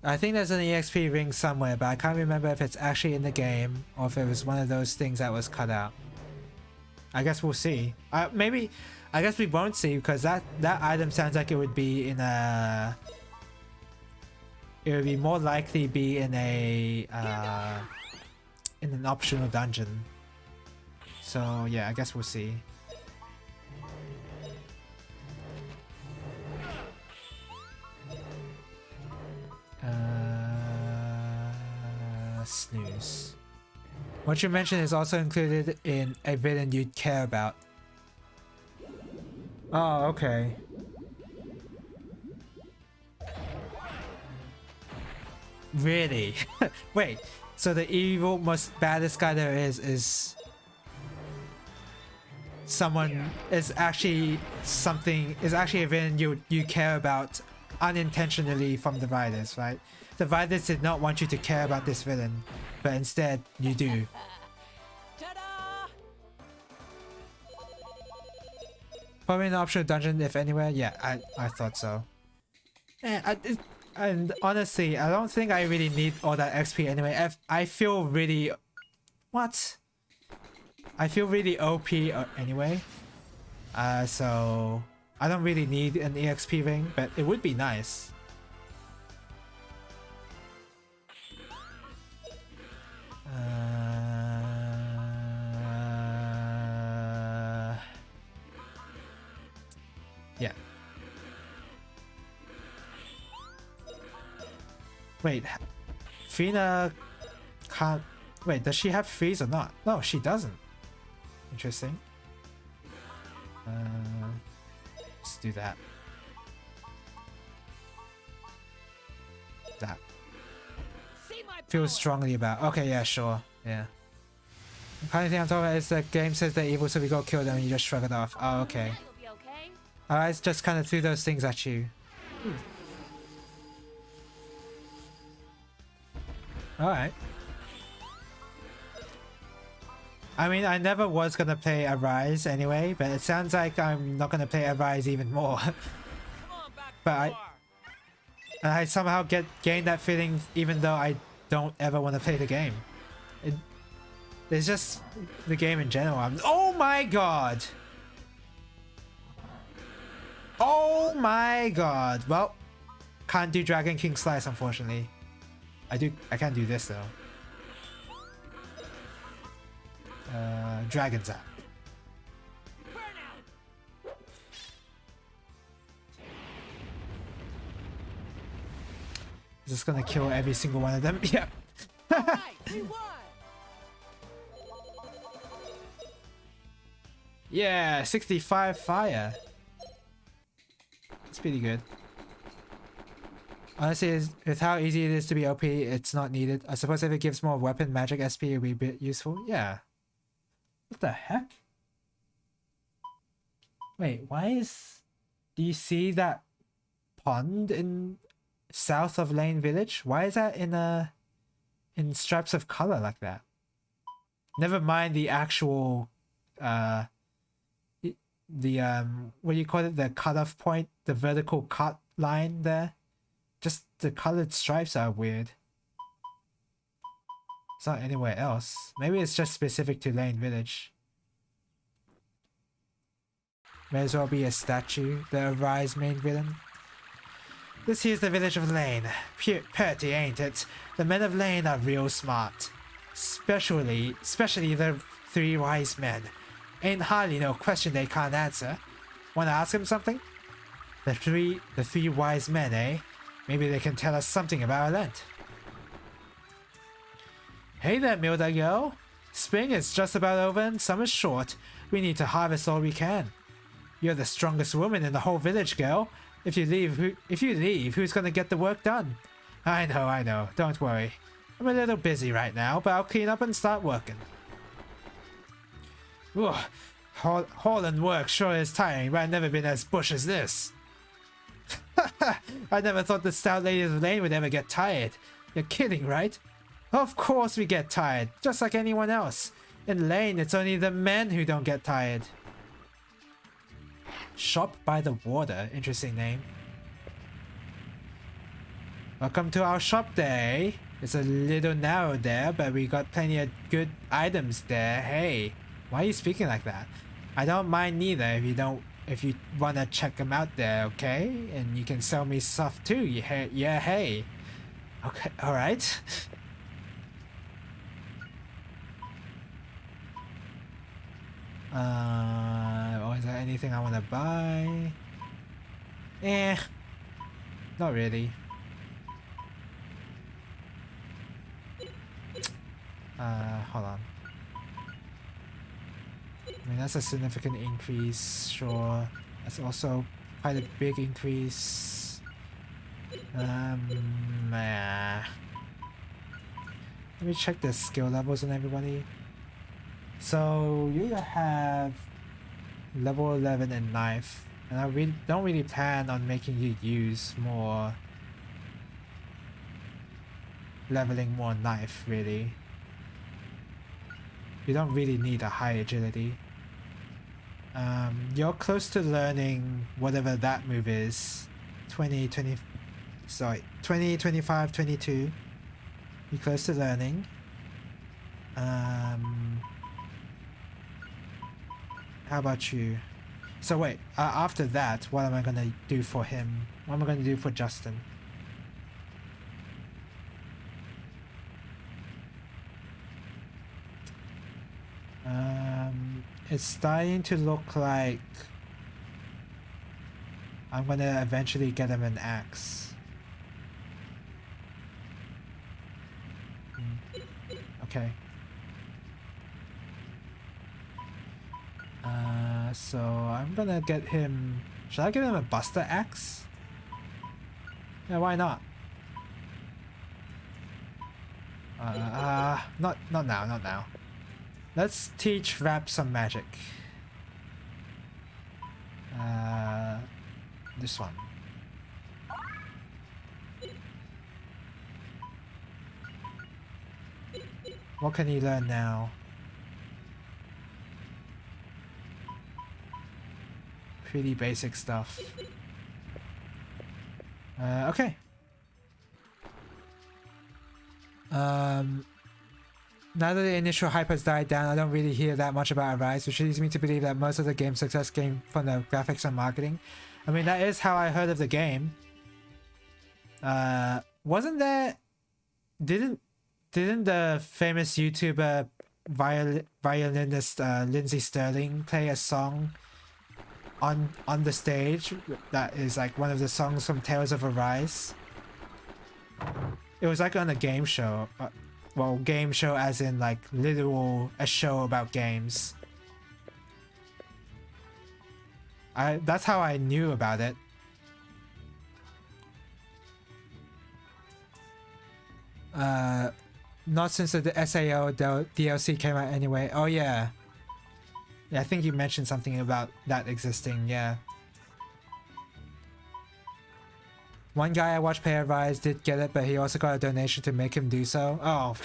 C: I think there's an EXP ring somewhere, but I can't remember if it's actually in the game or if it was one of those things that was cut out. I guess we'll see. Maybe, I guess we won't see because that item sounds like it would be in a... It would be more likely be in a... in an optional dungeon. So yeah, I guess we'll see. Snooze. What you mentioned is also included in a villain you'd care about. Oh, okay. Really? Wait, so the evil, most baddest guy there is someone, is actually a villain you care about unintentionally from the writers, right? The writers did not want you to care about this villain, but instead you do.
B: Ta-da!
C: Probably an optional dungeon if anywhere. Yeah, I thought so. And honestly, I don't think I really need all that XP anyway. I feel really... What? I feel really OP anyway. So... I don't really need an EXP ring, but it would be nice. Yeah. Wait, Fina can't... Wait, does she have freeze or not? No, she doesn't. Interesting. Let's do that. That. Feel strongly about. Okay, yeah, sure. Yeah. The kind of thing I'm talking about is the game says they're evil, so we go kill them and you just shrug it off. Oh, okay. Alright, just kind of threw those things at you. Alright. I mean, I never was gonna play Arise anyway, but it sounds like I'm not gonna play Arise even more. But I somehow gain that feeling even though I don't ever want to play the game. It's just the game in general. Oh my god! Oh my god! Well, can't do Dragon King Slice unfortunately. I can do this though. Dragon Zap. Is this gonna kill every single one of them? Yep. Yeah, 65 fire. It's pretty good. Honestly, with how easy it is to be OP, it's not needed. I suppose if it gives more weapon magic SP, it would be a bit useful. Yeah. What the heck? Wait, why is... Do you see that pond in south of Lane Village? Why is that in stripes of color like that? Never mind the actual the what do you call it, the cutoff point, the vertical cut line there. Just the colored stripes are weird. It's not anywhere else. Maybe it's just specific to Lane Village. May as well be a statue, the Arise main villain. This here's the village of Lane. Pretty, ain't it? The men of Lane are real smart. Especially the three wise men. Ain't hardly no question they can't answer. Wanna ask him something? The three wise men, eh? Maybe they can tell us something about our land. Hey there, Milda girl. Spring is just about over and summer's short. We need to harvest all we can. You're the strongest woman in the whole village, girl. If you leave, who's gonna get the work done? I know. Don't worry. I'm a little busy right now, but I'll clean up and start working. Ugh. Hauling work sure is tiring, but I've never been as bush as this. I never thought the stout ladies of Lane would ever get tired. You're kidding, right? Of course we get tired, just like anyone else. In Lane, it's only the men who don't get tired. Shop by the water. Interesting name. Welcome to our shop day. It's a little narrow there, but we got plenty of good items there. Hey, why are you speaking like that? I don't mind neither if you wanna check them out there, okay? And you can sell me stuff too. Yeah, hey. Okay, alright. Or is there anything I wanna buy? Not really. Hold on. I mean, that's a significant increase, sure. That's also quite a big increase. Let me check the skill levels on everybody. So you have level 11 and knife, and I don't really plan on making you use more leveling more knife, really. You don't really need a high agility. You're close to learning whatever that move is. 20, 25, 22. You're close to learning. How about you? So wait, after that, what am I gonna do for him? What am I gonna do for Justin? It's starting to look like I'm gonna eventually get him an axe. Okay. So I'm gonna get him... Should I give him a Buster Axe? Yeah, why not? Not now. Let's teach Rap some magic. This one. What can he learn now? Pretty basic stuff. Okay. Now that the initial hype has died down, I don't really hear that much about Arise, which leads me to believe that most of the game's success came from the graphics and marketing. I mean, that is how I heard of the game. Wasn't there... Didn't the famous YouTuber violinist Lindsay Sterling play a song on the stage that is like one of the songs from Tales of Arise? It was like on a game show. well, game show as in like literal a show about games. That's how I knew about it. Not since the SAO DLC came out anyway. Oh yeah. Yeah, I think you mentioned something about that existing, yeah. One guy I watched play Rise did get it, but he also got a donation to make him do so. Oh.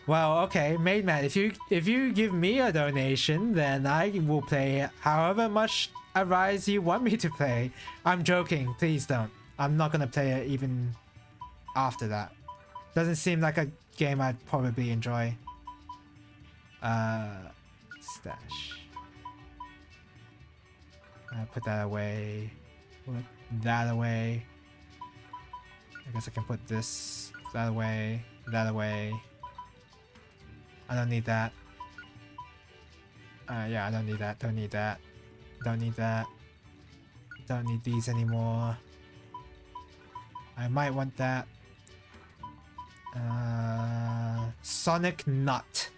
C: Well, okay, Maid Man, if you give me a donation, then I will play however much Rise you want me to play. I'm joking, please don't. I'm not gonna play it even after that. Doesn't seem like a game I'd probably enjoy. Stash. Put that away. Put that away. I guess I can put this that away. That away. I don't need that. Yeah, I don't need that. Don't need that. Don't need that. Don't need these anymore. I might want that. Sonic Nut.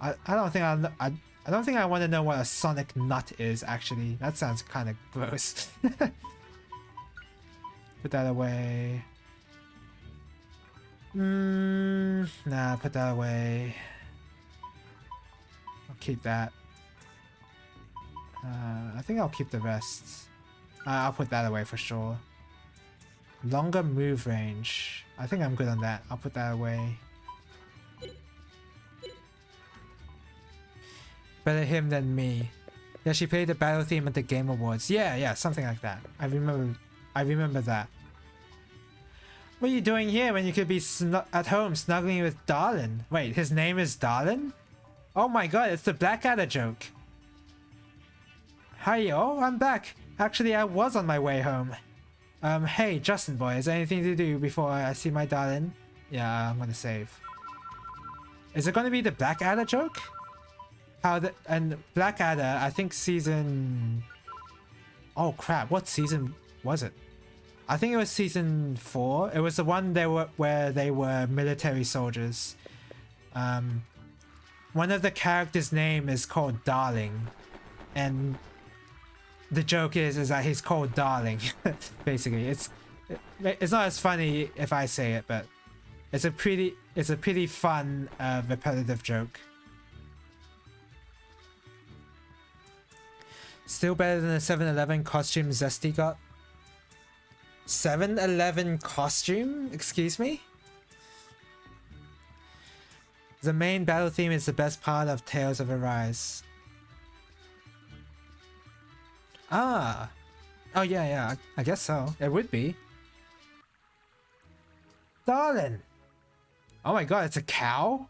C: I don't think I don't think I want to know what a Sonic Nut is actually. That sounds kind of gross. Put that away. Nah, put that away. I'll keep that. I think I'll keep the rest. I'll put that away for sure. Longer move range. I think I'm good on that. I'll put that away. Better him than me. Yeah, she played the battle theme at the Game Awards. Yeah, something like that. I remember that. What are you doing here when you could be at home snuggling with Darlin? Wait, his name is Darlin? Oh my god, it's the Blackadder joke. Hi yo, I'm back. Actually, I was on my way home. Hey, Justin boy, is there anything to do before I see my Darlin? Yeah, I'm gonna save. Is it gonna be the Blackadder joke? And Blackadder, I think season... Oh crap, what season was it? I think it was season 4. It was the one where they were military soldiers. One of the characters' name is called Darling. And the joke is that he's called Darling. Basically, it's not as funny if I say it, but it's a pretty fun repetitive joke. Still better than the 7-Eleven costume Zesty got. 7-Eleven costume? Excuse me? The main battle theme is the best part of Tales of Arise. Ah. Oh yeah, I guess so. It would be. Darling. Oh my god, it's a cow?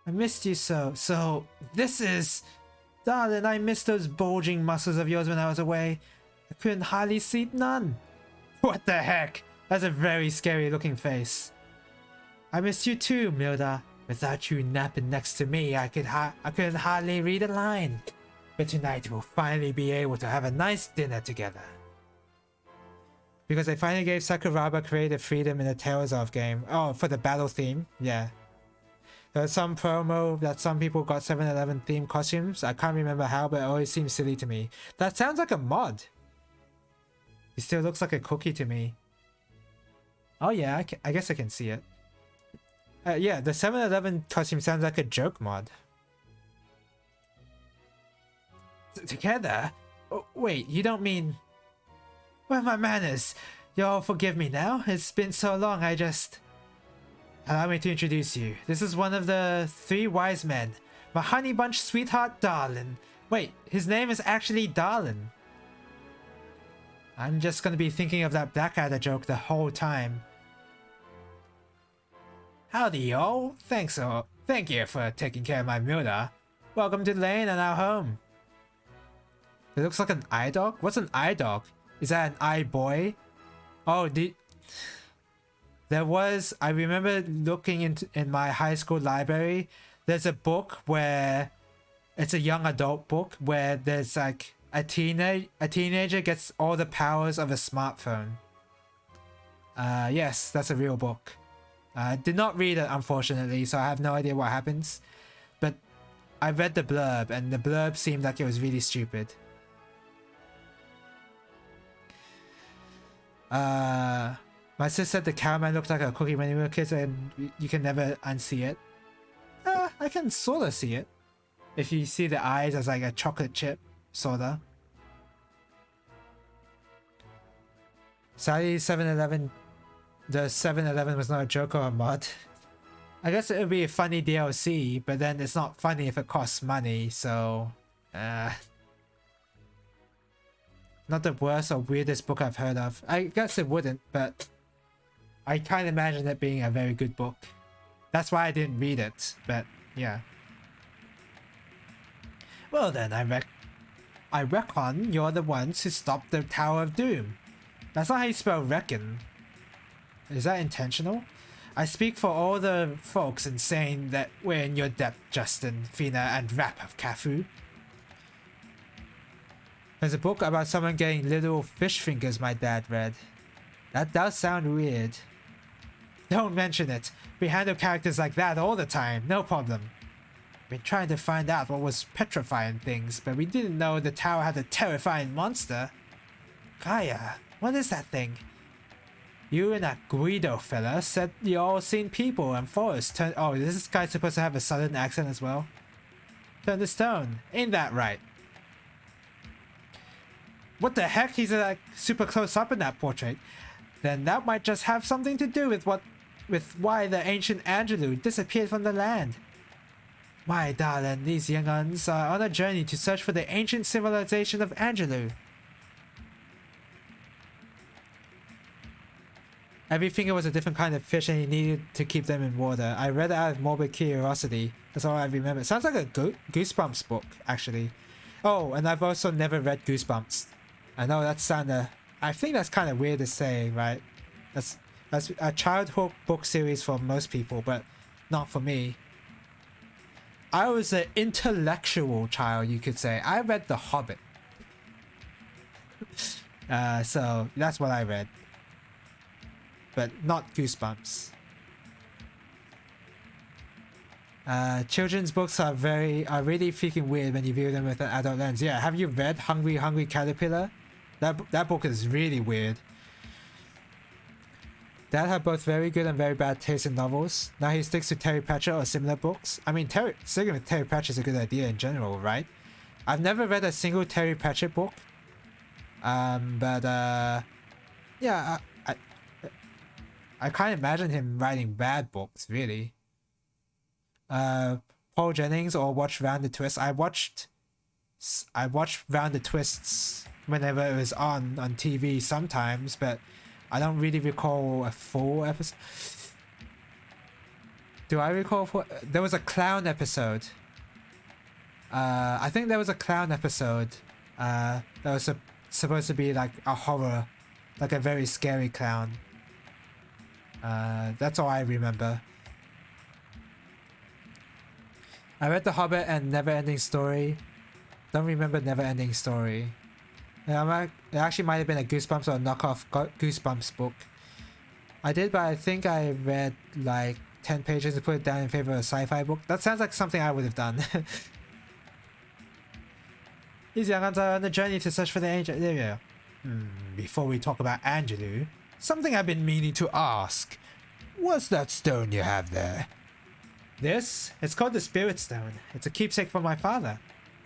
C: I missed you so. So, this is... Darling, I missed those bulging muscles of yours when I was away. I couldn't hardly sleep none. What the heck? That's a very scary looking face. I missed you too, Milda. Without you napping next to me, I couldn't hardly read a line. But tonight we'll finally be able to have a nice dinner together. Because they finally gave Sakuraba creative freedom in the Tales of game. Oh, for the battle theme? Yeah. There was some promo that some people got 7-Eleven themed costumes. I can't remember how, but it always seems silly to me. That sounds like a mod. It still looks like a cookie to me. Oh yeah, I guess I can see it. Yeah, the 7-Eleven costume sounds like a joke mod. Together? Oh, wait, you don't mean... Where are my manners? Y'all forgive me now? It's been so long, I just... Allow me to introduce you. This is one of the 3 wise men. My honey bunch sweetheart Darlin. Wait, his name is actually Darlin. I'm just gonna be thinking of that Blackadder joke the whole time. Howdy y'all. Thank you for taking care of my Milda. Welcome to the lane and our home. It looks like an eye dog? What's an eye dog? Is that an eye boy? Oh, I remember looking in my high school library. there's a book where it's a young adult book where there's like a teenager gets all the powers of a smartphone. Yes, that's a real book. I did not read it, unfortunately, so I have no idea what happens. But I read the blurb, and the blurb seemed like it was really stupid. My sister said the cowman looked like a cookie when we were kids, and you can never unsee it. I can sort of see it. If you see the eyes as like a chocolate chip, sorta. Sadly, 7-Eleven, the 7-Eleven was not a joke or a mod. I guess it would be a funny DLC, but then it's not funny if it costs money, so... Not the worst or weirdest book I've heard of. I guess it wouldn't, but I can't imagine it being a very good book. That's why I didn't read it, but yeah. Well then, I reckon you're the ones who stopped the Tower of Doom. That's not how you spell reckon. Is that intentional? I speak for all the folks in saying that we're in your debt, Justin, Fina, and Rap of Cafu. There's a book about someone getting little fish fingers my dad read. That does sound weird. Don't mention it. We handle characters like that all the time, no problem. Been trying to find out what was petrifying things, but we didn't know the tower had a terrifying monster. Gaia, what is that thing? You and that Guido fella said you all seen people and forests turn— oh, is this guy supposed to have a southern accent as well? Turn to stone, ain't that right? What the heck? He's like super close up in that portrait. Then that might just have something to do with why the ancient Angelou disappeared from the land. My darling, these young uns are on a journey to search for the ancient civilization of Angelou. Every finger was a different kind of fish and he needed to keep them in water. I read it out of morbid curiosity. That's all I remember. It sounds like a Goosebumps book, actually. Oh, and I've also never read Goosebumps. I know that's I think that's kind of weird to say, right? That's a childhood book series for most people, but not for me. I was an intellectual child, you could say. I read The Hobbit. So that's what I read. But not Goosebumps. Children's books are really freaking weird when you view them with an adult lens. Yeah, have you read Hungry Hungry Caterpillar? That book is really weird. Dad had both very good and very bad taste in novels. Now he sticks to Terry Pratchett or similar books. I mean, sticking with Terry Pratchett is a good idea in general, right? I've never read a single Terry Pratchett book. Yeah, I can't imagine him writing bad books, really. Paul Jennings or Watch Round the Twist. I watched Round the Twists whenever it was on TV sometimes, but I don't really recall a full episode. Do I recall? There was a clown episode. I think there was a clown episode. That was supposed to be like a horror, like a very scary clown. That's all I remember. I read The Hobbit and Neverending Story. Don't remember Neverending Story. It actually might have been a Goosebumps or a knockoff Goosebumps book. I did, but I think I read like 10 pages to put it down in favor of a sci-fi book. That sounds like something I would have done. These young ones are on the journey to search for the angel. There we go. Before we talk about Angelou, something I've been meaning to ask. What's that stone you have there? This? It's called the Spirit Stone. It's a keepsake from my father.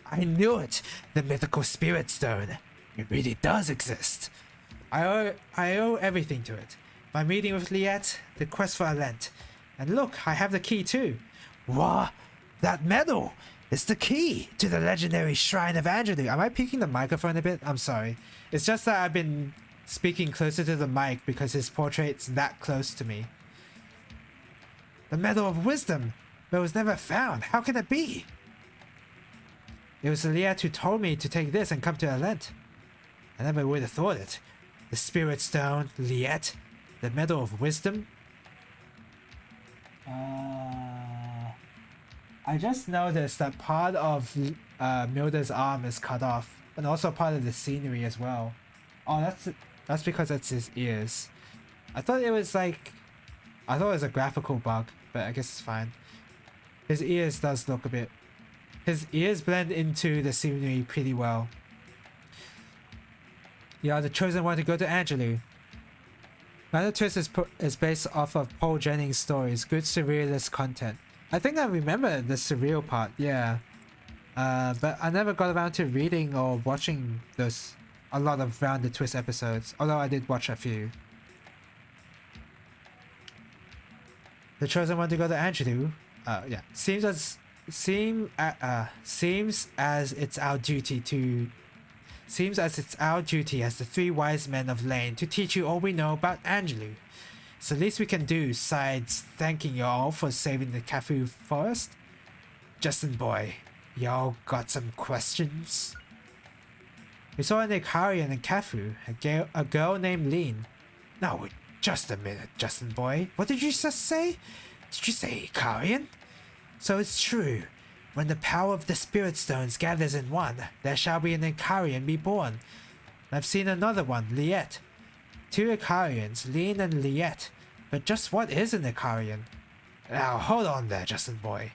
C: I knew it! The mythical Spirit Stone. It really does exist. I owe everything to it. My meeting with Liette, the quest for Alent. And look, I have the key too. What? That medal! It's the key to the legendary Shrine of Angelou. Am I peeking the microphone a bit? I'm sorry. It's just that I've been speaking closer to the mic because his portrait's that close to me. The Medal of Wisdom! But it was never found. How can it be? It was Liette who told me to take this and come to Alent. I never would have thought it. The Spirit Stone, Liette, the Medal of Wisdom. I just noticed that part of Milda's arm is cut off, and also part of the scenery as well. Oh, that's because it's his ears. I thought it was a graphical bug, but I guess it's fine. His ears does look a bit. His ears blend into the scenery pretty well. You are the chosen one to go to Angelou. Another twist is based off of Paul Jennings' stories, good surrealist content. I think I remember the surreal part, yeah. But I never got around to reading or watching a lot of Round the Twist episodes, although I did watch a few. The chosen one to go to Angelou. Yeah. Seems as it's our duty as the three wise men of Lane to teach you all we know about Angelou. It's the least we can do, besides thanking y'all for saving the Cafu forest. Justin boy, y'all got some questions? We saw an Ikarian in Cafu, a girl named Lean. No, just a minute, Justin boy. What did you just say? Did you say Ikarian? So it's true. When the power of the Spirit Stones gathers in one, there shall be an Ikarian be born. I've seen another one, Liet. Two Ikarians, Lean and Liet. But just what is an Ikarian? Now, hold on there, Justin boy.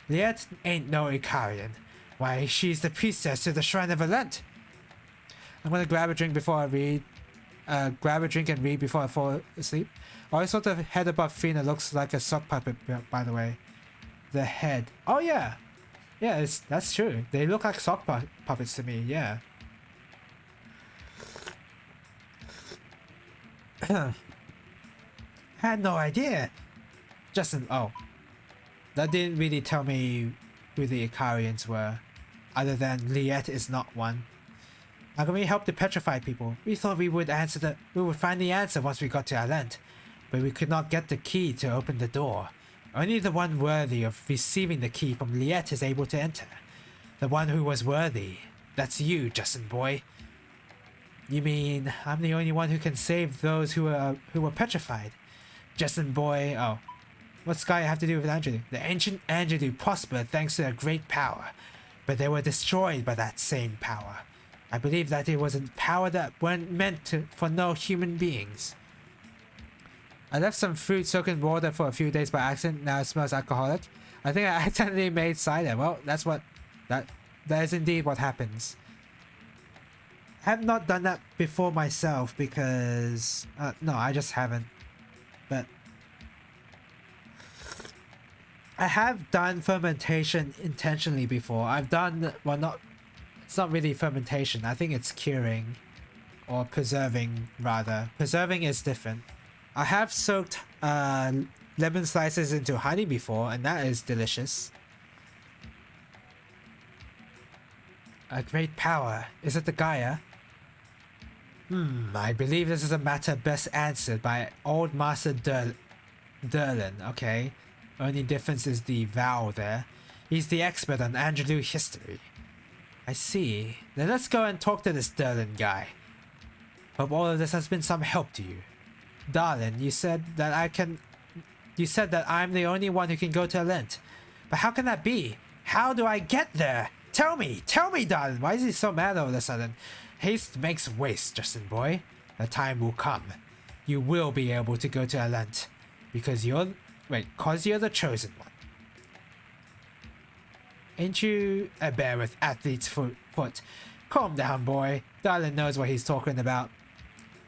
C: Liet ain't no Ikarian. Why, she's the priestess to the Shrine of Alent. I'm gonna grab a drink before I read. Grab a drink and read before I fall asleep. I thought the head above Fina looks like a sock puppet, by the way. The head. Oh yeah. Yeah, that's true. They look like sock puppets to me, yeah. Had no idea. Justin, oh. That didn't really tell me who the Ikarians were, other than Liet is not one. How can we help the petrified people? We thought we would find the answer once we got to Alent, but we could not get the key to open the door. Only the one worthy of receiving the key from Liet is able to enter. The one who was worthy. That's you, Justin boy. You mean I'm the only one who can save those who were petrified? Justin boy, oh. What's Gaia have to do with Angelou? The ancient Angelou prospered thanks to their great power, but they were destroyed by that same power. I believe that it was a power that weren't meant for no human beings. I left some fruit soaked in water for a few days by accident. Now it smells alcoholic. I think I accidentally made cider. Well, that is indeed what happens. I have not done that before myself because no, I just haven't. But I have done fermentation intentionally before. I've done, well, not, it's not really fermentation. I think it's curing or preserving rather. Preserving is different. I have soaked lemon slices into honey before, and that is delicious. A great power. Is it the Gaia? I believe this is a matter best answered by Old Master Derlin, okay? Only difference is the vowel there. He's the expert on Angelou history. I see. Then let's go and talk to this Derlin guy. Hope all of this has been some help to you. Darlin, you said that I'm the only one who can go to Alent. But how can that be? How do I get there? Tell me, darling. Why is he so mad all of a sudden? Haste makes waste, Justin boy. The time will come. You will be able to go to Alent. Because you're the chosen one. Ain't you a bear with athlete's foot? Calm down, boy. Darlin knows what he's talking about.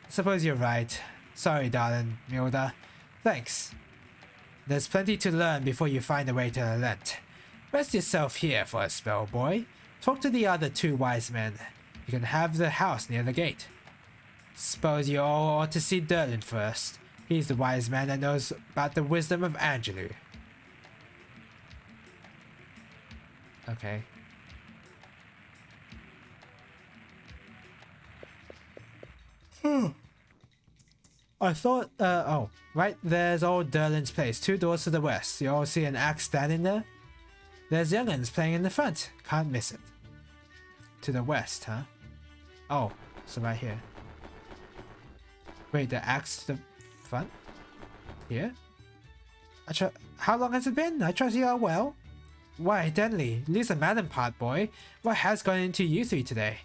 C: Suppose you're right. Sorry, darling, Milda. Thanks. There's plenty to learn before you find a way to Alent. Rest yourself here for a spell, boy. Talk to the other two wise men. You can have the house near the gate. Suppose you all ought to see Derlin first. He's the wise man that knows about the wisdom of Angelou. Okay. I thought, oh, right there's old Derlin's place, 2 doors to the west. You all see an axe standing there? There's young'uns playing in the front. Can't miss it. To the west, huh? Oh, so right here. Wait, the axe to the front? Here? How long has it been? I trust you are well. Why, Denley, leave the madam part, boy. What has gone into you three today?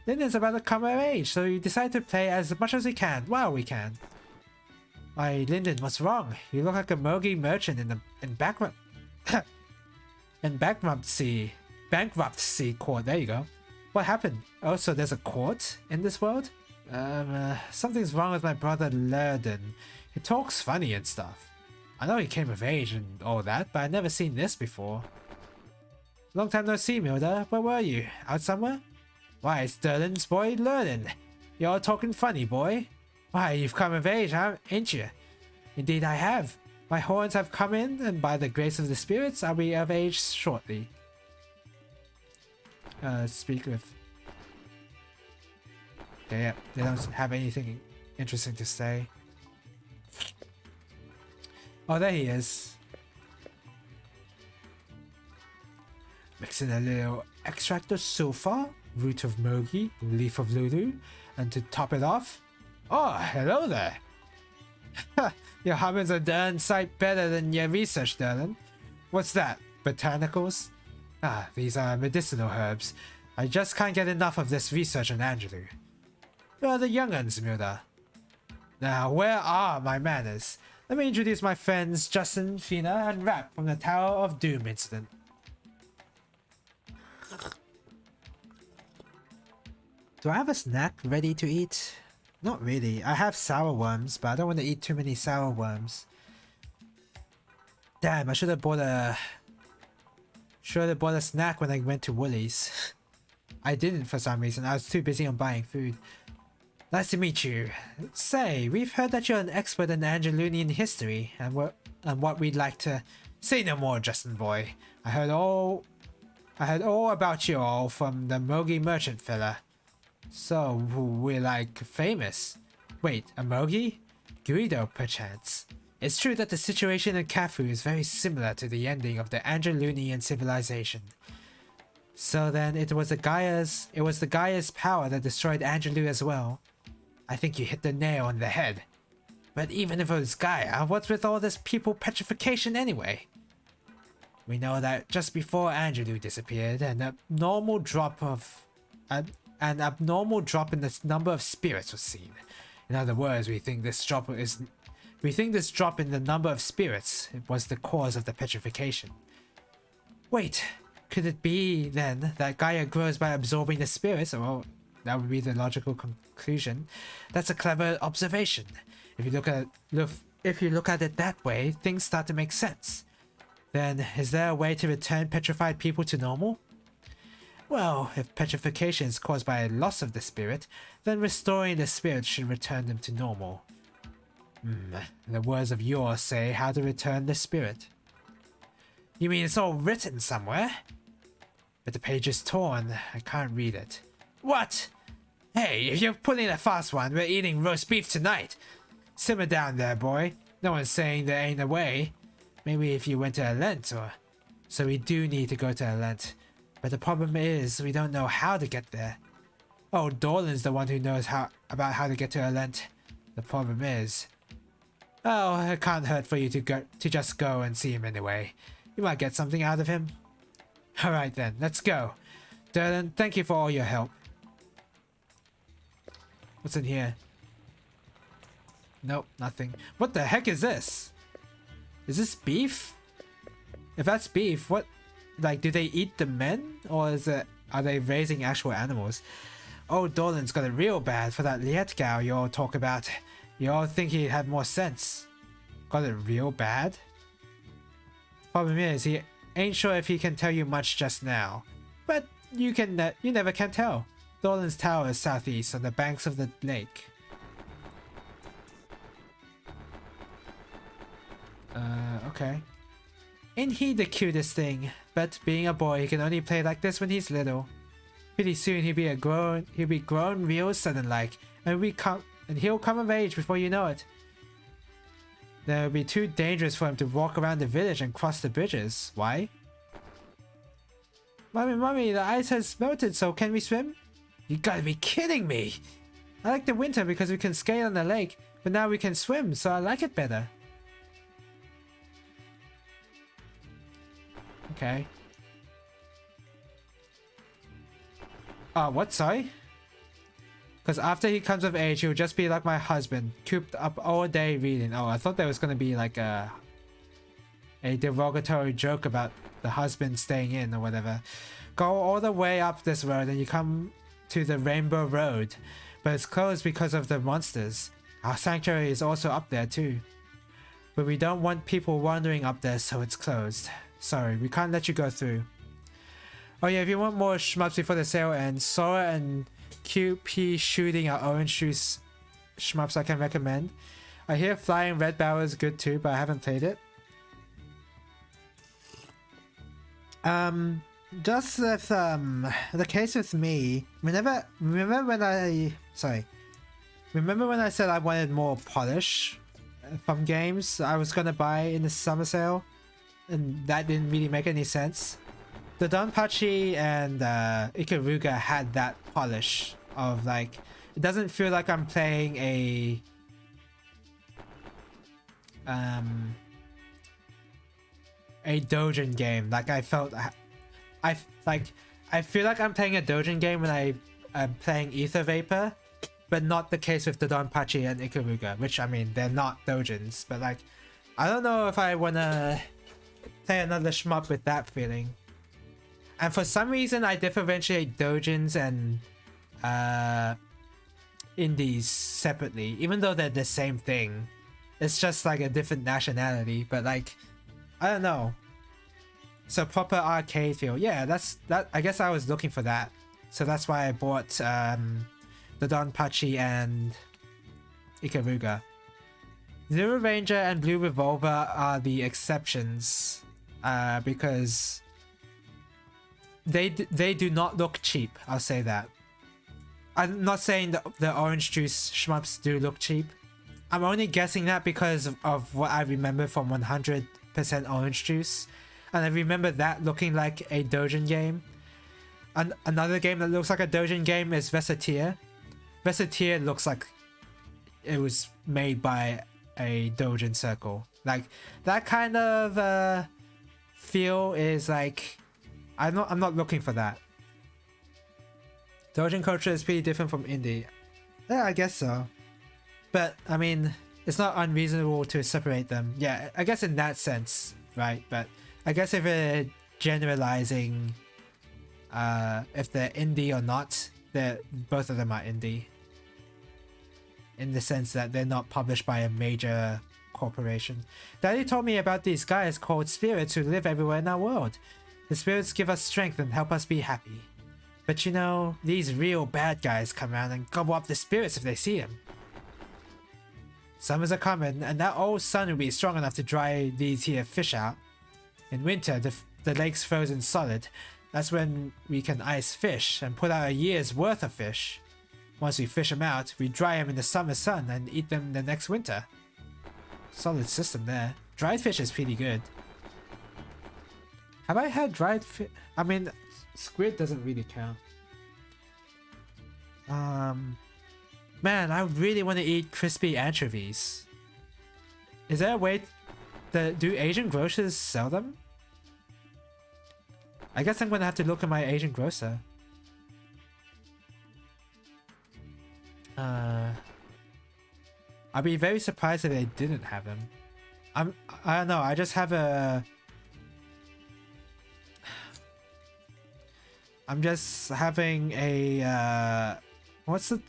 C: Lyndon's about to come of age, so we decide to play as much as we can, while we can. Why, Lyndon, what's wrong? You look like a mogi merchant in bankruptcy court. There you go. What happened? Oh, so there's a court in this world? Something's wrong with my brother Lurden. He talks funny and stuff. I know he came of age and all that, but I've never seen this before. Long time no see, Milda. Where were you? Out somewhere? Why, it's Durden's boy, Lurden. You're all talking funny, boy. Why, you've come of age, huh? Ain't you? Indeed I have. My horns have come in, and by the grace of the spirits, I'll be of age shortly. Speak with... Okay, yeah, they don't have anything interesting to say. Oh, there he is. Mix in a little extract of sulfur, root of mogi, leaf of lulu, and to top it off... Oh, hello there. Your hummus are darn sight better than your research, darling. What's that? Botanicals? Ah, these are medicinal herbs. I just can't get enough of this research on Angelou. Where are the young uns, Milda? Now, where are my manners? Let me introduce my friends Justin, Fina, and Rap from the Tower of Doom incident. Do I have a snack ready to eat? Not really. I have sour worms, but I don't want to eat too many sour worms. Damn, I should have bought a snack when I went to Woolies. I didn't for some reason. I was too busy on buying food. Nice to meet you. Say, we've heard that you're an expert in Angelunian history and what we'd like to... Say no more, Justin boy. I heard all about you all from the Mogi merchant fella. So, we're like famous. Wait, a Mogi? Guido, perchance. It's true that the situation in Cafu is very similar to the ending of the Angelunian civilization. So then it was the Gaia's power that destroyed Angelou as well. I think you hit the nail on the head. But even if it was Gaia, what's with all this people petrification anyway? We know that just before Angelou disappeared, an abnormal drop in the number of spirits was seen. In other words, we think this drop in the number of spirits was the cause of the petrification. Wait, could it be then that Gaia grows by absorbing the spirits? Well, that would be the logical conclusion. That's a clever observation. If you look at it that way, things start to make sense. Then, is there a way to return petrified people to normal? Well, if petrification is caused by a loss of the spirit, then restoring the spirit should return them to normal. The words of yours say how to return the spirit. You mean it's all written somewhere? But the page is torn. I can't read it. What? Hey, if you're pulling a fast one, we're eating roast beef tonight. Simmer down there, boy. No one's saying there ain't a way. Maybe if you went to Alent, or... So we do need to go to Alent. But the problem is, we don't know how to get there. Oh, Dorlan's the one who knows about how to get to Alent. The problem is... Oh, it can't hurt for you to just go and see him anyway. You might get something out of him. Alright then, let's go. Derlin, thank you for all your help. What's in here? Nope, nothing. What the heck is this? Is this beef? If that's beef, what... Like, do they eat the men? Or are they raising actual animals? Oh, Dolan's got it real bad for that Liet gal you all talk about. You all think he had more sense. Got it real bad? Problem is, he ain't sure if he can tell you much just now. But you never can tell. Dolan's tower is southeast on the banks of the lake. Okay. Ain't he the cutest thing? But being a boy, he can only play like this when he's little. Pretty soon he'll be grown real sudden like, and he'll come of age before you know it. Then it'll be too dangerous for him to walk around the village and cross the bridges. Why? Mommy, the ice has melted, so can we swim? You gotta be kidding me! I like the winter because we can skate on the lake, but now we can swim, so I like it better. Okay. What? Sorry? Because after he comes of age, he'll just be like my husband, cooped up all day reading. Oh, I thought there was gonna be like a derogatory joke about the husband staying in or whatever. Go all the way up this road and you come to the Rainbow Road, but it's closed because of the monsters. Our sanctuary is also up there too, but we don't want people wandering up there, so it's closed. Sorry, we can't let you go through. Oh yeah, if you want more shmups before the sale ends, Sora and QP shooting our orange juice shmups I can recommend. I hear Flying Red Barrel is good too, but I haven't played it. Just with the case with me, remember when I said I wanted more polish from games I was gonna buy in the summer sale, and that didn't really make any sense. The Donpachi and Ikaruga had that polish of like, it doesn't feel like I'm playing a doujin game. Like I feel like I'm playing a doujin game when I'm playing Ether Vapor, but not the case with the Donpachi and Ikaruga, which I mean they're not doujins, but like I don't know if I wanna play another shmup with that feeling. And for some reason I differentiate doujins and indies separately, even though they're the same thing. It's just like a different nationality, but like I don't know. So proper arcade feel. Yeah, that I guess I was looking for that. So that's why I bought the Donpachi and Ikaruga. Zero Ranger and Blue Revolver are the exceptions because they do not look cheap. I'll say that. I'm not saying that the orange juice shmups do look cheap. I'm only guessing that because of what I remember from 100% orange juice, and I remember that looking like a doujin game. And another game that looks like a doujin game is Recettear. Recettear looks like it was made by a doujin circle. Like that kind of feel is like I'm not looking for that. Doujin culture is pretty different from indie. Yeah, I guess so. But I mean, it's not unreasonable to separate them. Yeah, I guess in that sense, right? But I guess if we're generalizing if they're indie or not, both of them are indie. In the sense that they're not published by a major corporation. Daddy told me about these guys called spirits who live everywhere in our world. The spirits give us strength and help us be happy. But you know, these real bad guys come around and gobble up the spirits if they see them. Summers are coming, and that old sun will be strong enough to dry these here fish out. In winter, the lake's frozen solid. That's when we can ice fish and put out a year's worth of fish. Once we fish them out, we dry them in the summer sun and eat them the next winter. Solid system there. Dried fish is pretty good. Have I had dried fish? I mean, squid doesn't really count. Man, I really want to eat crispy anchovies. Is there a way do Asian grocers sell them? I guess I'm gonna have to look at my Asian grocer. I'd be very surprised if they didn't have them. I don't know, I just have I'm just having a what's the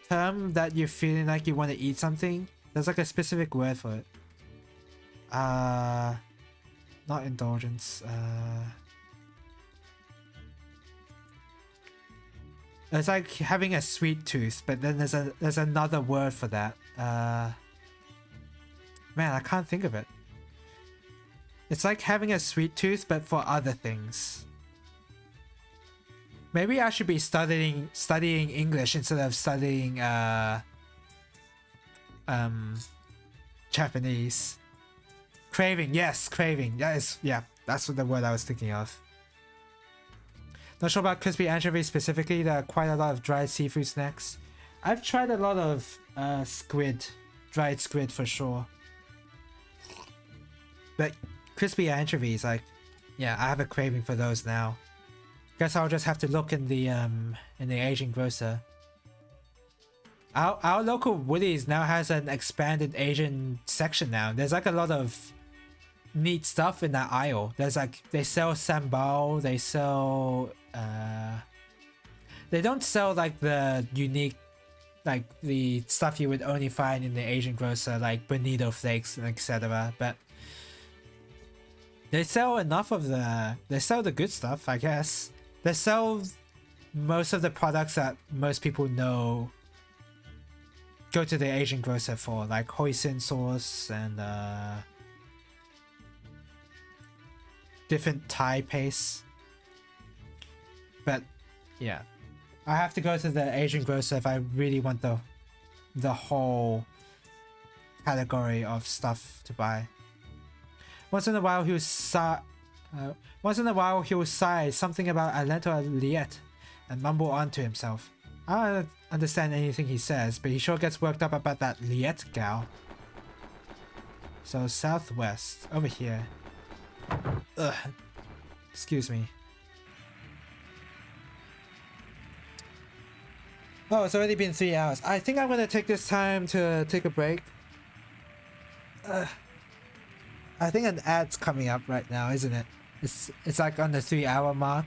C: term that you're feeling like you want to eat something? There's like a specific word for it. Not indulgence. It's like having a sweet tooth, but then there's another word for that. Man, I can't think of it. It's like having a sweet tooth, but for other things. Maybe I should be studying English instead of studying Japanese. Craving, yes, craving. That's what the word I was thinking of. Not sure about crispy anchovies specifically. There are quite a lot of dried seafood snacks. I've tried a lot of dried squid for sure. But crispy anchovies, like, yeah, I have a craving for those now. Guess I'll just have to look in the Asian grocer. Our local Woolies now has an expanded Asian section now. There's like a lot of neat stuff in that aisle. There's like, they sell sambal, they sell they don't sell like the unique, like the stuff you would only find in the Asian grocer, like bonito flakes and etc. But they sell enough of they sell the good stuff, I guess. They sell most of the products that most people know go to the Asian grocer for, like hoisin sauce and different Thai pastes. But yeah, I have to go to the Asian grocer if I really want the whole category of stuff to buy. Once in a while he'll sigh something about Alento Liet and mumble on to himself. I don't understand anything he says, but he sure gets worked up about that Liet gal. So southwest, over here. Ugh. Excuse me. Oh, it's already been 3 hours. I think I'm gonna take this time to take a break. I think an ad's coming up right now, isn't it? It's like on the 3-hour mark.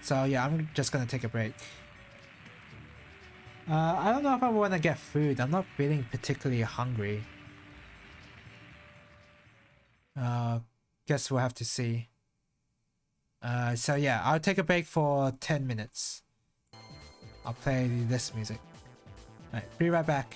C: So yeah, I'm just gonna take a break. I don't know if I want to get food. I'm not feeling particularly hungry. Guess we'll have to see. So yeah, I'll take a break for 10 minutes. I'll play this music. Alright, be right back.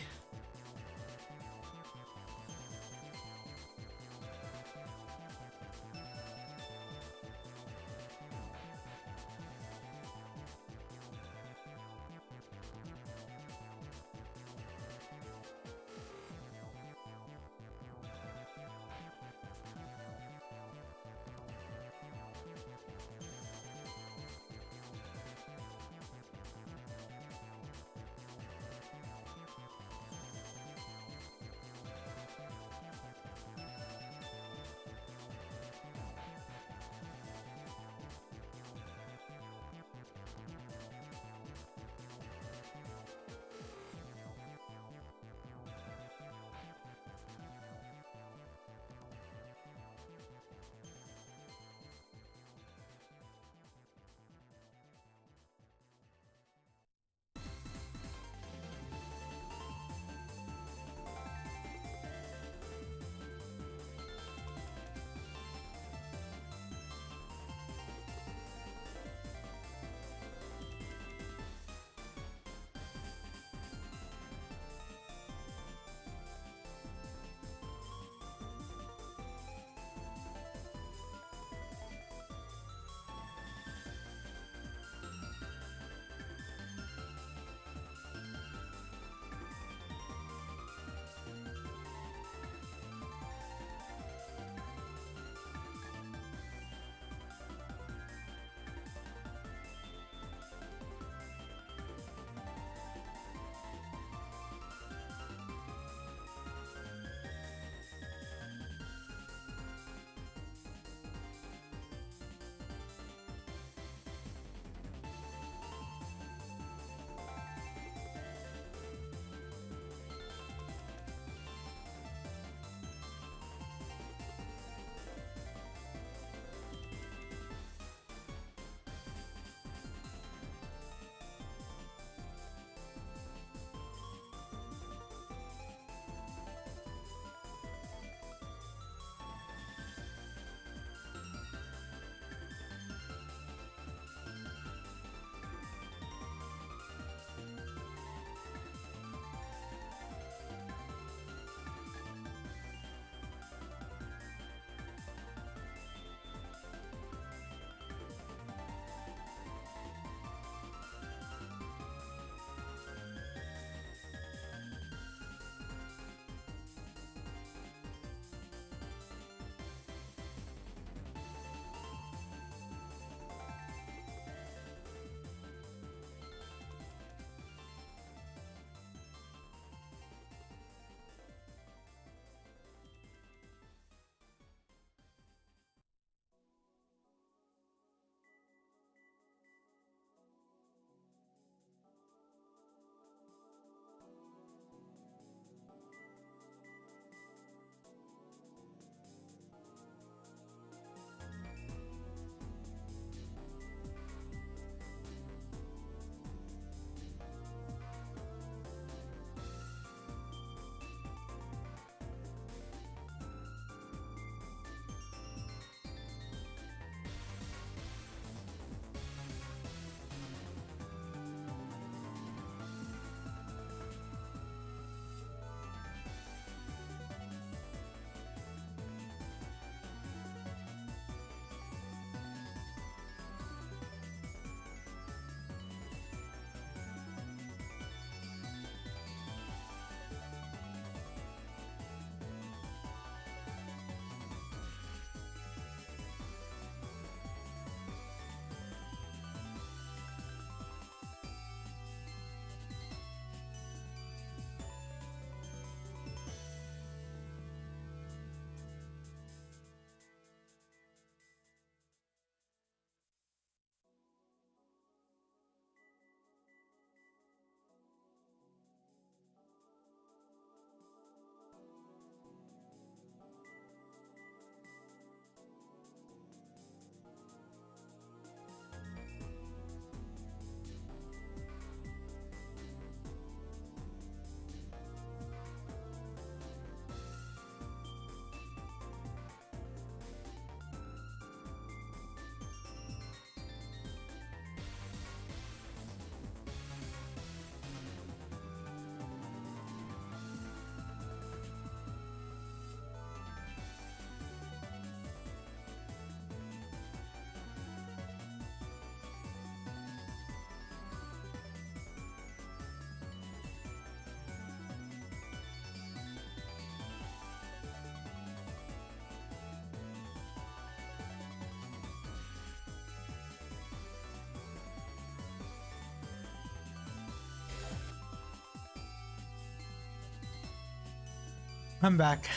C: I'm back.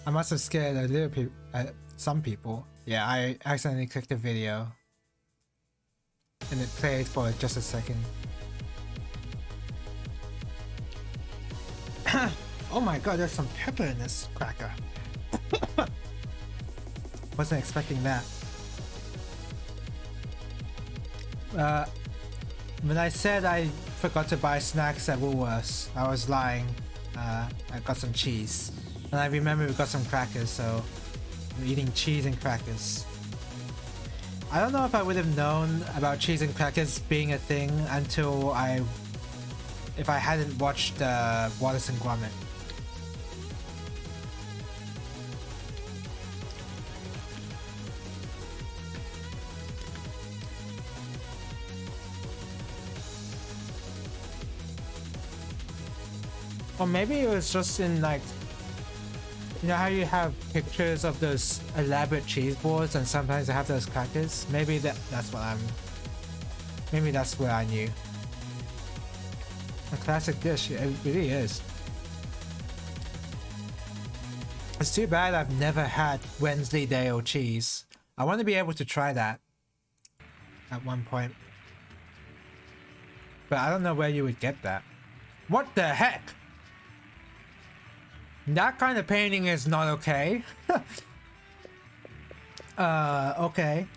C: I must have scared a little some people. Yeah, I accidentally clicked the video. And it played for just a second. Oh my god, there's some pepper in this cracker. Wasn't expecting that. When I said I forgot to buy snacks at Woolworths, I was lying. I got some cheese. And I remember we got some crackers, so I'm eating cheese and crackers. I don't know if I would have known about cheese and crackers being a thing until if I hadn't watched Wallace and Gromit. Or maybe it was just in like, you know how you have pictures of those elaborate cheese boards and sometimes they have those crackers? Maybe that's where I knew. A classic dish, it really is. It's too bad I've never had Wensleydale cheese. I want to be able to try that at one point. But I don't know where you would get that. What the heck? That kind of painting is not okay. Okay.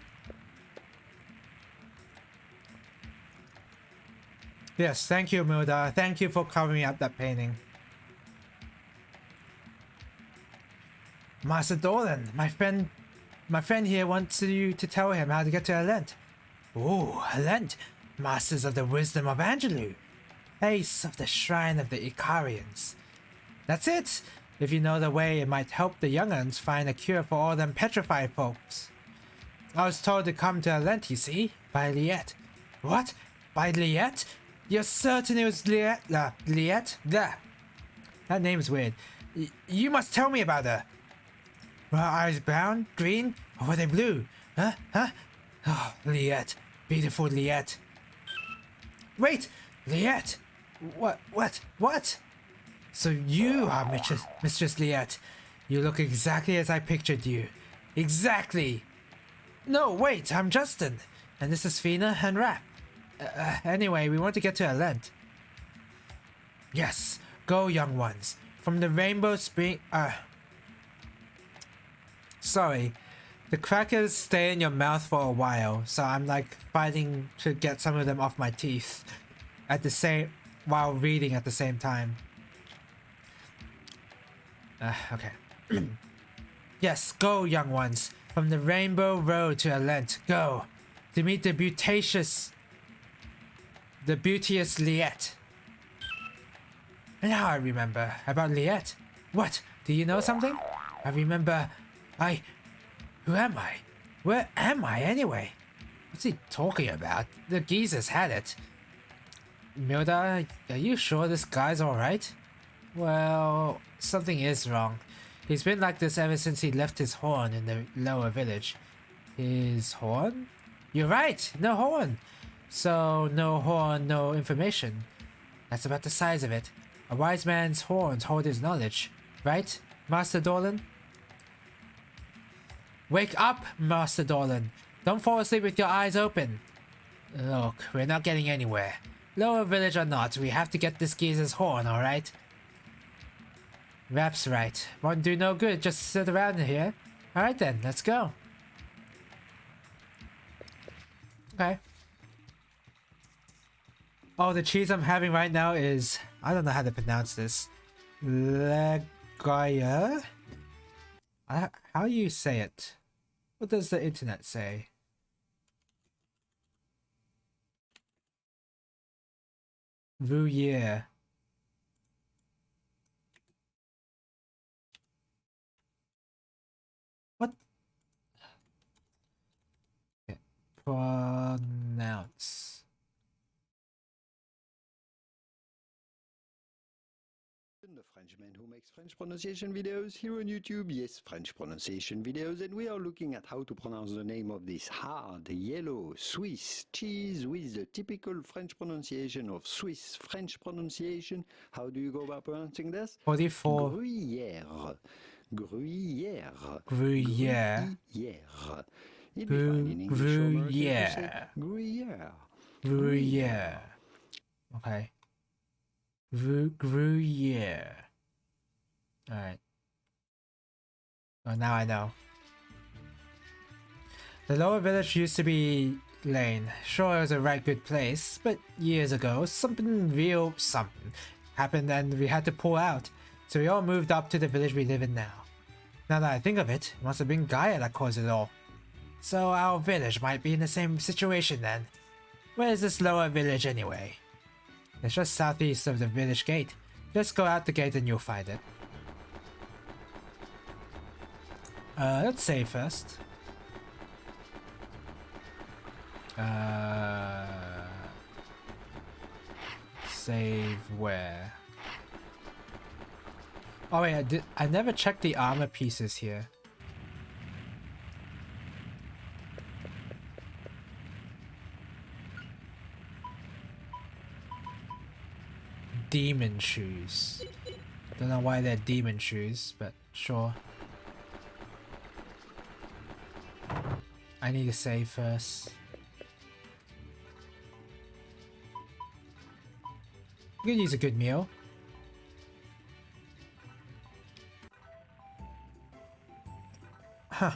C: Yes, thank you, Milda. Thank you for covering up that painting. Master Dolan, my friend here wants you to tell him how to get to Alent. Oh, Alent, Masters of the Wisdom of Angelou. Ace of the Shrine of the Icarians. That's it! If you know the way, it might help the young'uns find a cure for all them petrified folks. I was told to come to Alent, you see, by Liette. What? By Liette? You're certain it was Liette? Liette? There. That name's weird. You must tell me about her. Were her eyes brown, green, or were they blue? Huh? Huh? Oh, Liette. Beautiful Liette. Wait! Liette! What? So you are Mistress Liette. You look exactly as I pictured you. Exactly! No, wait, I'm Justin. And this is Fina and Rap. Anyway, we want to get to Alent. Yes, go young ones. From the Rainbow Spring... Sorry. The crackers stay in your mouth for a while, so I'm like fighting to get some of them off my teeth while reading at the same time. Okay. Yes, go young ones. From the Rainbow Road to Alent, go. To meet the beauteous Liette. Now I remember about Liette. What? Do you know something? I remember... Who am I? Where am I anyway? What's he talking about? The geezers had it. Milda, are you sure this guy's alright? Well, something is wrong. He's been like this ever since he left his horn in the lower village. His horn? You're right, no horn. So, no horn, no information. That's about the size of it. A wise man's horns hold his knowledge. Right, Master Dolan? Wake up, Master Dolan. Don't fall asleep with your eyes open. Look, we're not getting anywhere. Lower village or not, we have to get this geezer's horn, alright? Rap's right. Won't do no good, just sit around here. Alright then, let's go. Okay. Oh, the cheese I'm having right now is... I don't know how to pronounce this. Legaya? How do you say it? What does the internet say? Gruyere. What? Okay. Pronounce.
F: The French man who makes French pronunciation videos here on YouTube. Yes, French pronunciation videos, and we are looking at how to pronounce the name of this hard, yellow, Swiss cheese with the typical French pronunciation of Swiss French pronunciation. How do you go about pronouncing this?
C: 44.
F: Gruyère. Gruyère.
C: Gruyère.
F: Gruyère. It'd be fine in English or American to say Gruyère.
C: Gruyère. Okay. Gruyère. Alright. Well, now I know. The lower village used to be Lane. Sure, it was a right good place, but years ago, something happened and we had to pull out. So we all moved up to the village we live in now. Now that I think of it, it must have been Gaia that caused it all. So our village might be in the same situation then. Where is this lower village anyway? It's just southeast of the village gate. Just go out the gate and you'll find it. Let's save first. Save where? Oh wait, I never checked the armor pieces here. Demon shoes. Don't know why they're demon shoes, but sure. I need to save first. We could use a good meal. Huh.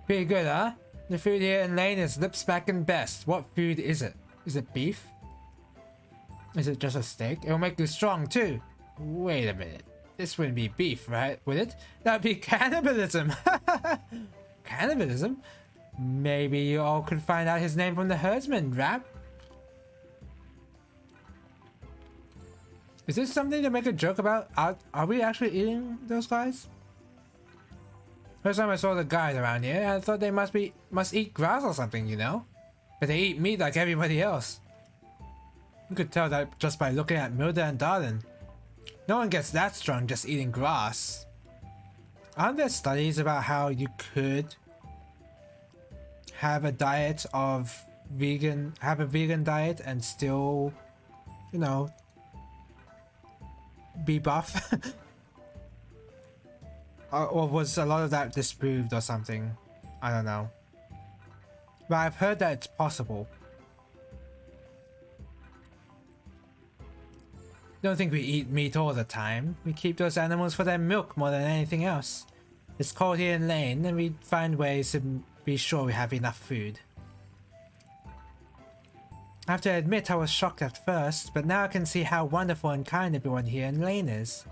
C: Pretty good, huh? The food here in Lane is lip-smacking best. What food is it? Is it beef? Is it just a steak? It'll make you strong too. Wait a minute. This wouldn't be beef, right? Would it? That'd be cannibalism. Cannibalism? Maybe you all could find out his name from the herdsman, rap? Is this something to make a joke about? Are we actually eating those guys? First time I saw the guys around here, I thought they must eat grass or something, you know? But they eat meat like everybody else. You could tell that just by looking at Milda and Darlin. No one gets that strong just eating grass. Aren't there studies about how you could have a diet of have a vegan diet and still, you know, be buff? Or was a lot of that disproved or something? I don't know. But I've heard that it's possible. Don't think we eat meat all the time. We keep those animals for their milk more than anything else. It's cold here in Lane and we find ways to be sure we have enough food. I have to admit I was shocked at first, but now I can see how wonderful and kind everyone here in Lane is.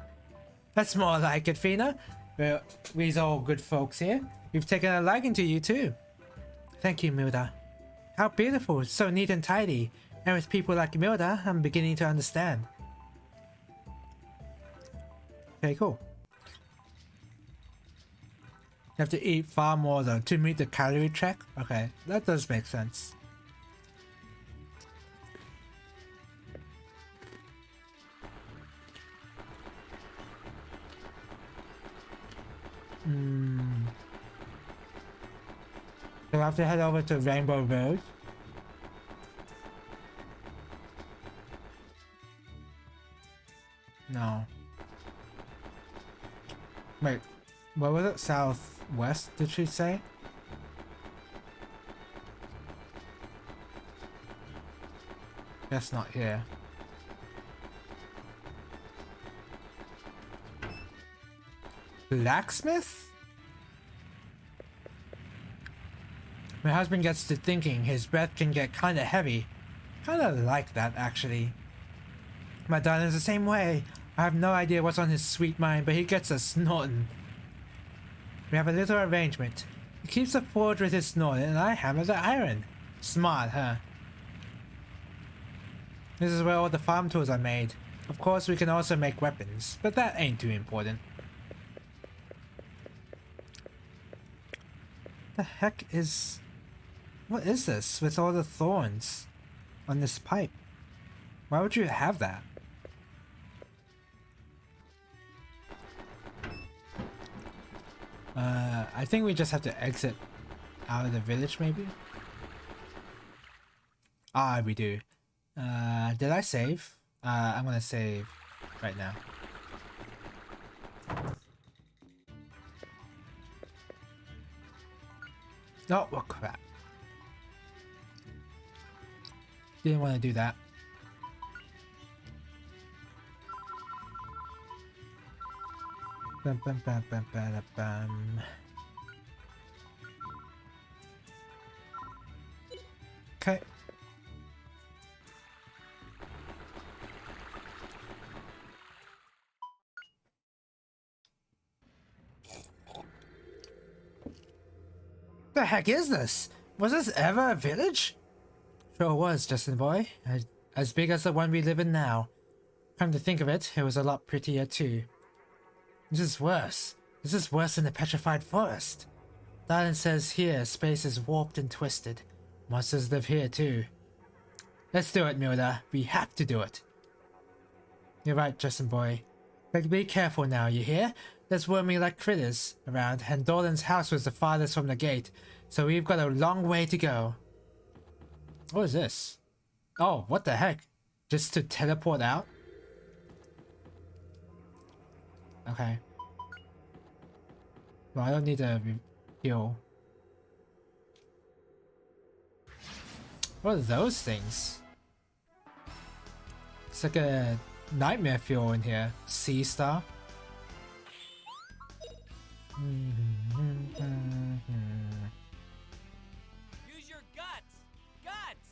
C: That's more like it, Fina. We's all good folks here. We've taken a liking to you too. Thank you, Milda. How beautiful, so neat and tidy. And with people like Milda, I'm beginning to understand. Okay, cool. You have to eat far more though to meet the calorie check. Okay, that does make sense. So I have to head over to Rainbow Road. No. Wait, what was it? Southwest, did she say? Guess not here. Blacksmith? My husband gets to thinking his breath can get kinda heavy. Kinda like that, actually. My darling's the same way. I have no idea what's on his sweet mind, but he gets us snorting. We have a little arrangement. He keeps the forge with his snorting, and I hammer the iron. Smart, huh? This is where all the farm tools are made. Of course, we can also make weapons, but that ain't too important. The heck is What is this with all the thorns on this pipe? Why would you have that? I think we just have to exit out of the village, maybe? Ah, we do. Did I save? I'm gonna save right now. Oh, well, crap. Didn't want to do that. Bum, bum, bum, bum, bum, bum. Okay. The heck is this? Was this ever a village? Sure was, Justin boy. As big as the one we live in now. Come to think of it, it was a lot prettier too. This is worse. This is worse than the petrified forest. Darlin says here space is warped and twisted. Monsters live here too. Let's do it, Milda. We have to do it. You're right, Justin boy. But be careful now, you hear? There's wormy like critters around, and Dolan's house was the farthest from the gate, so we've got a long way to go. What is this? Oh, what the heck? Just to teleport out? Okay. Well, I don't need a heal. What are those things? It's like a nightmare fuel in here. Sea Star.
B: Use your guts. Guts.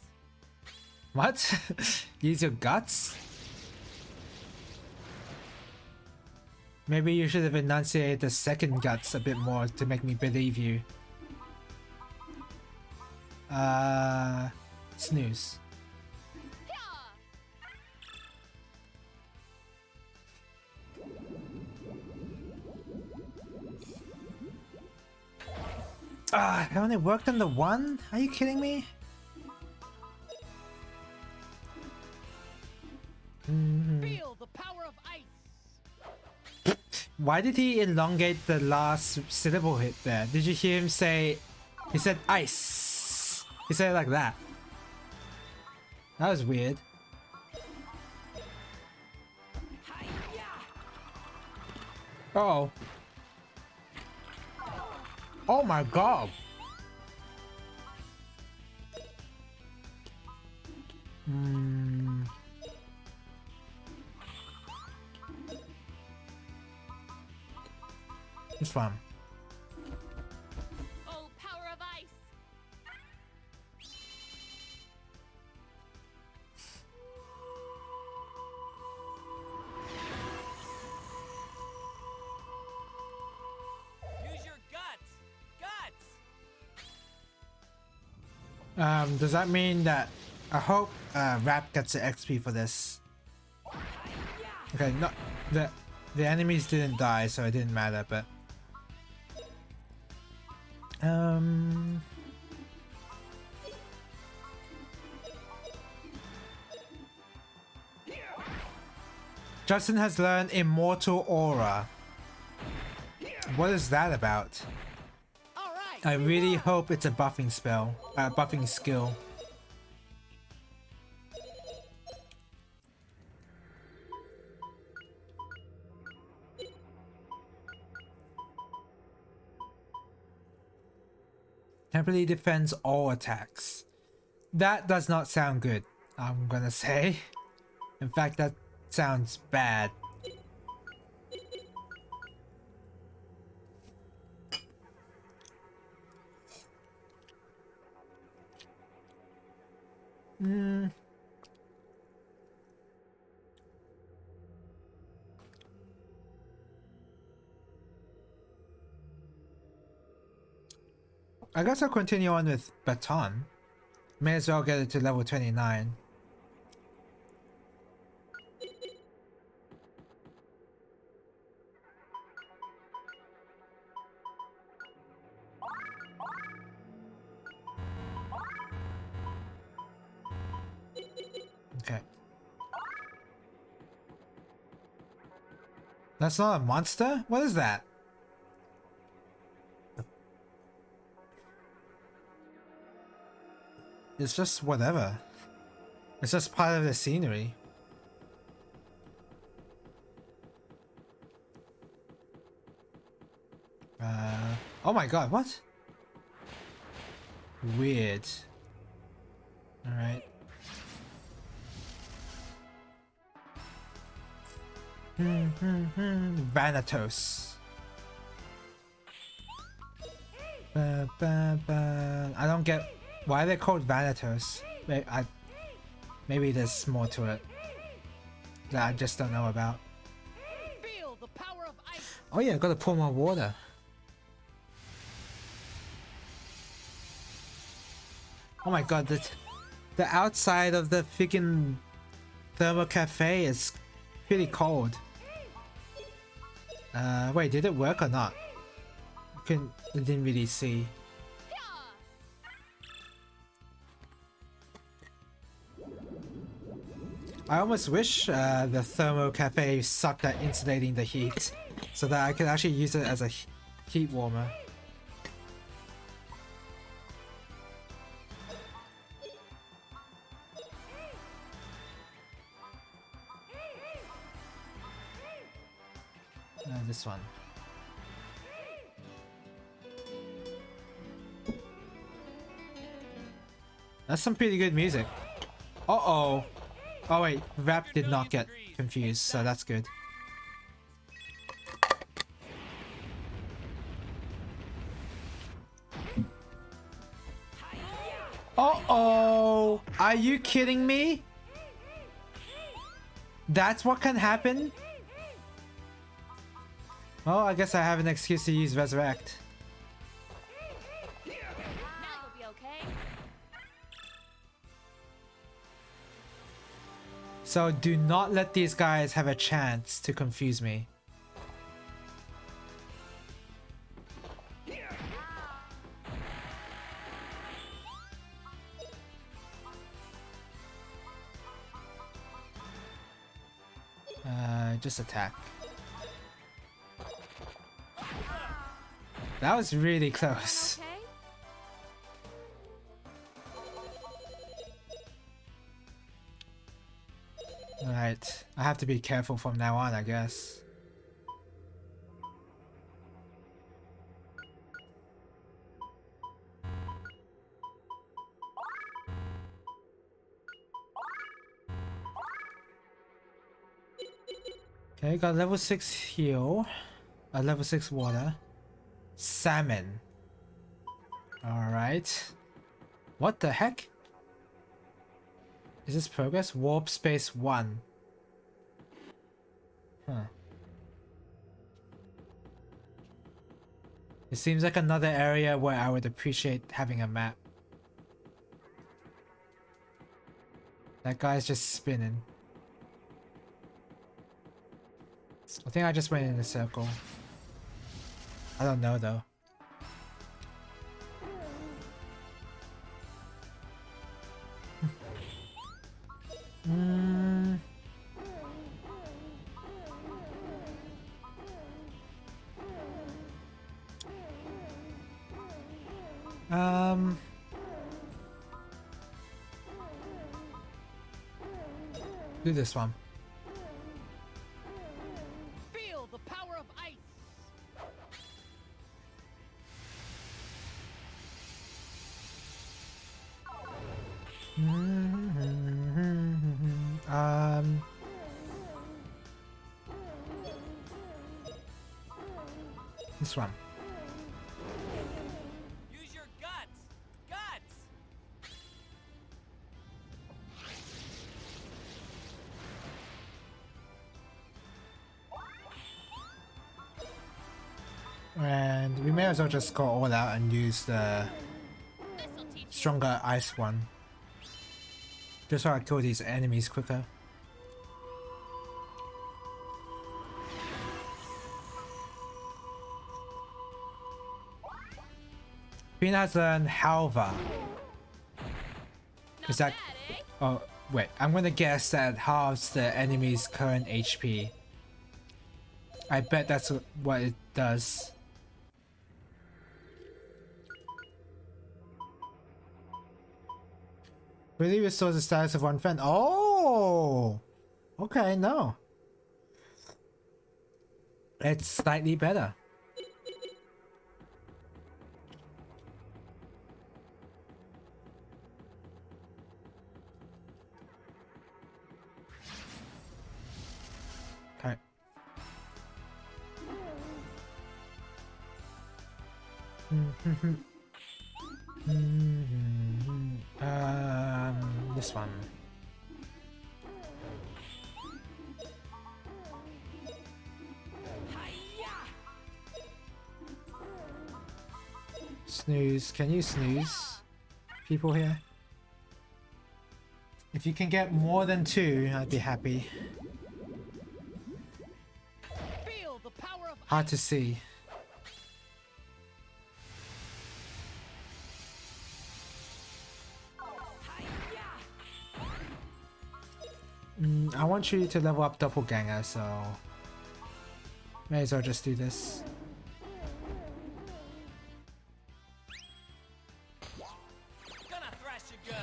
C: What? Use your guts? Maybe you should have enunciated the second guts a bit more to make me believe you. Snooze. Ah, I only worked on the one? Are you kidding me?
B: Feel the power of ice.
C: Why did he elongate the last syllable hit there? Did you hear him say... He said ice. He said it like that. That was weird. Uh-oh. Oh my god. It's fun.
B: Oh, power of ice. Use your guts. Guts.
C: Does that mean that I hope Rap gets the XP for this? Okay, no, the enemies didn't die, so it didn't matter, but Justin has learned Immortal Aura. What is that about?
B: All right.
C: I really hope it's a buffing spell, buffing skill. Temporarily defends all attacks. That does not sound good, I'm gonna say. In fact, that sounds bad. I guess I'll continue on with Baton. May as well get it to level 29. Okay. That's not a monster? What is that? It's just whatever. It's just part of the scenery. Oh my god, what? Weird. Alright. Vanatos. I don't get why they're called Vanatos. Maybe there's more to it that I just don't know about.
B: Feel the power of ice.
C: Oh yeah, I gotta pour more water. Oh my god, the outside of the freaking thermal cafe is pretty cold. Wait, did it work or not? I didn't really see. I almost wish the thermal cafe sucked at insulating the heat so that I could actually use it as a heat warmer. This one. That's some pretty good music. Uh-oh. Oh wait, rap did not get confused, so that's good. Uh-oh! Are you kidding me? That's what can happen? Oh, I guess I have an excuse to use Resurrect.
E: Now you'll be okay.
C: So do not let these guys have a chance to confuse me. Just attack. That was really close.
E: Okay.
C: Alright, I have to be careful from now on, I guess. Okay, got level 6 heal, level 6 water, salmon. Alright. What the heck? Is this progress? Warp space 1. Huh. It seems like another area where I would appreciate having a map. That guy's just spinning. I think I just went in a circle. I don't know though. Do this one.
B: Feel the power of ice.
C: This one.
B: Use your guts. Guts.
C: And we may as well just go all out and use the
E: This'll teach you.
C: stronger ice one. Just so I kill these enemies quicker. Queen has learned Halva.
E: Not
C: Is that-
E: bad, eh?
C: Oh, Wait, I'm gonna guess that halves the enemy's current HP. I bet that's what it does. Really restores the status of one friend. Oh! Okay, no. It's slightly better. Okay. This one. Snooze. Can you snooze? People here? If you can get more than 2, I'd be happy.
B: Feel the power of
C: Hard to see. I want you to level up Doppelganger, so may as well just do this.
B: gonna thrash you good.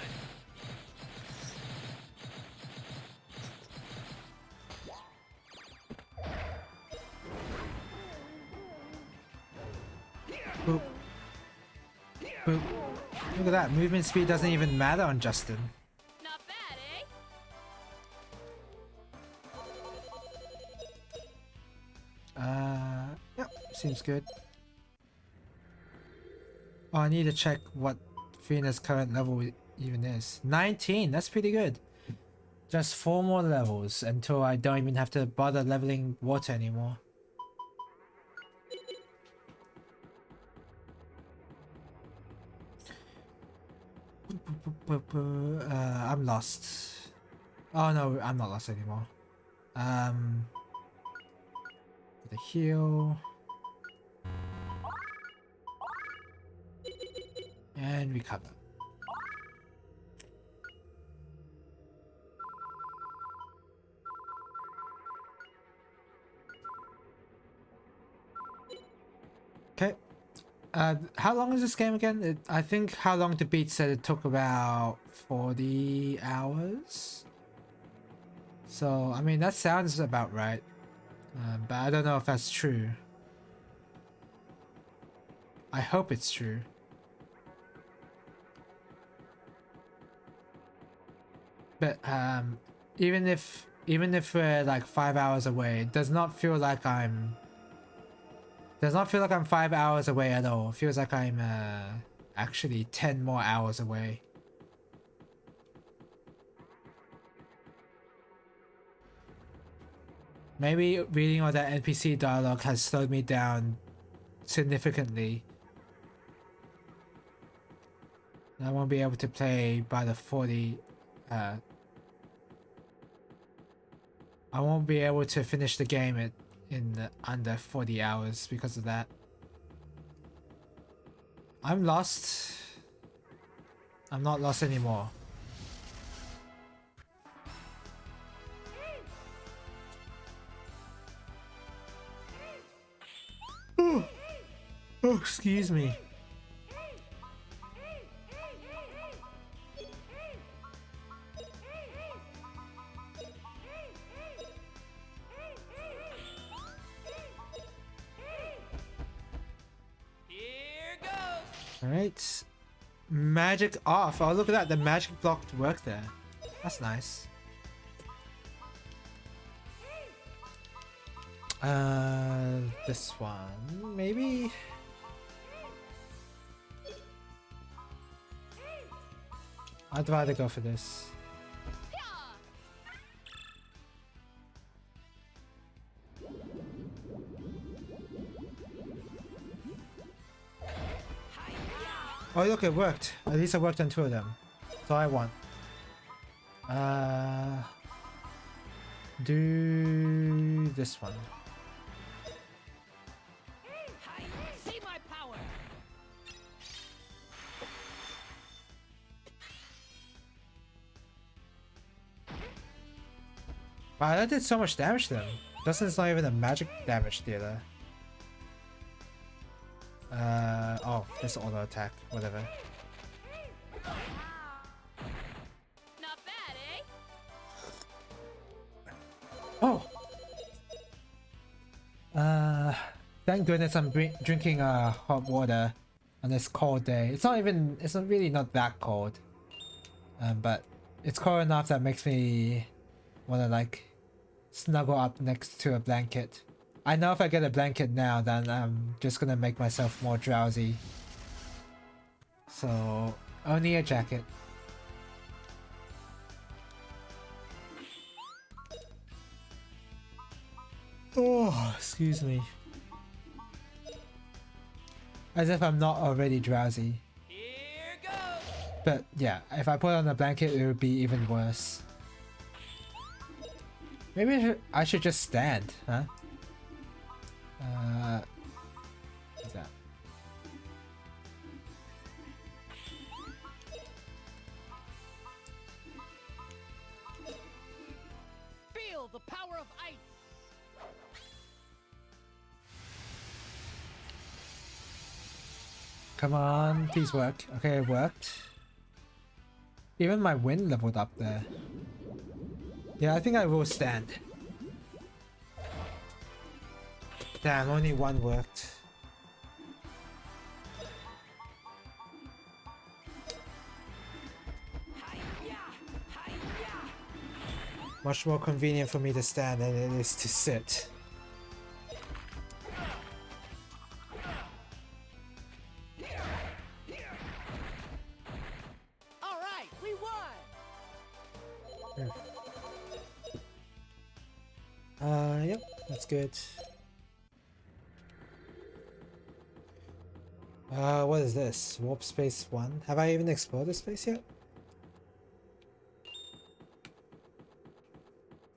C: Boop. Boop. Look at that. Movement speed doesn't even matter on Justin.
E: Not bad, eh?
C: Yep, seems good. Oh, I need to check what Fina's current level even is. 19, that's pretty good. Just 4 more levels until I don't even have to bother leveling water anymore. I'm lost. Oh no, I'm not lost anymore. The heal. And recover. Okay. How long is this game again? I think How Long to Beat said it took about 40 hours. So, I mean, that sounds about right. But I don't know if that's true. I hope it's true. But even if we're like 5 hours away, it does not feel like I'm 5 hours away at all. It feels like I'm actually 10 more hours away. Maybe reading all that NPC dialogue has slowed me down significantly. I won't be able to play by the 40 I won't be able to finish the game in under 40 hours because of that. I'm lost. I'm not lost anymore. Oh, excuse me. Alright. Magic off. Oh, look at that. The magic block worked there. That's nice. This one, maybe? I'd rather go for this. Oh look, it worked. At least it worked on 2 of them. So I want. Do this one.
B: See my power.
C: Wow, that did so much damage to them. Dustin's not even a magic damage dealer. Oh, this auto attack, whatever.
E: Not bad, eh?
C: Oh! Thank goodness I'm drinking hot water on this cold day. It's not really not that cold. But it's cold enough that makes me wanna like snuggle up next to a blanket. I know if I get a blanket now, then I'm just gonna make myself more drowsy. So, only a jacket. Oh, excuse me. As if I'm not already drowsy.
B: Here goes.
C: But yeah, if I put on a blanket, it would be even worse. Maybe I should just stand, huh? What's that?
D: Feel the power of ice.
C: Come on, please work. Okay, it worked. Even my wind leveled up there. Yeah, I think I will stand. Damn, only one worked. Much more convenient for me to stand than it is to sit.
D: All right, we won.
C: Yep, that's good. What is this? Warp Space 1? Have I even explored this space yet?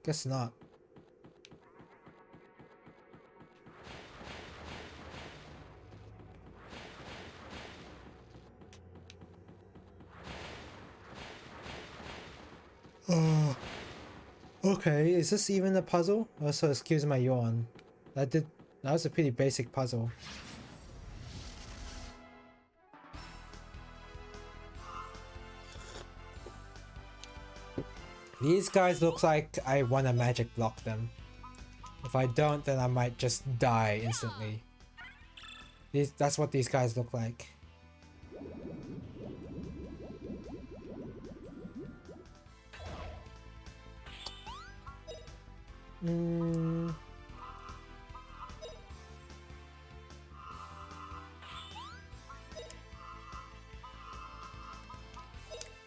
C: Guess not. Oh. Okay, is this even a puzzle? Also, excuse my yawn. That was a pretty basic puzzle. These guys look like I wanna magic block them. If I don't, then I might just die instantly. That's what these guys look like.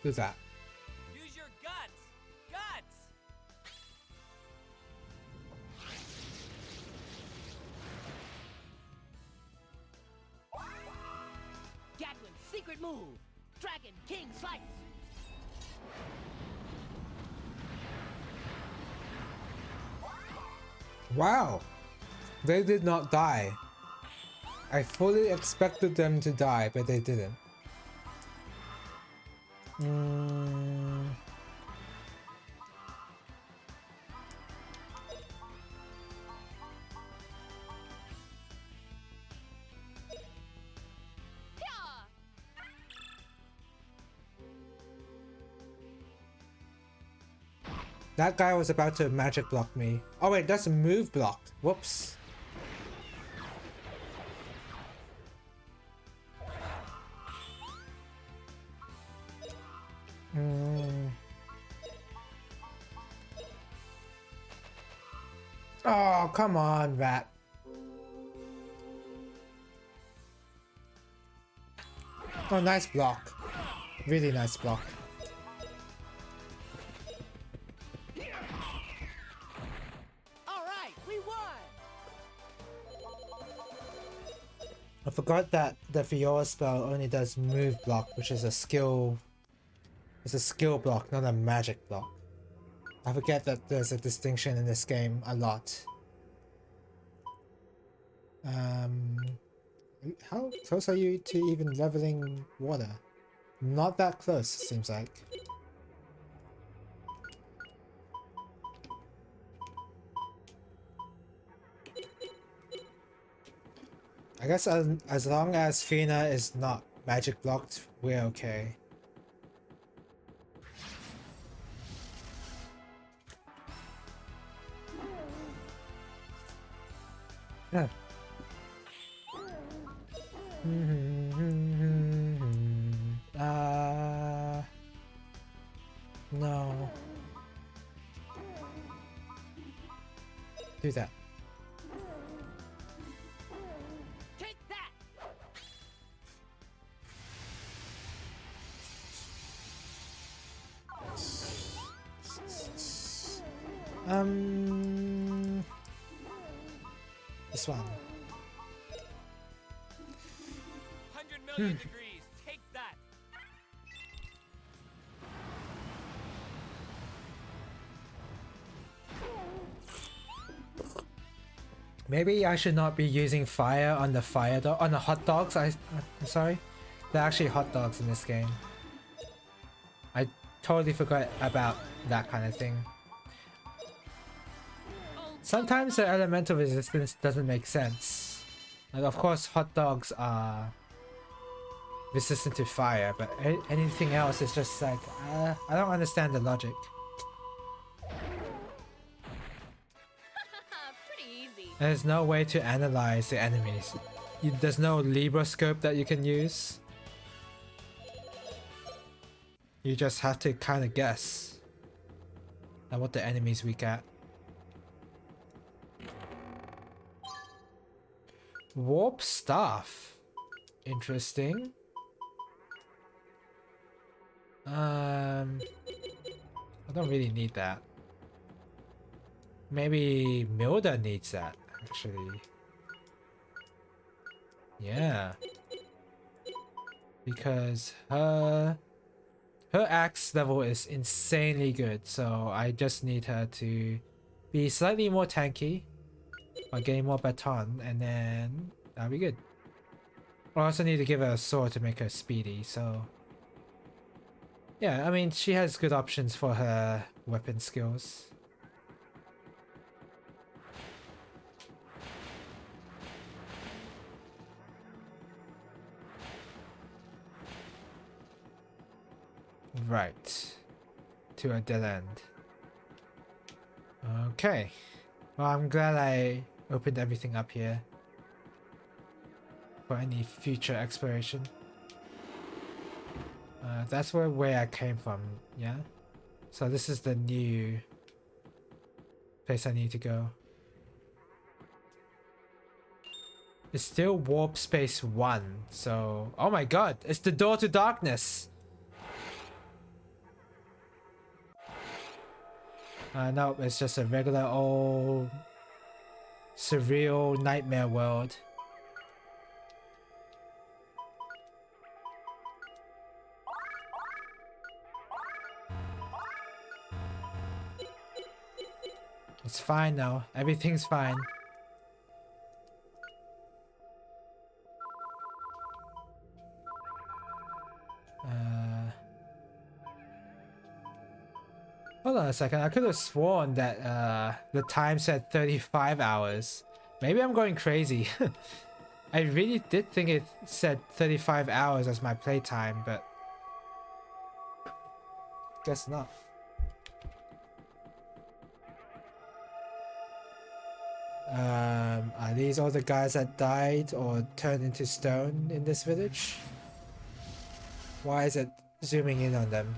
C: Who's that?
B: Use your guts. Guts.
D: Gadwin's secret move. Dragon King Slice.
C: Wow! They did not die. I fully expected them to die, but they didn't. That guy was about to magic block me. Oh wait, that's a move block. Whoops. Oh, come on, rat. Oh, nice block. Really nice block.
D: All right, we won.
C: I forgot that the Viola spell only does move block, which is a skill. It's a skill block, not a magic block. I forget that there's a distinction in this game a lot. How close are you to even leveling water? Not that close, it seems like. I guess as long as Fina is not magic blocked, we're okay. Yeah. No. Do that.
E: Take that.
C: This one.
B: 100 million degrees. Take that.
C: Maybe I should not be using fire on the on the hot dogs. I'm sorry. They're actually hot dogs in this game. I totally forgot about that kind of thing. Sometimes the elemental resistance doesn't make sense. Like, of course, hot dogs are resistant to fire, but anything else is just like, I don't understand the logic.
E: Pretty easy.
C: There's no way to analyze the enemies. There's no Libra scope that you can use. You just have to kind of guess at what the enemy's weak at. Warp staff. Interesting. I don't really need that. Maybe Milda needs that, actually. Yeah. Because her axe level is insanely good, so I just need her to be slightly more tanky by getting more baton, and then that'll be good. I also need to give her a sword to make her speedy, so yeah, I mean, she has good options for her weapon skills. Right. To a dead end. Okay. Well, I'm glad I opened everything up here for any future exploration. That's where I came from, yeah? So this is the new place I need to go. It's still Warp Space 1, so... Oh my god, it's the door to darkness! No, it's just a regular old... surreal nightmare world. It's fine now. Everything's fine. Hold on a second. I could have sworn that the time said 35 hours. Maybe I'm going crazy. I really did think it said 35 hours as my playtime, but guess not. Are these all the guys that died or turned into stone in this village? Why is it zooming in on them?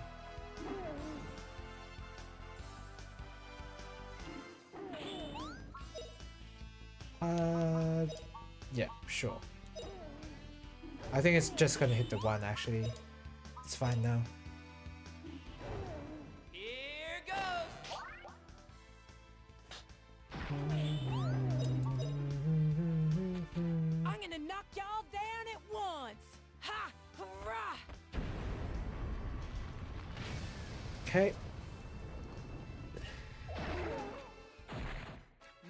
C: Yeah, sure. I think it's just gonna hit the one actually. It's fine now.
B: Here goes.
E: I'm gonna knock y'all down at once. Ha! Hurrah!
C: Okay.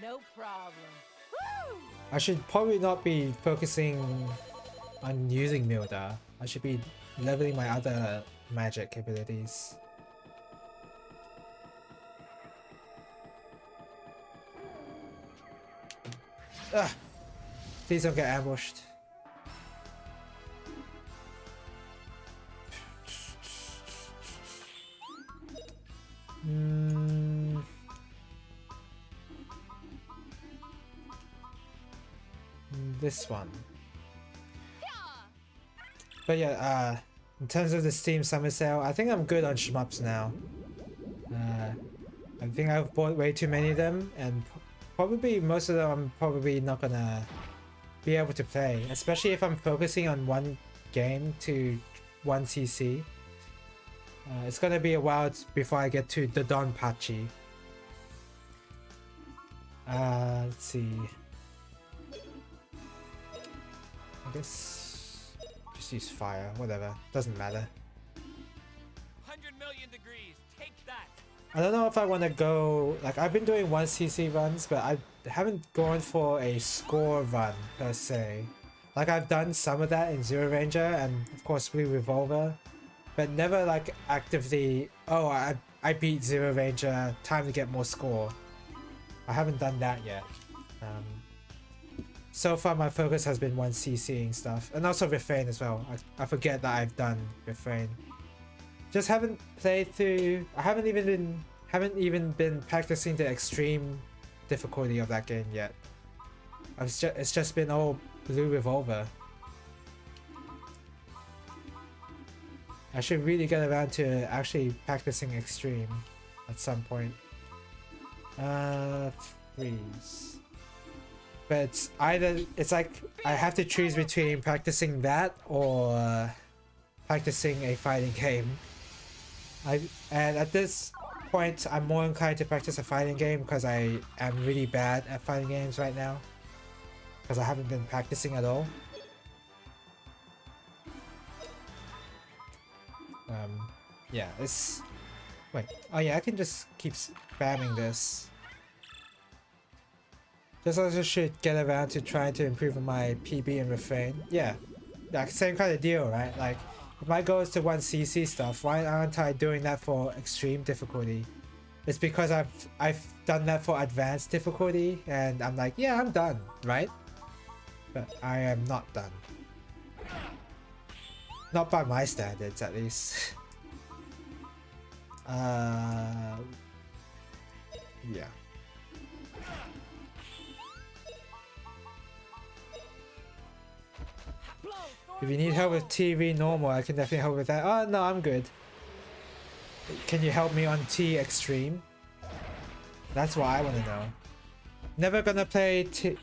E: No problem. Woo!
C: I should probably not be focusing on using Milda. I should be leveling my other magic abilities. Ugh. Please don't get ambushed. This one. But yeah, in terms of the Steam Summer Sale, I think I'm good on shmups now. I think I've bought way too many of them, and probably most of them I'm probably not gonna be able to play, especially if I'm focusing on one game to one CC. It's gonna be a while before I get to the Donpachi. Let's see. I guess just use fire, whatever. Doesn't matter.
B: 100 million degrees. Take that.
C: I don't know if I want to go, like, I've been doing 1cc runs, but I haven't gone for a score run per se. Like, I've done some of that in Zero Ranger and of course Blue Revolver, but never like actively, oh, I beat Zero Ranger, time to get more score. I haven't done that yet. So far my focus has been 1ccing stuff, and also Refrain as well. I forget that I've done Refrain. Just haven't played through. I haven't even been practicing the extreme difficulty of that game yet. It's just been all Blue Revolver. I should really get around to actually practicing extreme at some point. Freeze. But it's like I have to choose between practicing that or practicing a fighting game. And at this point, I'm more inclined to practice a fighting game because I am really bad at fighting games right now. Because I haven't been practicing at all. Yeah, it's... Wait, oh yeah, I can just keep spamming this. Just also should get around to trying to improve on my PB and Refrain. Yeah, like same kind of deal, right? Like, if my goal is to 1cc stuff, why aren't I doing that for extreme difficulty? It's because I've done that for advanced difficulty, and I'm like, yeah, I'm done, right? But I am not done. Not by my standards, at least. Yeah. If you need help with TV normal, I can definitely help with that. Oh no, I'm good. Can you help me on T extreme? That's what I want to know. Never gonna play T...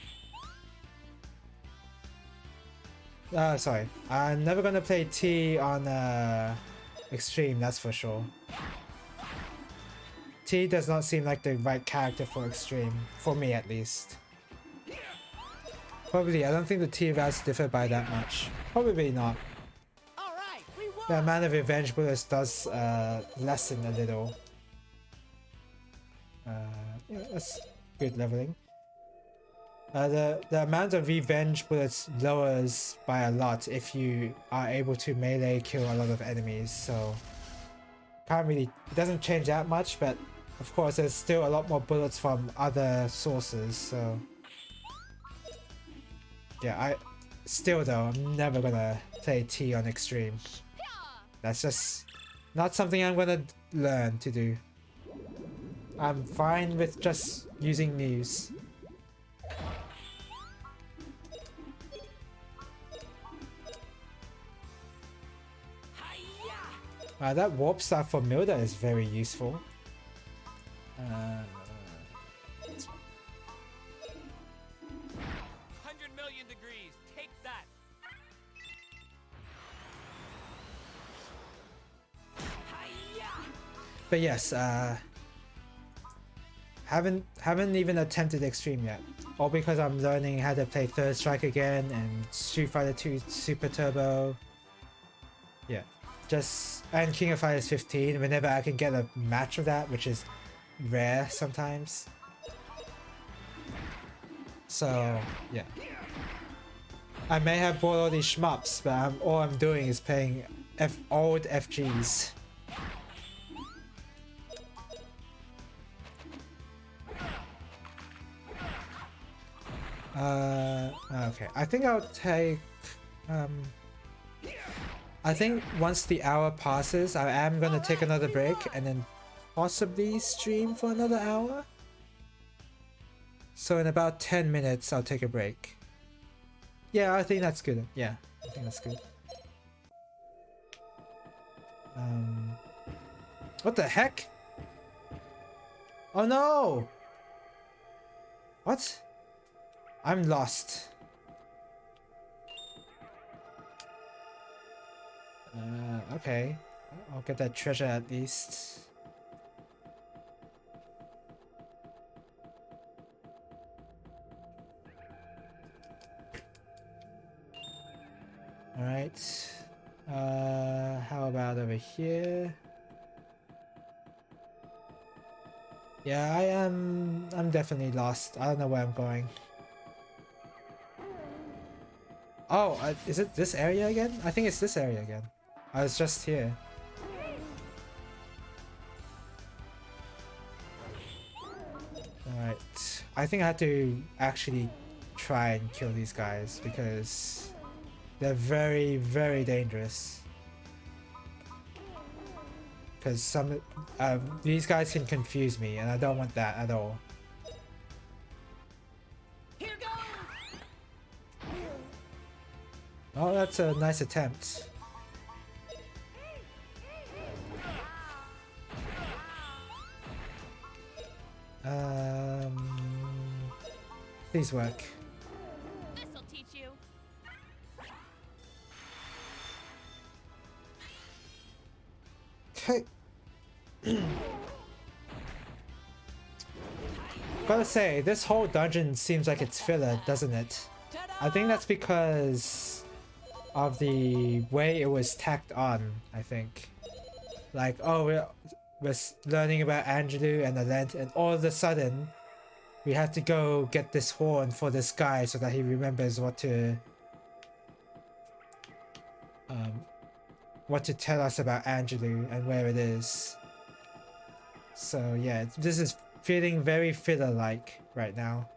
C: sorry. I'm never gonna play T on extreme, that's for sure. T does not seem like the right character for extreme, for me at least. Probably, I don't think the T values differ by that much. Probably not. The amount of revenge bullets does lessen a little. Yeah, that's good leveling. The amount of revenge bullets lowers by a lot if you are able to melee kill a lot of enemies, so can't really, it doesn't change that much, but of course there's still a lot more bullets from other sources, so yeah, still though, I'm never gonna play T on extreme. That's just not something I'm gonna learn to do. I'm fine with just using news. That warp stuff for Milda is very useful.
B: 100 million degrees. Take that.
C: But yes, haven't even attempted extreme yet. All because I'm learning how to play Third Strike again and Street Fighter 2 Super Turbo. Yeah, and King of Fighters 15 whenever I can get a match of that, which is rare sometimes. So yeah, I may have bought all these shmups, but all I'm doing is playing old FGs. Okay. I think I'll take, I think once the hour passes, I am gonna take another break and then possibly stream for another hour. So in about 10 minutes, I'll take a break. Yeah, I think that's good. Yeah, I think that's good. What the heck? Oh no! What? I'm lost. Okay. I'll get that treasure at least. Alright. How about over here? Yeah, I'm definitely lost. I don't know where I'm going. Oh, is it this area again? I think it's this area again. I was just here. Alright. I think I have to actually try and kill these guys because they're very, very dangerous. Because these guys can confuse me and I don't want that at all.
E: Here goes.
C: Oh, that's a nice attempt. Please work.
E: This'll teach you.
C: Okay. Gotta say, this whole dungeon seems like it's filler, doesn't it? I think that's because of the way it was tacked on, I think. Like, oh, we're learning about Angelou and the Lent, and all of a sudden, we have to go get this horn for this guy so that he remembers what to tell us about Angelou and where it is. So yeah, this is feeling very filler-like right now.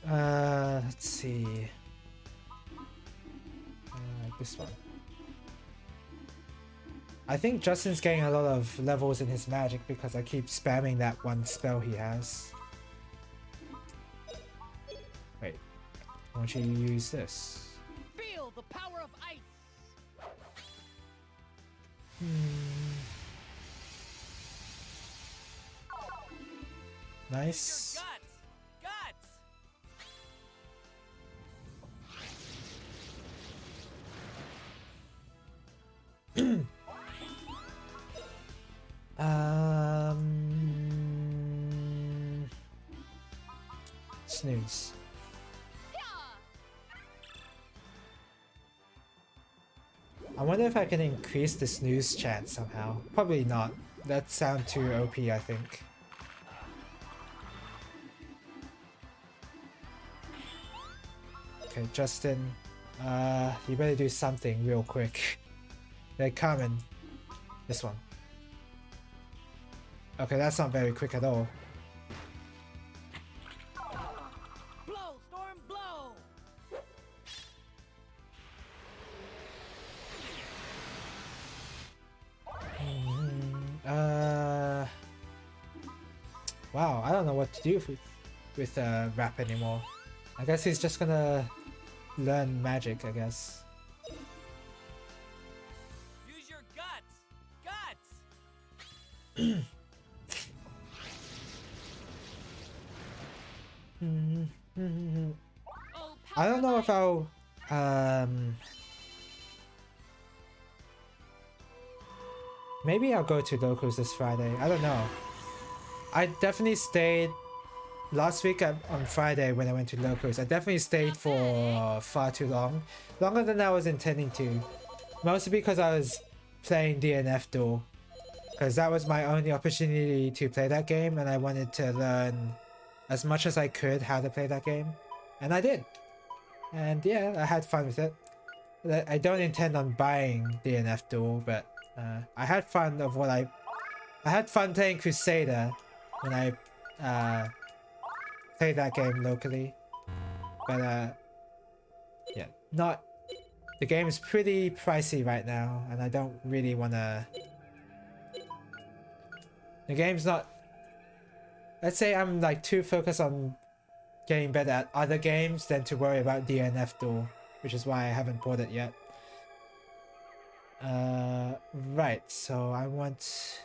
C: Let's see. This one. I think Justin's getting a lot of levels in his magic because I keep spamming that one spell he has. Wait, why don't you use this?
E: Feel the power of ice.
C: Nice.
B: Guts. Guts.
C: Snooze. I wonder if I can increase the snooze chance somehow. Probably not. That sound too OP, I think. Okay, Justin. You better do something real quick. They're coming. This one. Okay, that's not very quick at all.
E: Blow, storm, blow.
C: Wow, I don't know what to do with Rap anymore. I guess he's just gonna learn magic, I guess.
B: Use your guts. Guts.
E: Oh,
C: I don't know if I'll maybe I'll go to locals this Friday. I don't know. I definitely stayed last week on Friday when I went to locals. I definitely stayed for far too long. Longer than I was intending to. Mostly because I was playing DNF Duel. Because that was my only opportunity to play that game and I wanted to learn as much as I could how to play that game. And I did. And yeah, I had fun with it. I don't intend on buying DNF Duel, but I had fun of what I had fun playing Crusader when I played that game locally. But yeah, not the game is pretty pricey right now, and I don't really wanna. The game's not. Let's say I'm like too focused on getting better at other games than to worry about DNF Duel, which is why I haven't bought it yet. Right, so I want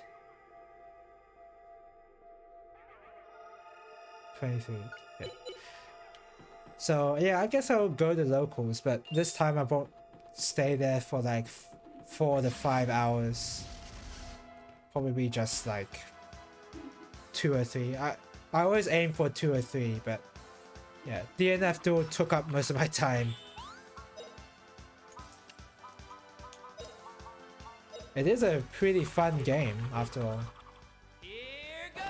C: 23. Yeah. So yeah, I guess I'll go to locals, but this time I won't stay there for like 4 to 5 hours. Probably just like 2 or 3. I always aim for 2 or 3, but yeah, DNF Duel took up most of my time. It is a pretty fun game after all.
B: Here goes.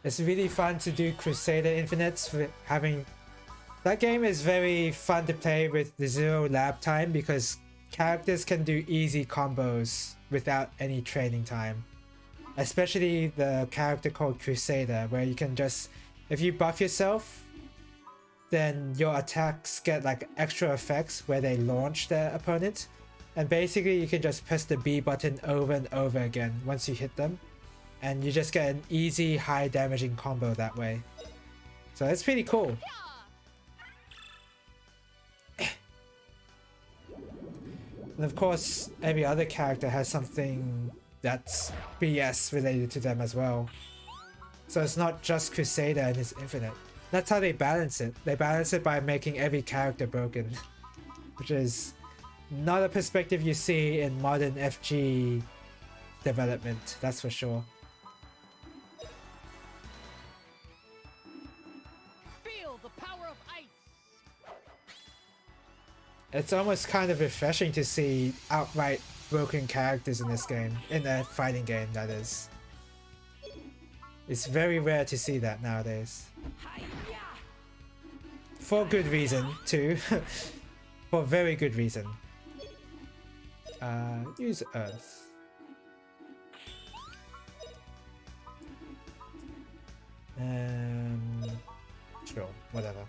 C: It's really fun to do Crusader Infinites with having... That game is very fun to play with the zero lab time because characters can do easy combos without any training time. Especially the character called Crusader, where you can just... If you buff yourself, then your attacks get like extra effects where they launch their opponent. And basically you can just press the B button over and over again once you hit them. And you just get an easy high damaging combo that way. So it's pretty cool. And of course, every other character has something that's BS related to them as well. So it's not just Crusader and his Infinite. That's how they balance it. They balance it by making every character broken. Which is not a perspective you see in modern FG development, that's for sure.
E: Feel the power of ice.
C: It's almost kind of refreshing to see outright broken characters in this game, in a fighting game that is. It's very rare to see that nowadays.
E: Hi-ya!
C: For good reason too. For very good reason. Use Earth. Sure, whatever.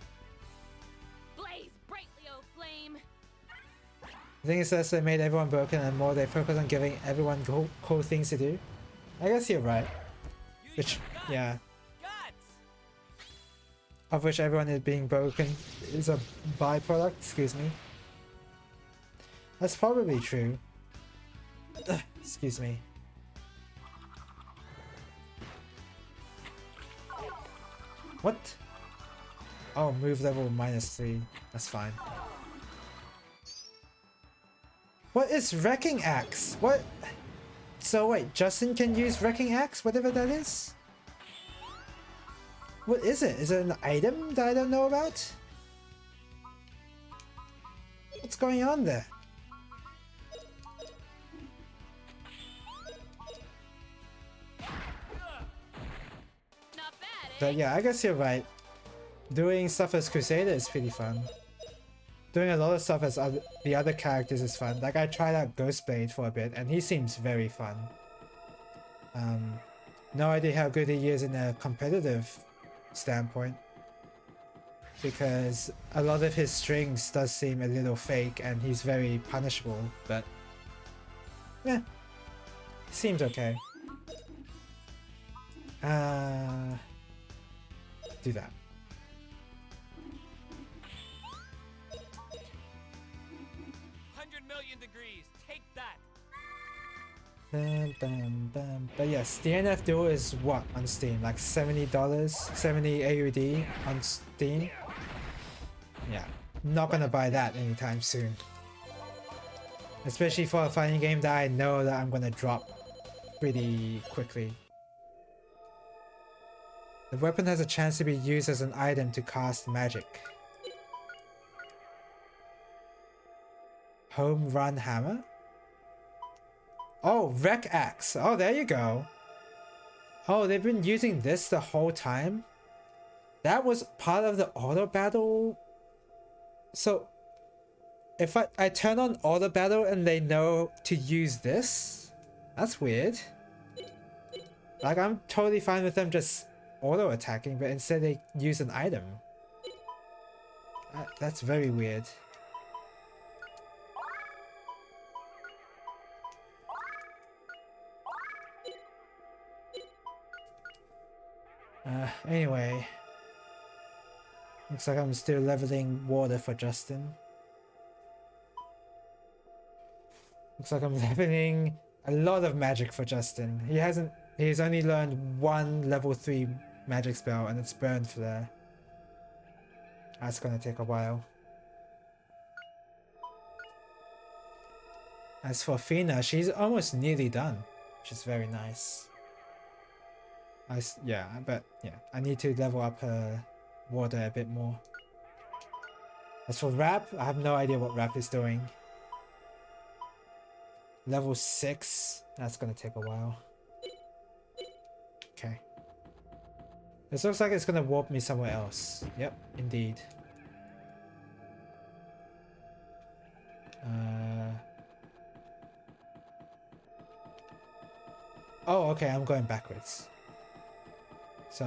E: Blaze brightly, oh flame!
C: The thing is that they made everyone broken and more they focus on giving everyone cool things to do. I guess you're right. Which, yeah. Of which everyone is being broken is a byproduct, excuse me. That's probably true. Excuse me. What? Oh, move level -3. That's fine. What is Wrecking Axe? What? So wait, Justin can use Wrecking Axe, whatever that is? What is it? Is it an item that I don't know about? What's going on there?
E: Not bad, eh?
C: But yeah, I guess you're right. Doing stuff as Crusader is pretty fun. Doing a lot of stuff as the other characters is fun. Like I tried out Ghostblade for a bit and he seems very fun. No idea how good he is in a competitive standpoint. Because a lot of his strings does seem a little fake and he's very punishable, but yeah, seems okay. Do that.
B: 100,000,000 degrees. Take that.
C: Bam, bam, bam. But yes, the DNF Duel is what on Steam? Like $70? 70 AUD on Steam? Yeah, not gonna buy that anytime soon. Especially for a fighting game that I know that I'm gonna drop pretty quickly. The weapon has a chance to be used as an item to cast magic. Home Run Hammer? Oh, Wreck Axe. Oh, there you go. Oh, they've been using this the whole time? That was part of the auto battle? So, if I turn on auto battle and they know to use this, that's weird. Like, I'm totally fine with them just auto attacking, but instead they use an item. That's very weird. Anyway. Looks like I'm still leveling water for Justin. Looks like I'm leveling a lot of magic for Justin. He's only learned one level 3 magic spell, and it's Burn Flare. That's gonna take a while. As for Fina, she's almost nearly done, which is very nice. Yeah, I need to level up her water a bit more. As for Rap, I have no idea what Rap is doing. Level 6, that's gonna take a while. Okay. This looks like it's gonna warp me somewhere else. Yep, indeed. Oh, okay, I'm going backwards. So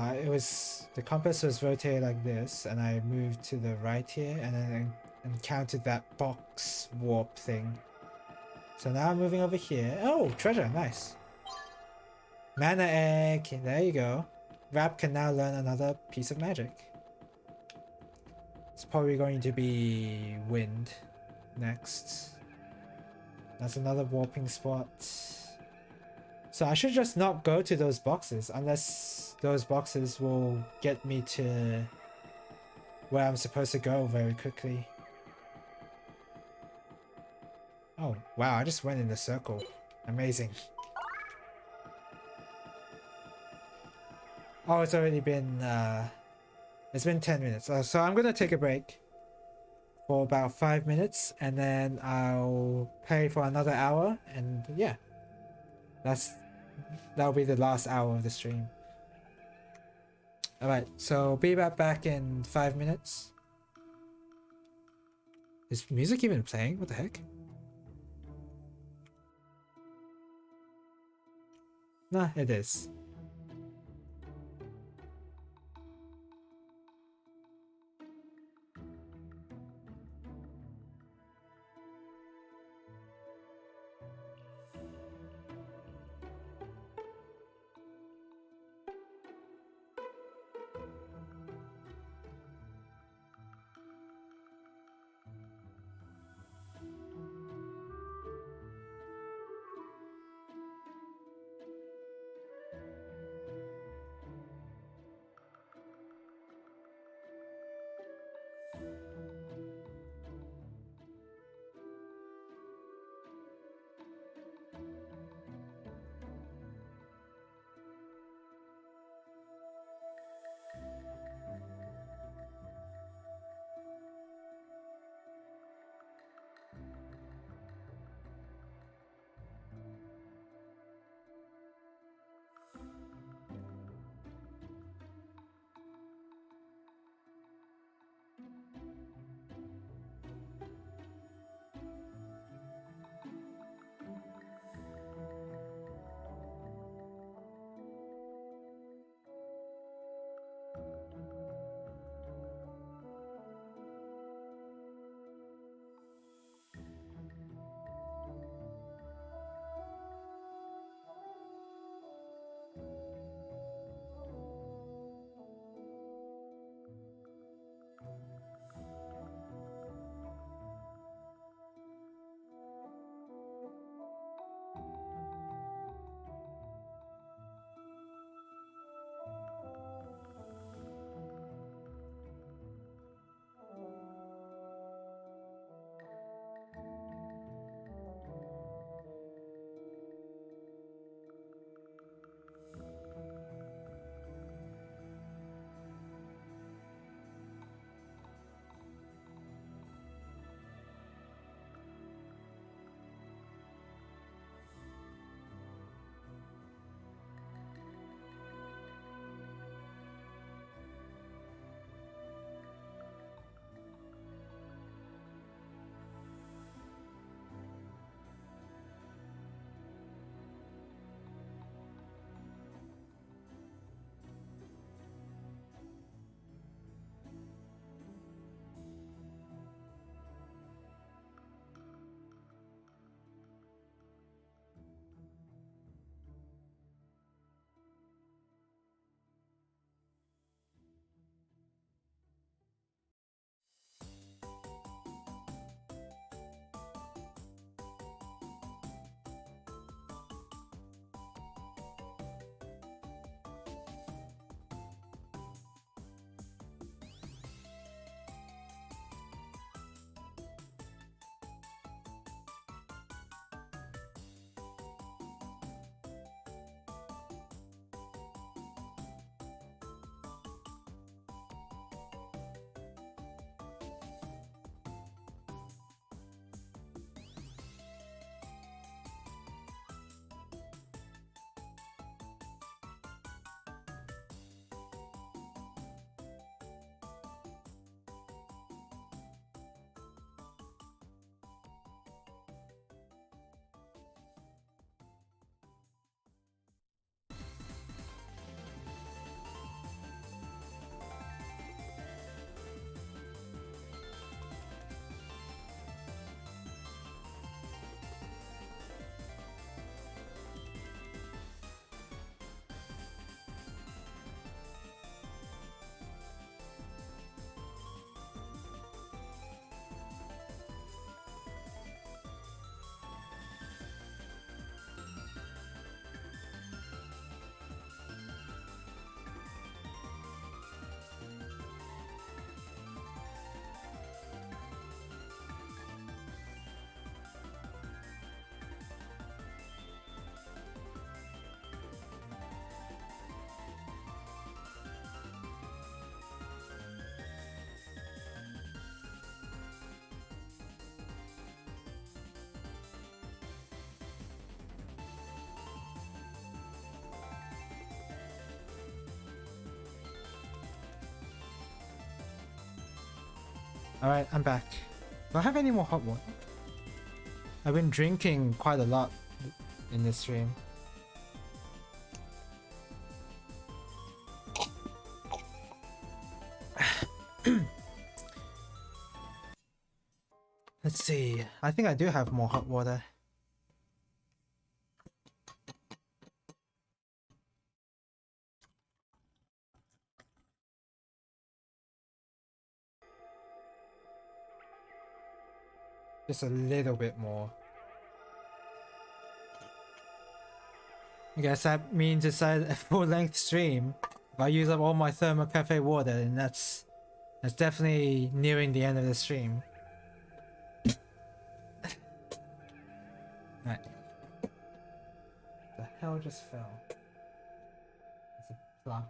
C: the compass was rotated like this, and I moved to the right here, and then I encountered that box warp thing. So now I'm moving over here. Oh, treasure, nice. Mana egg, there you go. Rap can now learn another piece of magic. It's probably going to be wind next. That's another warping spot. So I should just not go to those boxes unless those boxes will get me to where I'm supposed to go very quickly. Oh, wow, I just went in the circle. Amazing. Oh, it's already been, it's been 10 minutes. So I'm gonna take a break for about 5 minutes, and then I'll play for another hour, and yeah. That'll be the last hour of the stream. Alright, so be back in 5 minutes. Is music even playing? What the heck? Nah, it is. Alright, I'm back. Do I have any more hot water? I've been drinking quite a lot in this stream. Let's see. I think I do have more hot water. Just a little bit more. I guess that means it's a full-length stream. If I use up all my thermal cafe water, then that's definitely nearing the end of the stream. Right. The hell just fell? It's a plug.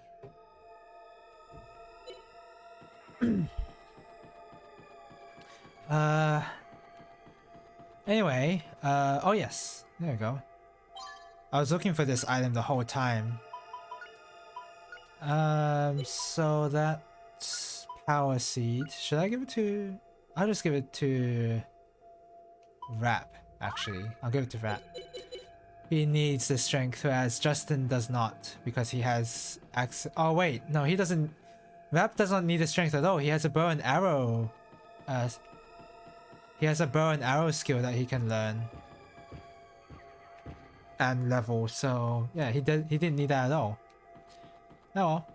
C: Anyway, oh yes, there we go. I was looking for this item the whole time. So that's power seed. Should I give it to... I'll just give it to Rap, actually. I'll give it to Rap. He needs the strength, whereas Justin does not, because he has access... Oh wait, no, he doesn't... Rap does not need the strength at all. He has a bow and arrow. He has a bow and arrow skill that he can learn and level. So yeah, he didn't need that at all. Oh well.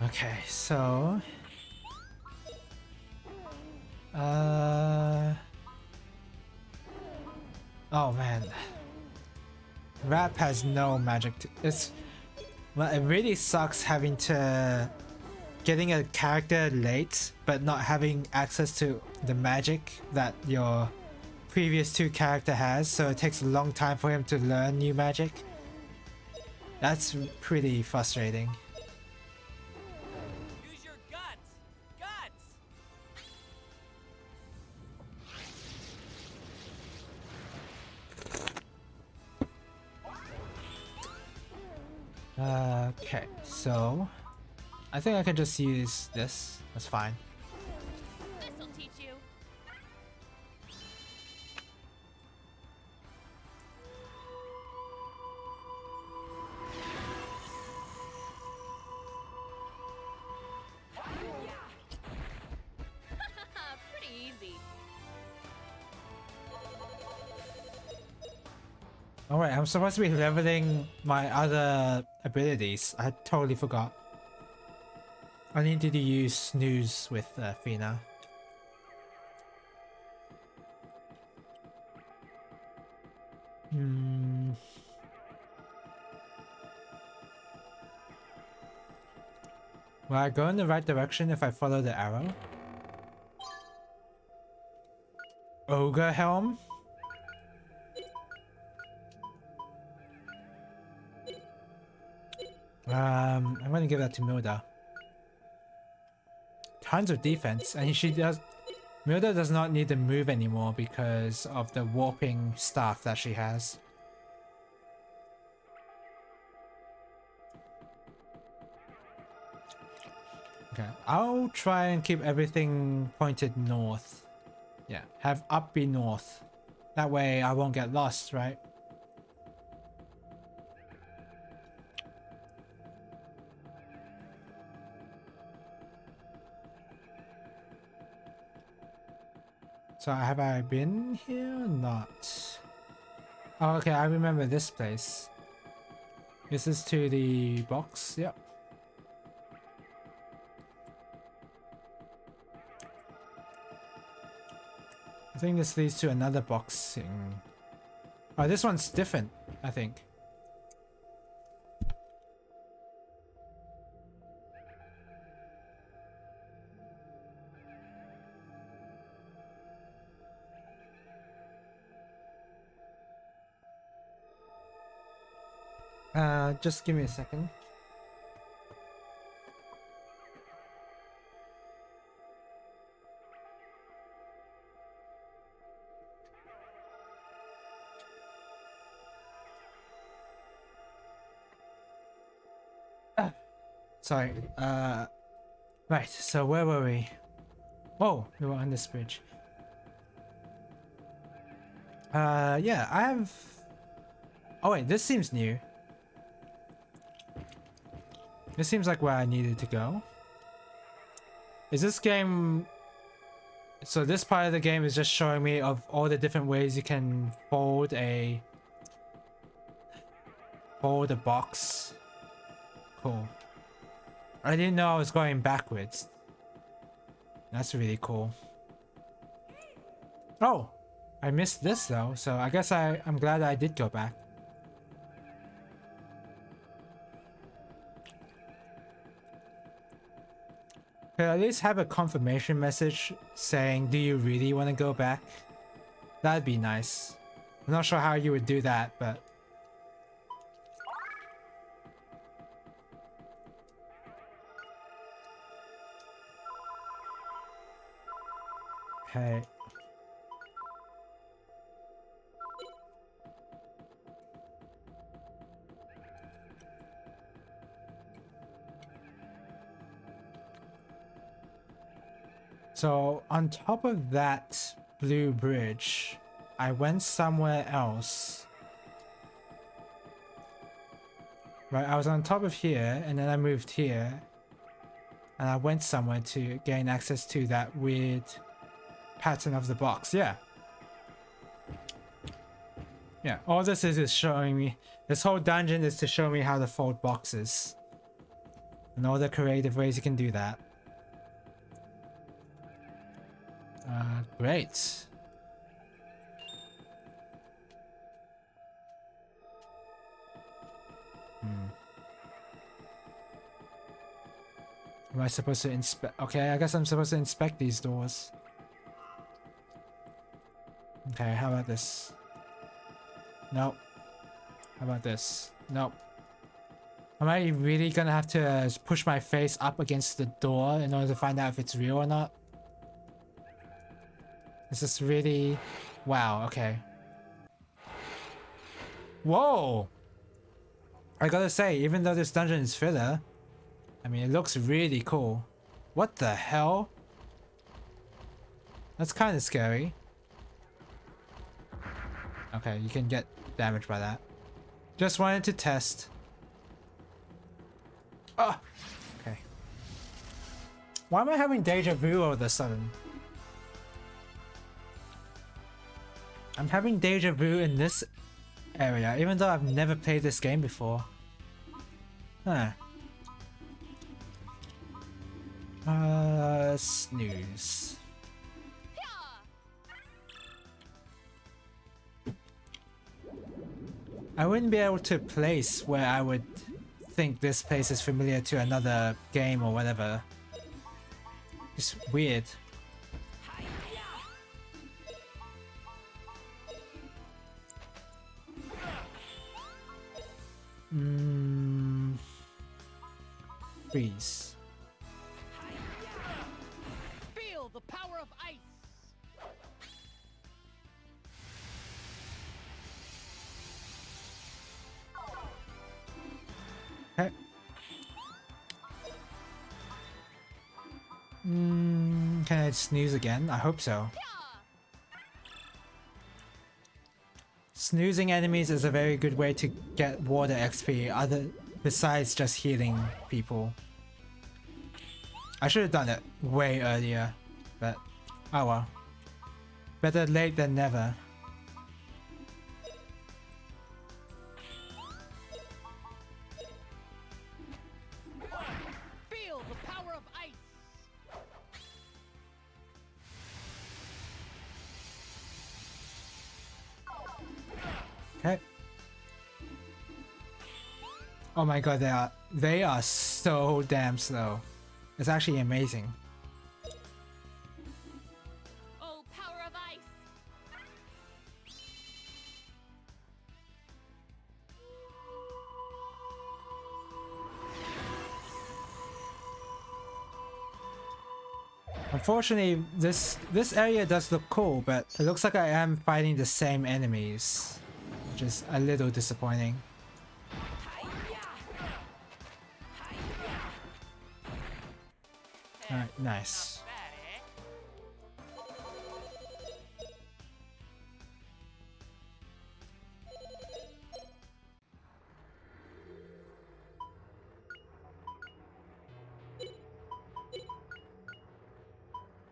C: Okay, so oh man, Rap has no magic. Well, it really sucks having to getting a character late, but not having access to the magic that your previous two character has. So it takes a long time for him to learn new magic. That's pretty frustrating.
B: Use your guts! Guts!
C: Okay, so I think I can just use this. That's fine.
E: This'll teach you. Pretty easy.
C: Alright, I'm supposed to be leveling my other abilities. I totally forgot. I needed to use Snooze with Fina. Will I go in the right direction if I follow the arrow? Ogre Helm? I'm gonna give that to Milda. Tons of defense, and Milda does not need to move anymore because of the warping staff that she has. Okay, I'll try and keep everything pointed north. Yeah, have up be north. That way I won't get lost, right? So have I been here or not? Oh, okay, I remember this place. This is to the box, yep. I think this leads to another boxing. Oh, this one's different, I think. Just give me a second. Sorry. Right. So where were we? Oh, we were on this bridge. Yeah, I have... Oh wait, this seems new. This seems like where I needed to go. Is this game... So this part of the game is just showing me of all the different ways you can fold a box. Cool. I didn't know I was going backwards. That's really cool. Oh! I missed this though, so I guess I'm glad I did go back. Could I at least have a confirmation message saying, do you really want to go back? That'd be nice. I'm not sure how you would do that, but... Okay. So on top of that blue bridge, I went somewhere else. Right, I was on top of here and then I moved here. And I went somewhere to gain access to that weird pattern of the box. Yeah. Yeah, all this is showing me, this whole dungeon is to show me how to fold boxes. And all the creative ways you can do that. Great. Am I supposed to inspect? Okay, I guess I'm supposed to inspect these doors. Okay, how about this? Nope. How about this? Nope. Am I really gonna have to push my face up against the door in order to find out if it's real or not? Is this really... Wow, okay. Whoa! I gotta say, even though this dungeon is filler, I mean, it looks really cool. What the hell? That's kind of scary. Okay, you can get damaged by that. Just wanted to test. Ah! Okay. Why am I having deja vu all of a sudden? I'm having deja vu in this area, even though I've never played this game before. Huh. Snooze. I wouldn't be able to place where I would think this place is familiar to another game or whatever. It's weird. Freeze.
E: Feel the power of ice.
C: Okay. Can I snooze again? I hope so. Snoozing enemies is a very good way to get water XP besides just healing people. I should have done it way earlier, but oh well. Better late than never.
E: Feel the power of ice.
C: Okay. Oh my god, they are so damn slow. It's actually amazing.
E: Oh, power of ice.
C: Unfortunately, this area does look cool, but it looks like I am fighting the same enemies, which is a little disappointing. Alright, nice.
B: That, eh?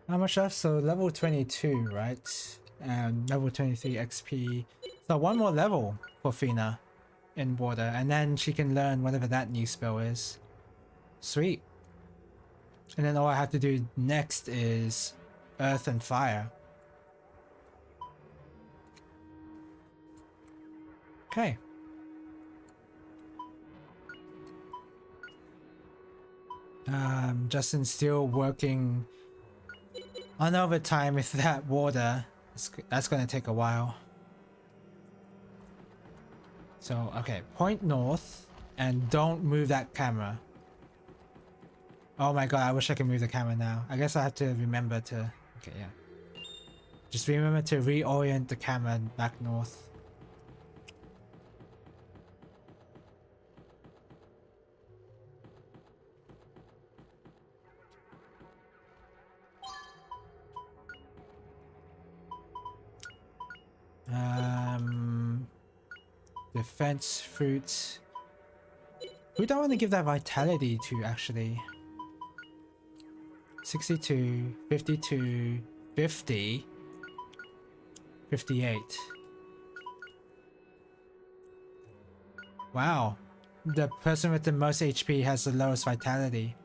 C: How much left? So level 22, right? And level 23 XP. So one more level for Fina in water, and then she can learn whatever that new spell is. Sweet. And then all I have to do next is earth and fire. Okay. Justin's still working on overtime with that water. That's gonna take a while. So, okay, point north and don't move that camera. Oh my god, I wish I could move the camera now. I guess I have to remember to... Okay, yeah. Just remember to reorient the camera back north. Defense fruits. Who do I want to give that vitality to actually? 62, 52, 50, 58. Wow. The person with the most HP has the lowest vitality.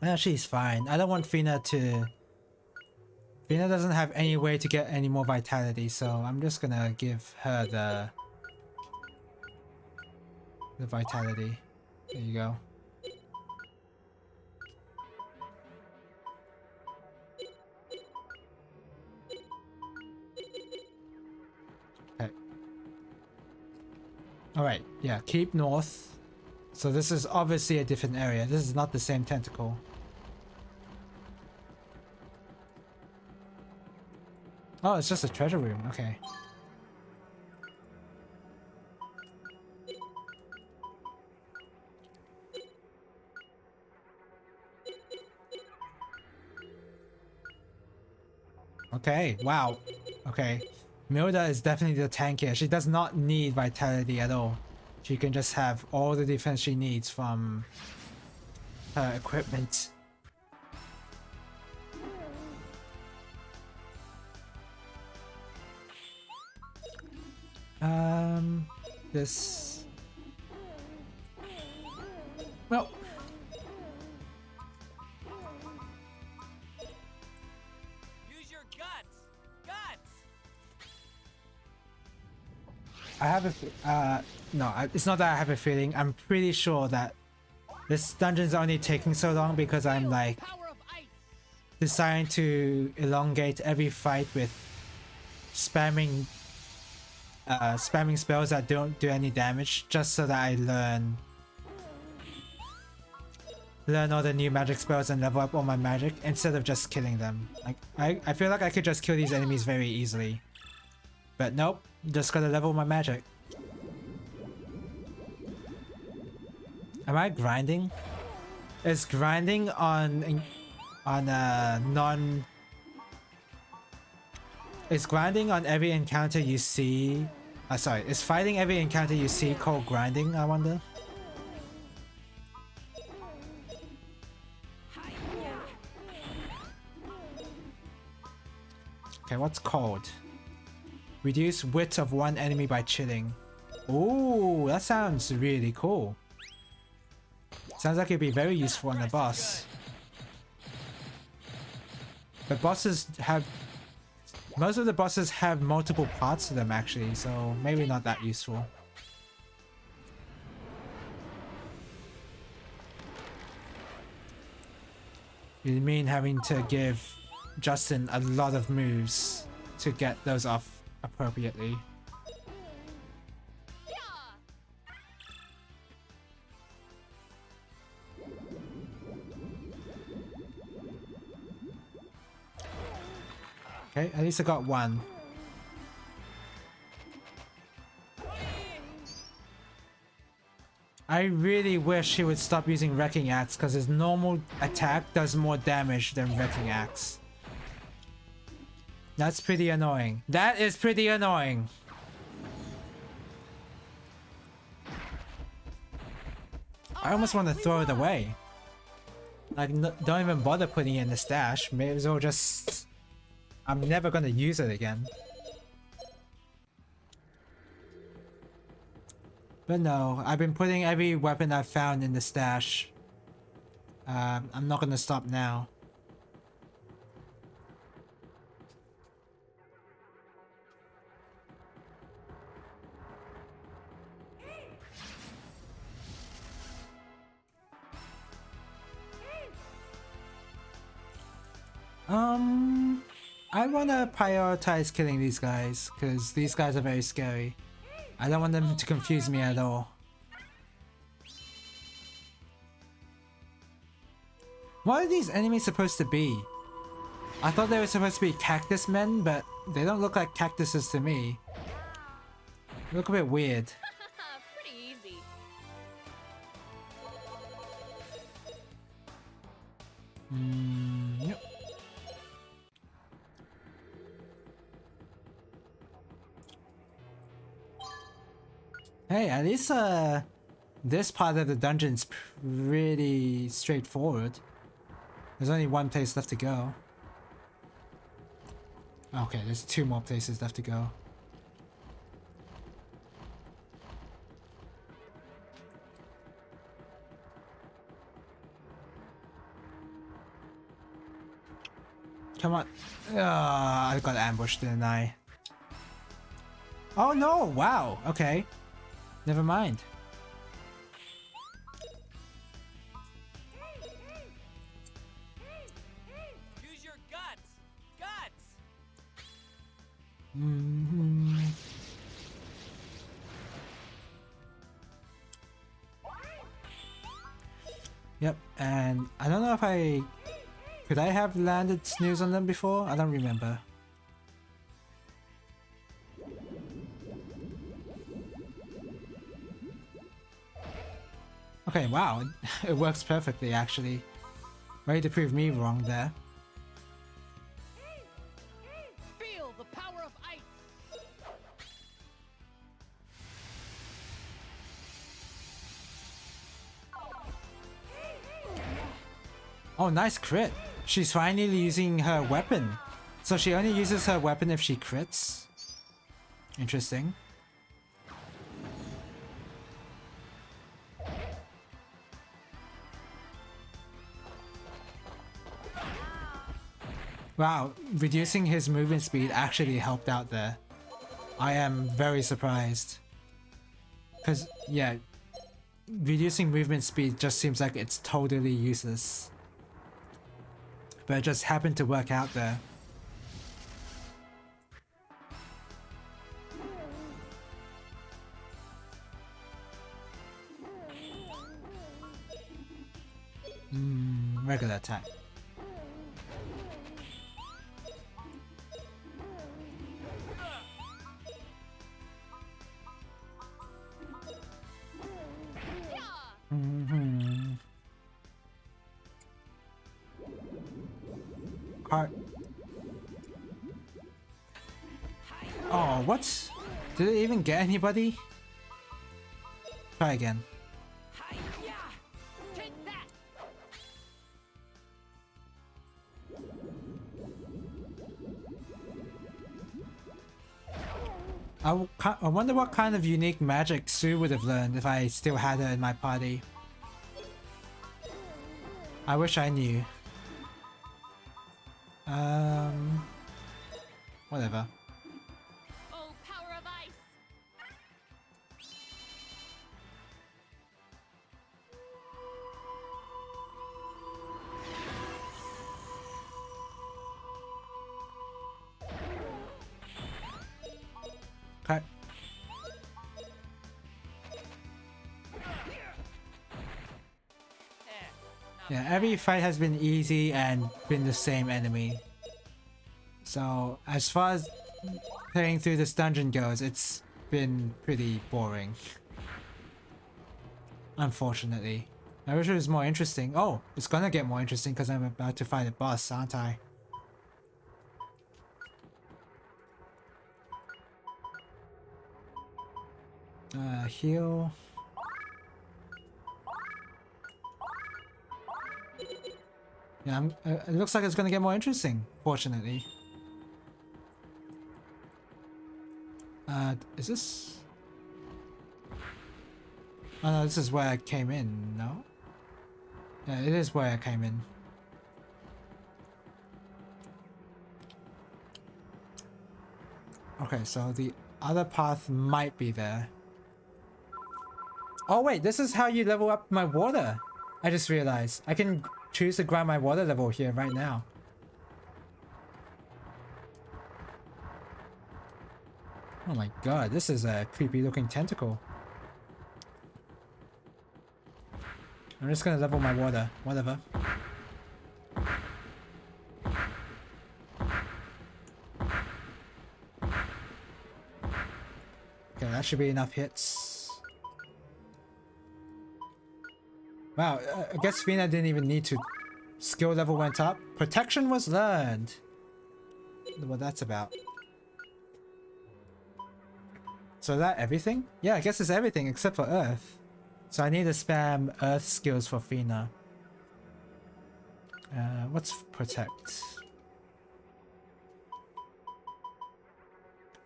C: Yeah, she's fine. I don't want Fina to... Fina doesn't have any way to get any more vitality, so I'm just gonna give her the vitality. There you go. Okay. Alright, yeah, keep north. So this is obviously a different area. This is not the same tentacle. Oh, it's just a treasure room. Okay. Okay, wow. Okay. Milda is definitely the tank here. She does not need vitality at all. She can just have all the defense she needs from her equipment. This... Well...
B: Use your guts! Guts!
C: I have a... no, it's not that I have a feeling. I'm pretty sure that this dungeon's only taking so long because I'm like
B: Power of ice!
C: deciding to elongate every fight with spamming spells that don't do any damage, just so that I learn all the new magic spells and level up all my magic instead of just killing them. Like I feel like I could just kill these enemies very easily, but nope, just gotta level my magic. Am I grinding? Is grinding on non... Is grinding on every encounter you see... sorry, is fighting every encounter you see called grinding, I wonder? Okay, what's called? Reduce wit of one enemy by chilling. Ooh, that sounds really cool. Sounds like it'd be very useful on the boss. The bosses have... Most of the bosses have multiple parts to them actually, so maybe not that useful. You mean having to give Justin a lot of moves to get those off appropriately? Okay, at least I got one. I really wish he would stop using Wrecking Axe because his normal attack does more damage than Wrecking Axe. That's pretty annoying. That is pretty annoying. I almost want to throw it away. Like, don't even bother putting it in the stash. May as well just... I'm never gonna use it again. But no, I've been putting every weapon I've found in the stash. I'm not gonna stop now. I wanna prioritize killing these guys, because these guys are very scary. I don't want them to confuse me at all. What are these enemies supposed to be? I thought they were supposed to be cactus men, but they don't look like cactuses to me. They look a bit weird.
E: Pretty easy.
C: Yep. Hey, at least this part of the dungeon's pretty straightforward. There's only one place left to go. Okay, there's 2 more places left to go. Come on. I got ambushed, didn't I? Oh no! Wow! Okay. Never mind.
B: Use your guts. Guts.
C: Yep, and I don't know if I... Could I have landed snooze on them before? I don't remember. Okay, wow, it works perfectly actually. Ready to prove me wrong there.
E: Feel the power of ice.
C: Oh, nice crit! She's finally using her weapon. So she only uses her weapon if she crits? Interesting. Wow, reducing his movement speed actually helped out there. I am very surprised. Because, yeah, reducing movement speed just seems like it's totally useless. But it just happened to work out there. Regular attack. Oh, what? Did it even get anybody? Try again.
E: Take that.
C: I wonder what kind of unique magic Sue would have learned if I still had her in my party. I wish I knew. Whatever.
E: Oh, power of ice.
C: Okay. Yeah, every fight has been easy and been the same enemy. So as far as playing through this dungeon goes, it's been pretty boring. Unfortunately. I wish it was more interesting. Oh, it's gonna get more interesting because I'm about to fight a boss, aren't I? Heal. Yeah, it looks like it's gonna get more interesting, fortunately. Is this... Oh no, this is where I came in, no? Yeah, it is where I came in. Okay, so the other path might be there. Oh wait, this is how you level up my water. I just realized. I can choose to grab my water level here right now. Oh my god, this is a creepy looking tentacle. I'm just gonna level my water, whatever. Okay, that should be enough hits. Wow, I guess Fina didn't even need to. Skill level went up. Protection was learned. I wonder what that's about. So is that everything? Yeah, I guess it's everything except for Earth. So I need to spam Earth skills for Fina. What's protect?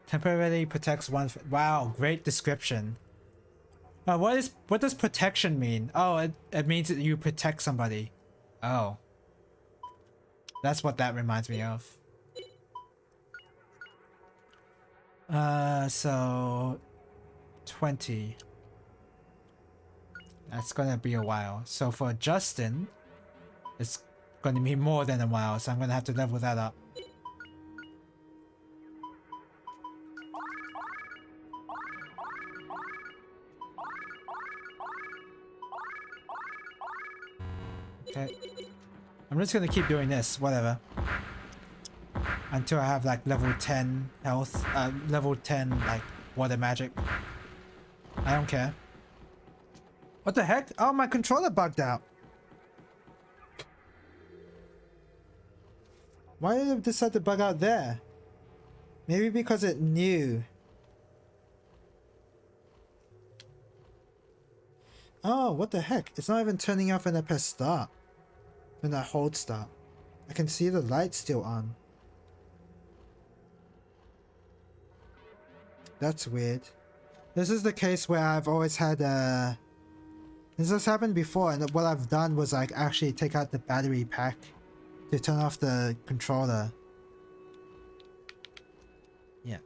C: Temporarily protects one. Wow, great description. What does protection mean? Oh, it means that you protect somebody. Oh. That's what that reminds me of. So 20. That's gonna be a while. So for Justin, it's gonna be more than a while, so I'm gonna have to level that up. Okay. I'm just gonna keep doing this, whatever. Until I have like level 10 health, level 10 like water magic. I don't care. What the heck? Oh, my controller bugged out. Why did it decide to bug out there? Maybe because it knew. Oh, what the heck? It's not even turning off when I press start. When I hold start. I can see the light still on. That's weird. This is the case where I've always had this has happened before, and what I've done was like actually take out the battery pack to turn off the controller. Yeah.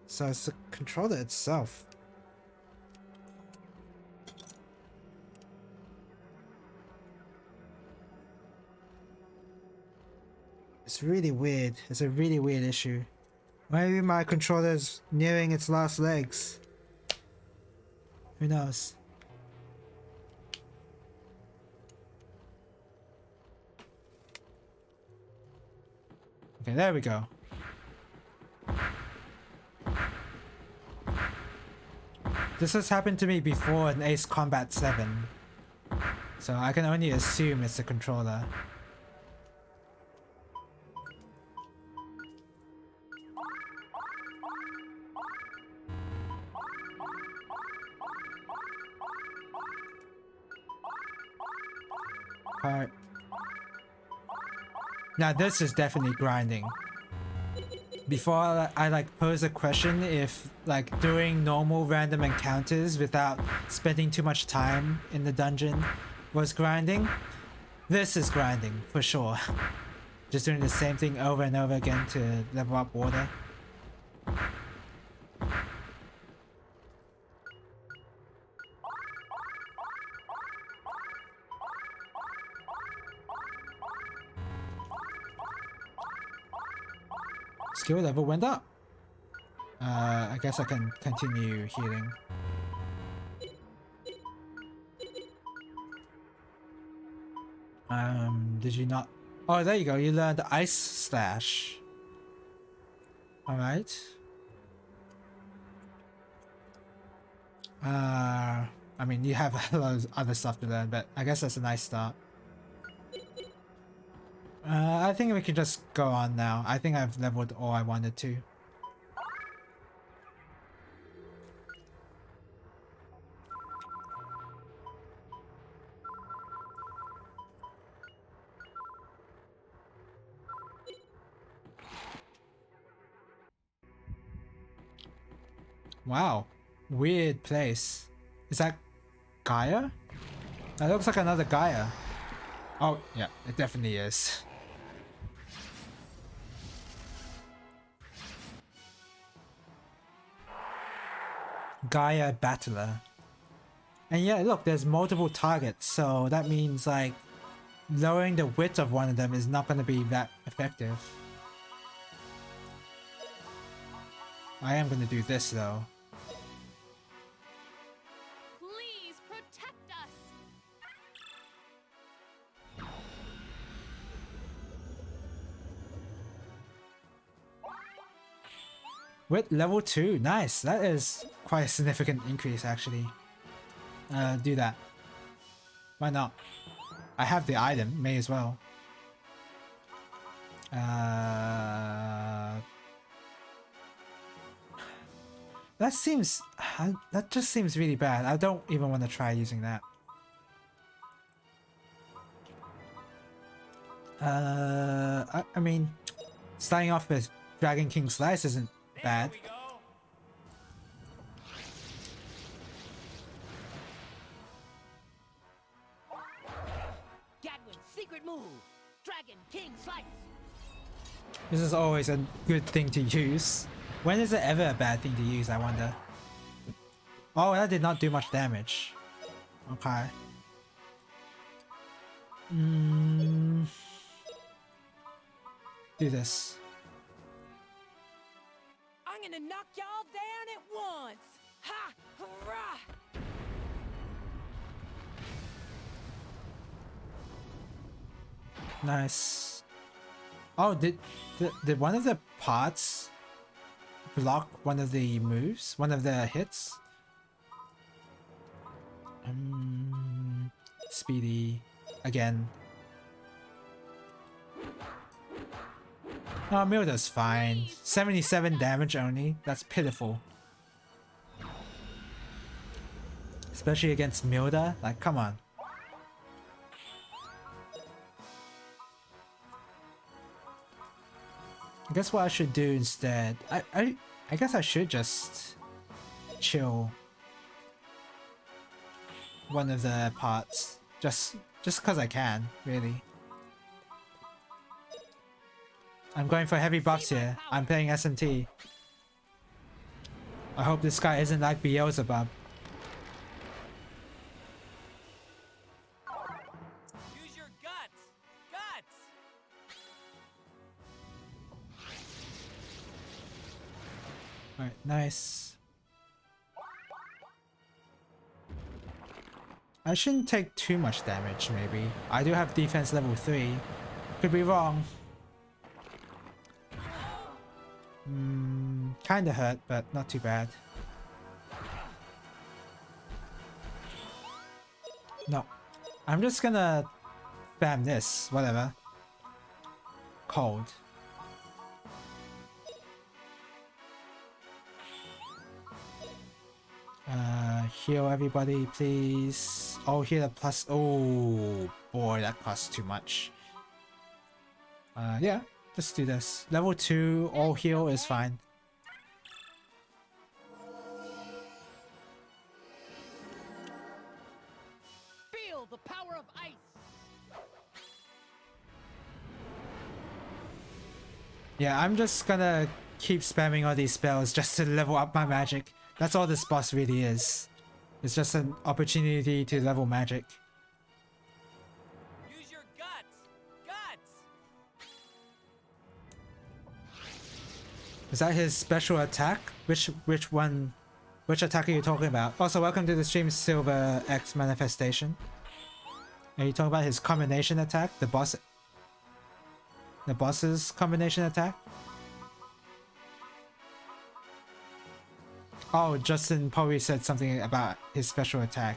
C: So it's the controller itself. It's really weird. It's a really weird issue. Maybe my controller's nearing its last legs. Who knows? Okay, there we go. This has happened to me before in Ace Combat 7. So I can only assume it's the controller. Alright. Now this is definitely grinding. Before I like pose a question if like doing normal random encounters without spending too much time in the dungeon was grinding. This is grinding for sure. Just doing the same thing over and over again to level up water. Skill level went up. I guess I can continue healing. Did you not? Oh, there you go. You learned Ice Slash. Alright. I mean, you have a lot of other stuff to learn, but I guess that's a nice start. I think we can just go on now. I think I've leveled all I wanted to. Wow. Weird place. Is that Gaia? That looks like another Gaia. Oh, yeah, it definitely is. Gaia Battler. And yeah, look, there's multiple targets, so that means like lowering the width of one of them is not going to be that effective. I am going to do this though.
E: Please protect us.
C: With level 2, nice. That is quite a significant increase actually. Do that. Why not? I have the item, may as well. That seems... that just seems really bad. I don't even want to try using that. I mean, starting off with Dragon King Slice isn't bad.
B: There we go.
D: Gadwin's secret move. Dragon King Slice.
C: This is always a good thing to use. When is it ever a bad thing to use, I wonder? Oh, that did not do much damage. Okay. Do this.
E: I'm gonna knock y'all down at once. Ha! Hurrah!
C: Nice. Oh, did one of the pots block one of the moves? One of the hits? Speedy. Again. Oh, Milda's fine. 77 damage only. That's pitiful. Especially against Milda. Like, come on. I guess what I should do instead... I guess I should just... chill one of the parts. Just because I can, really. I'm going for heavy buffs here. I'm playing SMT. I hope this guy isn't like Beelzebub.
B: Use your guts. Guts.
C: Alright, nice. I shouldn't take too much damage, maybe. I do have defense level 3. Could be wrong. Kinda hurt, but not too bad. No. I'm just gonna spam this, whatever. Cold. Heal everybody, please. Oh, heal a plus. Oh, boy, that costs too much. Yeah, just do this. Level 2, all heal is fine.
D: Feel the power of ice.
C: Yeah, I'm just gonna keep spamming all these spells just to level up my magic. That's all this boss really is. It's just an opportunity to level magic.
B: Use your guts. Guts.
C: Is that his special attack? Which one? Which attack are you talking about? Also, welcome to the stream, Silver X Manifestation. Are you talking about his combination attack? The boss's combination attack? Oh, Justin probably said something about his special attack.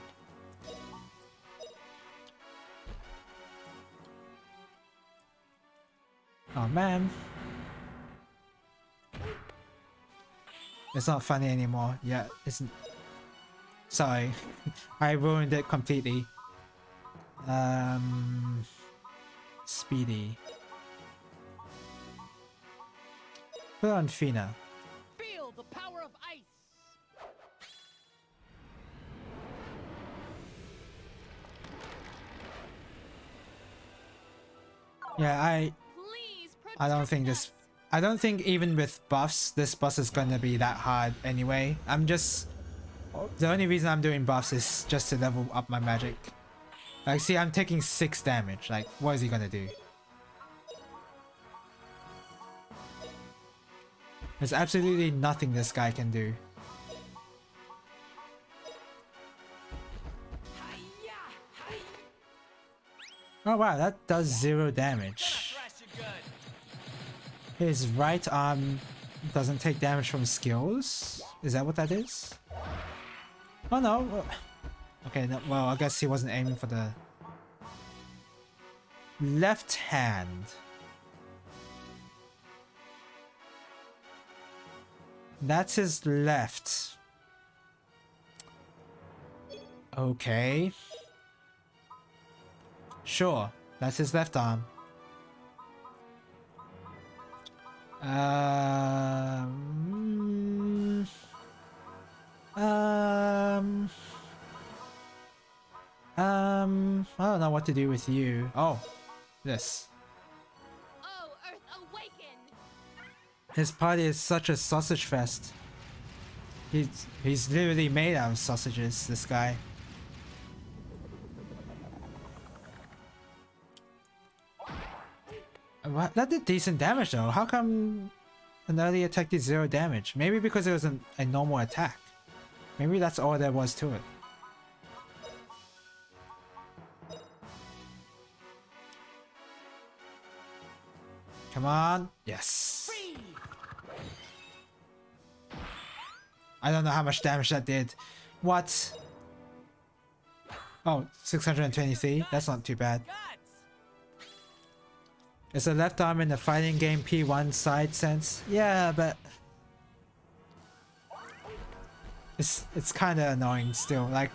C: Oh man. It's not funny anymore. Yeah, it's... Sorry. I ruined it completely. Speedy. Put on Fina.
B: Feel the power of ice.
C: Yeah,
E: Please
C: I don't
E: protect
C: think
E: us.
C: this... I don't think even with buffs, this boss is gonna be that hard anyway. I'm just... The only reason I'm doing buffs is just to level up my magic. Like, see, I'm taking 6 damage. Like, what is he gonna do? There's absolutely nothing this guy can do.
E: Hi-ya, hi.
C: Oh wow, that does 0 damage.
B: Thrash you good.
C: His right arm doesn't take damage from skills? Is that what that is? Oh no. Okay, no, well, I guess he wasn't aiming for the left hand. That's his left. Okay. Sure, that's his left arm. I don't know what to do with you. Oh, this.
E: Oh, Earth, awaken!
C: His party is such a sausage fest. He's literally made out of sausages, this guy. What? That did decent damage though. How come an early attack did 0 damage? Maybe because it was a normal attack. Maybe that's all there was to it. Come on. Yes. I don't know how much damage that did. What? Oh, 623. That's not too bad.
B: Guts.
C: Is the left arm in the fighting game P1 side sense? Yeah, but it's kind of annoying still. Like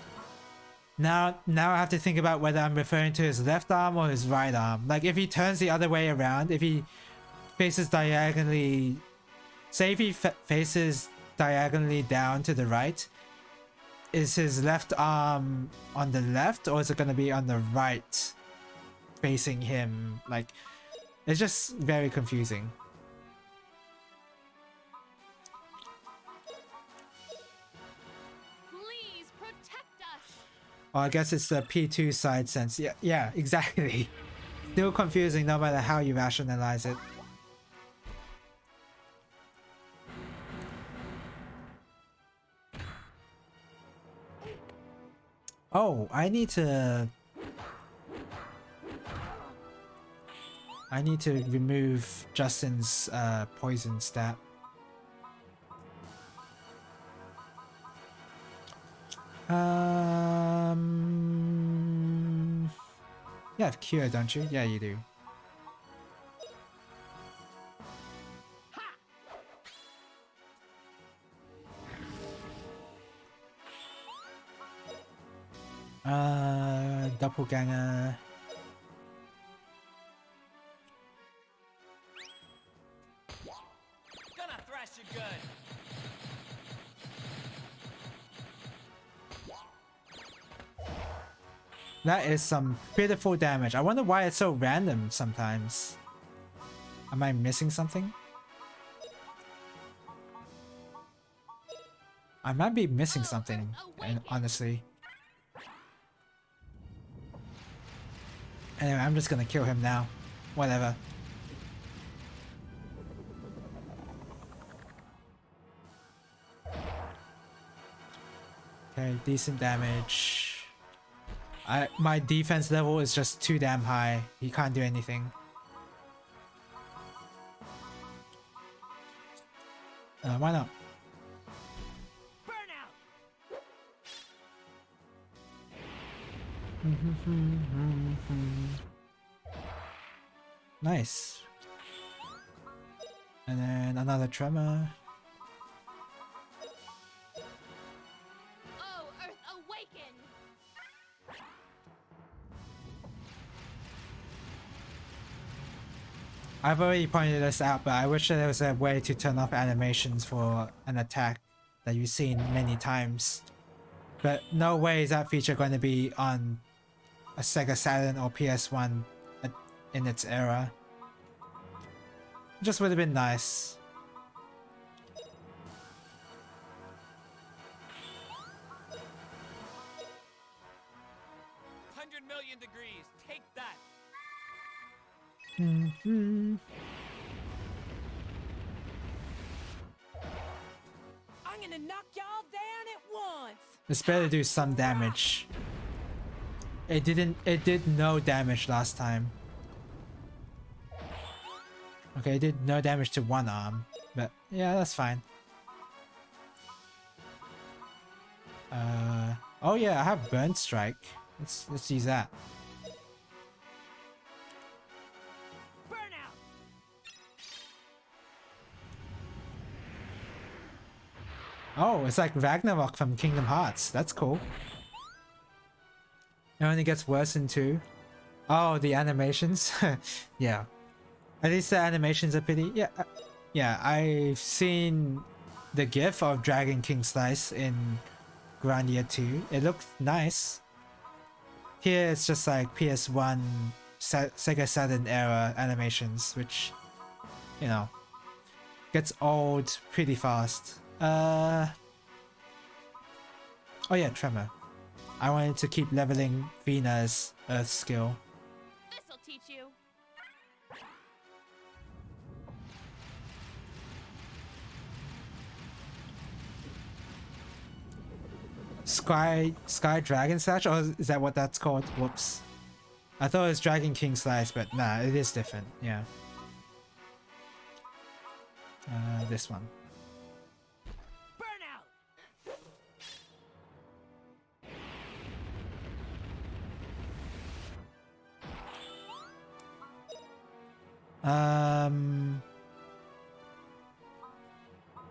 C: now I have to think about whether I'm referring to his left arm or his right arm. Like if he turns the other way around, if he faces diagonally, say if he faces diagonally down to the right, is his left arm on the left or is it going to be on the right facing him? Like, it's just very confusing.
E: Please protect us!
C: Oh, I guess it's the P2 side sense. Yeah, exactly. Still confusing no matter how you rationalize it. Oh, I need to remove Justin's poison stat. You have cure, don't you? Yeah, you do. Doppelganger.
B: Gonna thrash you good.
C: That is some pitiful damage. I wonder why it's so random sometimes. Am I missing something? I might be missing something, honestly. Anyway, I'm just gonna kill him now. Whatever. Okay, decent damage. My defense level is just too damn high. He can't do anything. Why not?
B: Burn
C: Nice. And then another tremor.
G: Oh, Earth, awaken!
C: I've already pointed this out, but I wish there was a way to turn off animations for an attack that you've seen many times. But no way is that feature going to be on a Sega Saturn or PS1 in its era. Just would have been nice.
B: $100,000,000 degrees. Take that.
E: I'm gonna knock y'all down at once.
C: It's better to do some damage. It did no damage last time. Okay, it did no damage to one arm, but yeah, that's fine. Oh yeah, I have Burn Strike. Let's use that.
E: Burnout.
C: Oh, it's like Ragnarok from Kingdom Hearts. That's cool. It only gets worse in 2. Oh, the animations? Yeah. At least the animations are pretty... Yeah, yeah, I've seen the gif of Dragon King Slice in Grandia 2. It looked nice. Here it's just like PS1 Sega Saturn era animations, which, you know, gets old pretty fast. Oh yeah, Tremor. I wanted to keep leveling Vina's Earth skill.
G: This'll teach you.
C: Sky Dragon Slash? Or is that what that's called? Whoops. I thought it was Dragon King Slice, but nah, it is different. Yeah. This one.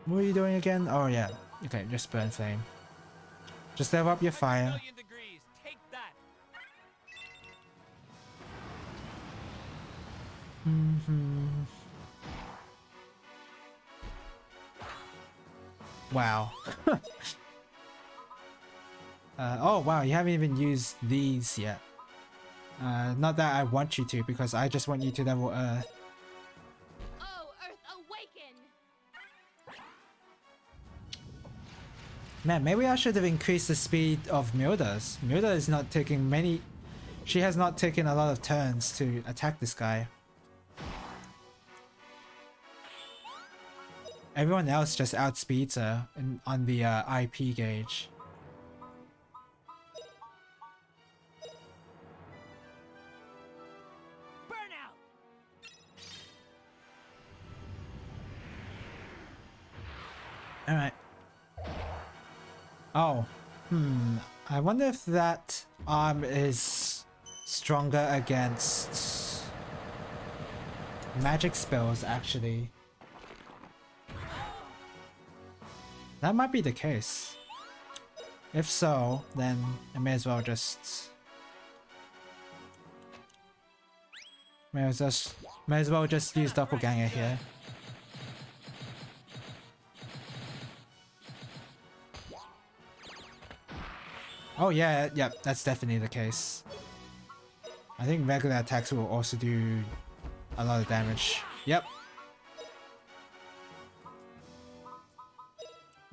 C: What are you doing again? Oh yeah. Okay, just Burn Flame. Just level up your fire.
B: 100,000,000 degrees. Take that.
C: Wow. Oh wow, you haven't even used these yet. Not that I want you to, because I just want you to level Earth.
G: Oh, Earth, awaken!
C: Man, maybe I should have increased the speed of Milda's. Milda is not taking many... She has not taken a lot of turns to attack this guy. Everyone else just outspeeds her on the IP gauge. Alright. Oh. I wonder if that arm is stronger against magic spells, actually. That might be the case. If so, then I may as well just... May as well just use Doppelganger here. Oh yeah, that's definitely the case. I think regular attacks will also do a lot of damage. Yep.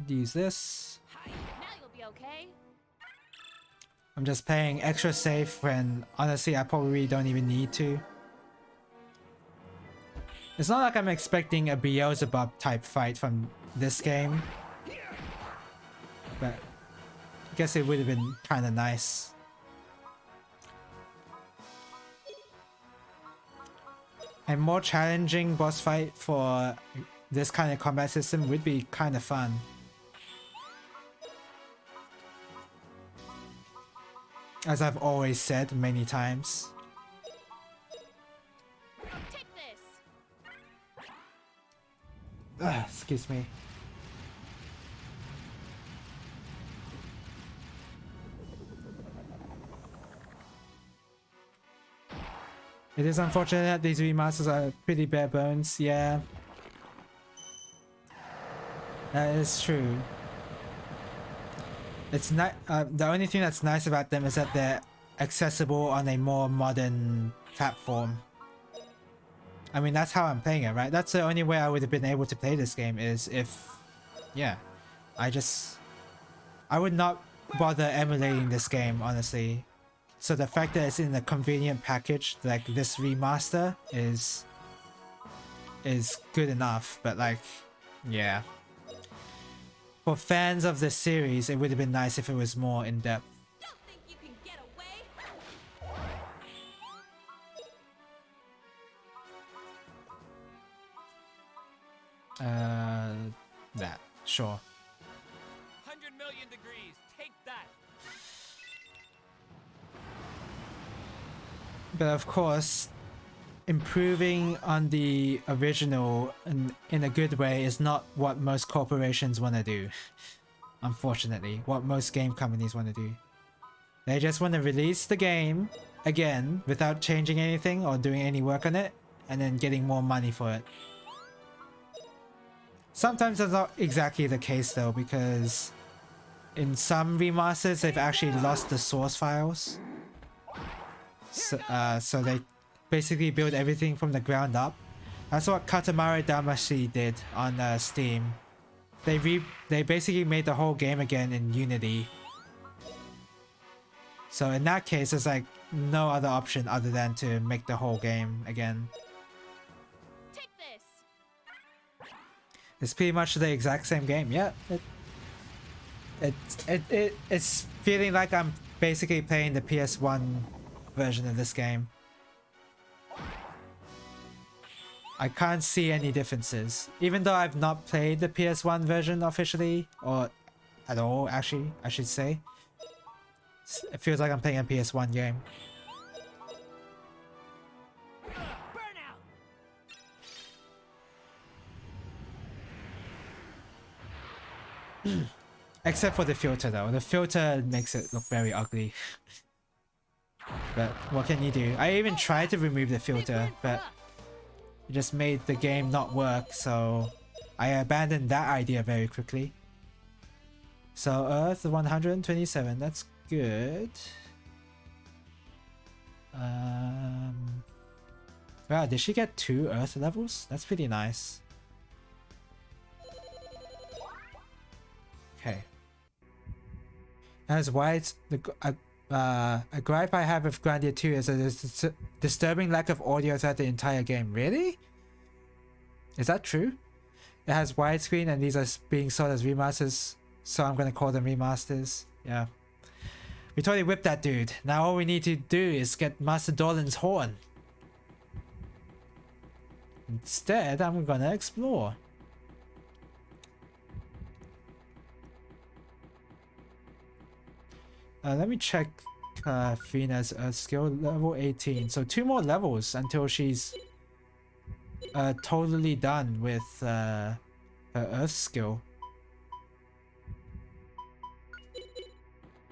C: Use this.
G: Now you'll be okay.
C: I'm just playing extra safe when honestly I probably don't even need to. It's not like I'm expecting a Beelzebub type fight from this game, but I guess it would have been kind of nice. A more challenging boss fight for this kind of combat system would be kind of fun. as I've always said many times.
G: Take this.
C: Excuse me. It is unfortunate that these remasters are pretty bare bones, yeah. That is true. It's not the only thing that's nice about them is that they're accessible on a more modern platform. I mean, that's how I'm playing it, right? That's the only way I would have been able to play this game is if, yeah, I would not bother emulating this game, honestly. So the fact that it's in a convenient package like this remaster is good enough, but like, yeah. For fans of this series, it would have been nice if it was more in-depth.
E: Don't think you can get away.
C: That, sure.
B: 100 million degrees. Take that.
C: But of course, improving on the original in a good way is not what most corporations want to do. Unfortunately, what most game companies want to do. They just want to release the game again without changing anything or doing any work on it, and then getting more money for it. Sometimes that's not exactly the case though, because in some remasters they've actually lost the source files. So they basically build everything from the ground up. That's what Katamari Damacy did on Steam. They basically made the whole game again in Unity. So in that case, it's like no other option other than to make the whole game again.
G: Take this.
C: It's pretty much the exact same game. Yeah, it's feeling like I'm basically playing the PS1 version of this game. I can't see any differences, even though I've not played the PS1 version officially, or at all actually, I should say. It feels like I'm playing a PS1 game. Except for the filter though. The filter makes it look very ugly. But what can you do? I even tried to remove the filter, but it just made the game not work, so I abandoned that idea very quickly. So Earth 127, that's good. Wow, did she get 2 Earth levels? That's pretty nice. Okay. As white, a gripe I have with Grandia 2 is that there's a disturbing lack of audio throughout the entire game. Really? Is that true? It has widescreen and these are being sold as remasters, so I'm gonna call them remasters. Yeah. We totally whipped that dude. Now all we need to do is get Master Dolan's horn. Instead, I'm gonna explore. Let me check Fina's Earth skill, level 18. So 2 more levels until she's totally done with her Earth skill.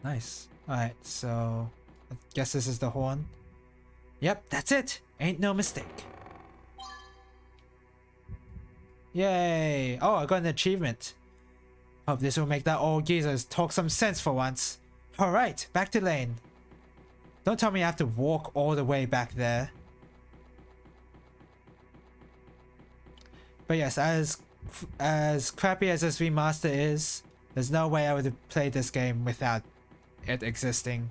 C: Nice. Alright, so I guess this is the horn. Yep, that's it. Ain't no mistake. Yay! Oh, I got an achievement. Hope this will make that old geezers talk some sense for once. Alright, back to lane. Don't tell me I have to walk all the way back there. But yes, as crappy as this remaster is, there's no way I would have played this game without it existing.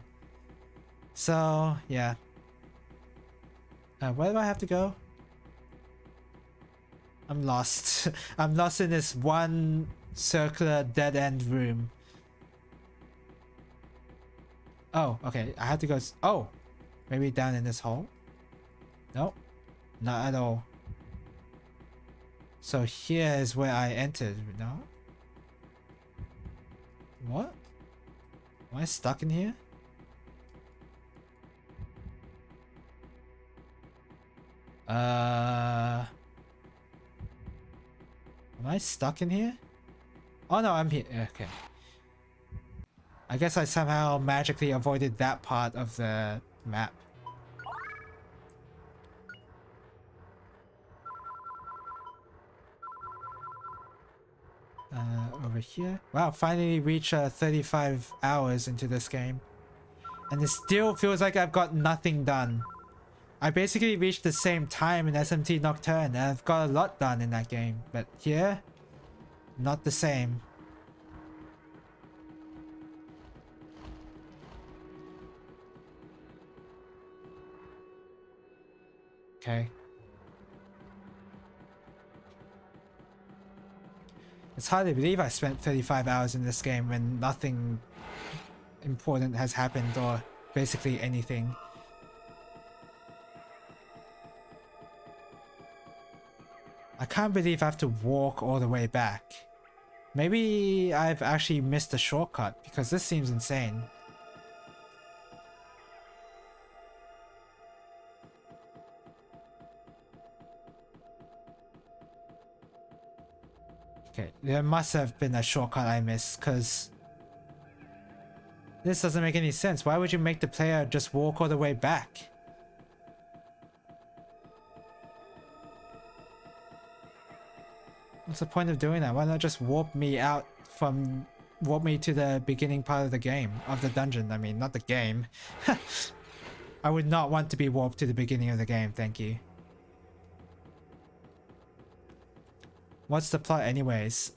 C: So, yeah. Where do I have to go? I'm lost. I'm lost in this one circular dead-end room. Oh, okay. I have to go. Oh, maybe down in this hole? Nope. Not at all. So here is where I entered. No? What? Am I stuck in here? Am I stuck in here? Oh no, I'm here. Okay. I guess I somehow magically avoided that part of the map. Over here. Wow, finally reached 35 hours into this game. And it still feels like I've got nothing done. I basically reached the same time in SMT Nocturne and I've got a lot done in that game. But here, not the same. Okay. It's hard to believe I spent 35 hours in this game when nothing important has happened or basically anything. I can't believe I have to walk all the way back. Maybe I've actually missed a shortcut because this seems insane. Okay, there must have been a shortcut I missed because this doesn't make any sense. Why would you make the player just walk all the way back? What's the point of doing that? Why not just warp me to the beginning part of the game, of the dungeon? I mean, not the game. I would not want to be warped to the beginning of the game, thank you. What's the plot anyways?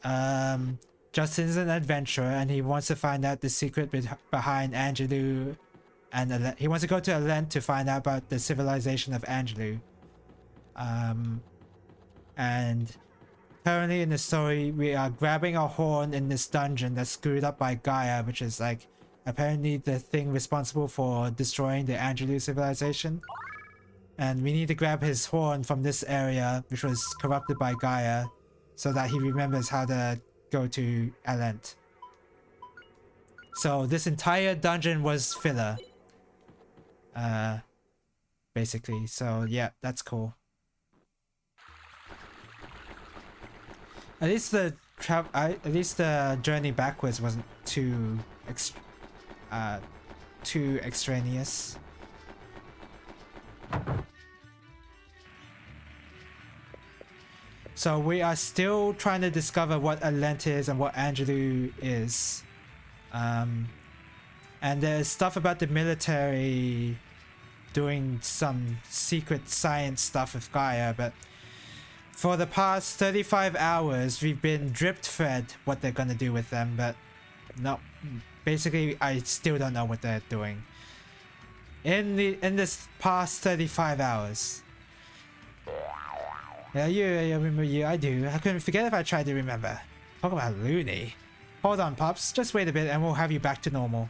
C: Justin's an adventurer and he wants to find out the secret behind Angelou and he wants to go to Alent to find out about the civilization of Angelou. And currently in the story, we are grabbing a horn in this dungeon that's screwed up by Gaia, which is like apparently the thing responsible for destroying the Angelou civilization. And we need to grab his horn from this area, which was corrupted by Gaia, so that he remembers how to go to Alent. So this entire dungeon was filler. Basically. So yeah, that's cool. At least the journey backwards wasn't too extraneous. So we are still trying to discover what Alent is and what Angelou is. And there's stuff about the military doing some secret science stuff with Gaia, but for the past 35 hours, we've been drip-fed what they're gonna do with them, but no, basically, I still don't know what they're doing. In this past 35 hours. Yeah, I remember you, I do. I couldn't forget if I tried to remember. Talk about loony. Hold on, Pops, just wait a bit and we'll have you back to normal.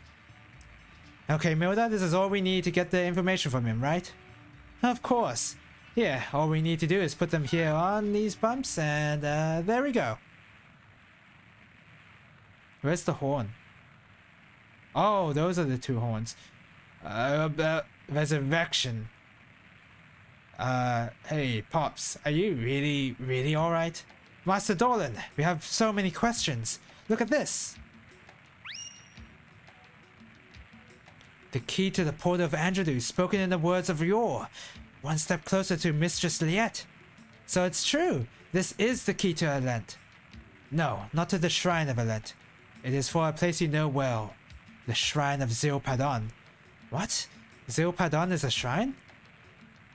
C: Okay, Milda, this is all we need to get the information from him, right? Of course. Yeah, all we need to do is put them here on these bumps and there we go. Where's the horn? Oh, those are the two horns. Resurrection. Hey, Pops, are you really alright? Master Dolan, we have so many questions. Look at this. The key to the portal of Angelou, spoken in the words of Yor. One step closer to Mistress Liette. So it's true. This is the key to Alent. No, not to the Shrine of Alent. It is for a place you know well. The Shrine of Zilpadon. What? Zilpadon is a shrine?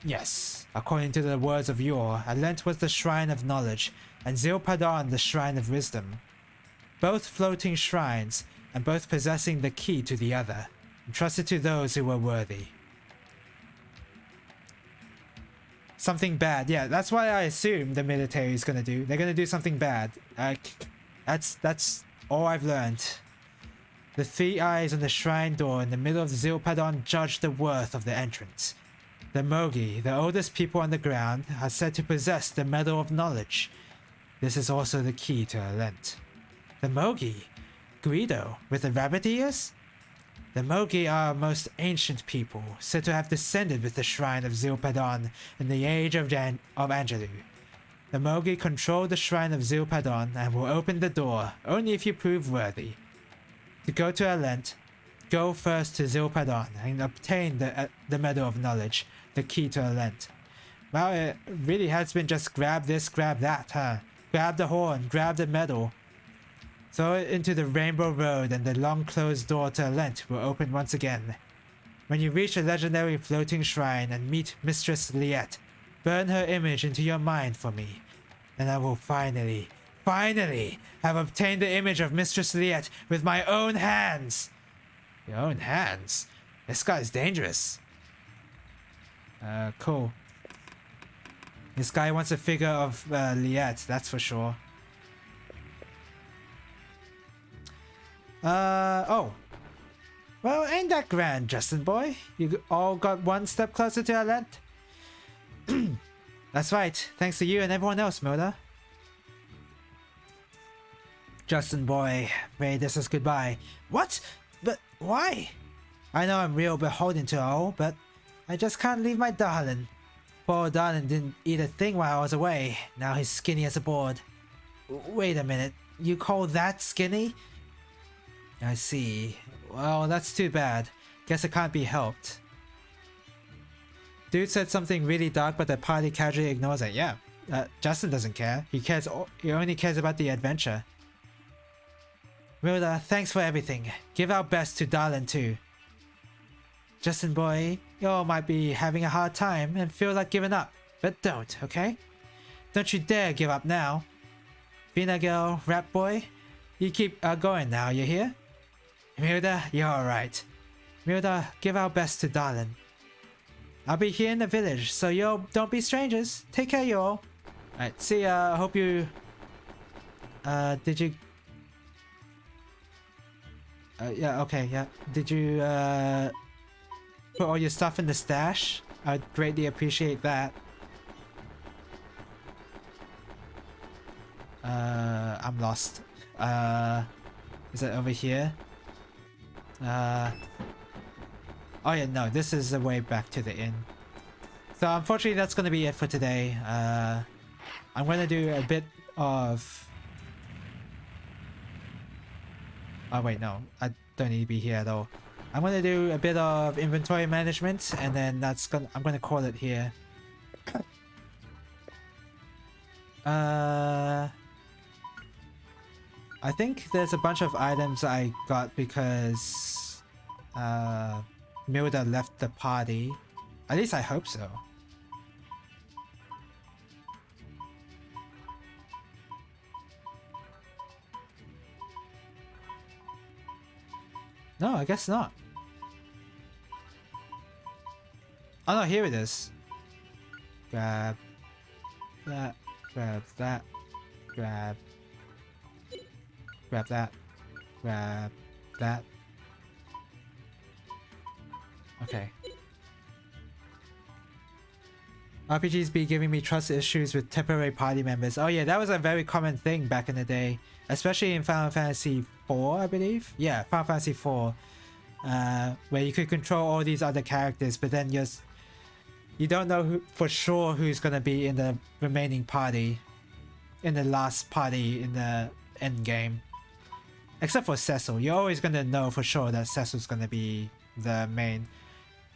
C: Yes. According to the words of Yor, Alent was the Shrine of Knowledge, and Zilpadon the Shrine of Wisdom. Both floating shrines, and both possessing the key to the other, entrusted to those who were worthy. Something bad. Yeah, that's what I assume the military is gonna do. They're gonna do something bad. That's all I've learned. The three eyes on the shrine door in the middle of Zilpadon judge the worth of the entrance. The Mogi, the oldest people on the ground, are said to possess the Medal of Knowledge. This is also the key to Alent. The Mogi? Guido, with the rabbit ears? The Mogi are a most ancient people, said to have descended with the shrine of Zilpadon in the age of Angelou. The Mogi control the shrine of Zilpadon and will open the door only if you prove worthy. To go to Alent, go first to Zilpadon and obtain the Medal of Knowledge, the key to Alent. Well, it really has been just grab this, grab that, huh? Grab the horn, grab the medal. Throw it into the Rainbow Road and the long closed door to Alent will open once again. When you reach a legendary floating shrine and meet Mistress Liette, burn her image into your mind for me. And I will finally have obtained the image of Mistress Liette with my own hands. Your own hands? This guy's dangerous. Cool. This guy wants a figure of Liette, that's for sure. Oh. Well, ain't that grand, Justin boy? You all got one step closer to Alent? That's right, thanks to you and everyone else, Milda. Justin boy, pray this is goodbye. What? But why? I know I'm real beholden to all, but I just can't leave my darling. Poor darling didn't eat a thing while I was away. Now he's skinny as a board. Wait a minute, you call that skinny? I see. Well, that's too bad. Guess it can't be helped. Dude said something really dark, but the party casually ignores it. Yeah, Justin doesn't care. He only cares about the adventure. Milda, thanks for everything. Give our best to Darlin too. Justin boy, you all might be having a hard time and feel like giving up, but don't, okay? Don't you dare give up now. Vina girl, rap boy, you keep going now, you hear? Milda, you're alright. Milda, give our best to Darlin. I'll be here in the village, so y'all don't be strangers. Take care, y'all. Alright, see ya. I hope you... did you... yeah, okay, yeah. Did you, put all your stuff in the stash? I'd greatly appreciate that. I'm lost. Is it over here? Oh yeah, no, this is the way back to the inn. So unfortunately that's gonna be it for today. I'm gonna do a bit of... Oh wait, no, I don't need to be here at all. I'm gonna do a bit of inventory management and then I'm gonna call it here. I think there's a bunch of items I got because Milda left the party. At least I hope so. No, I guess not. Oh no, here it is. Grab that, grab that, grab that, grab that. Okay. RPGs be giving me trust issues with temporary party members. Oh yeah, that was a very common thing back in the day. Especially in Final Fantasy 4, I believe? Yeah, Final Fantasy 4. Where you could control all these other characters, but then you don't know for sure who's gonna be in the remaining party. In the last party in the end game. Except for Cecil. You're always gonna know for sure that Cecil's gonna be the main.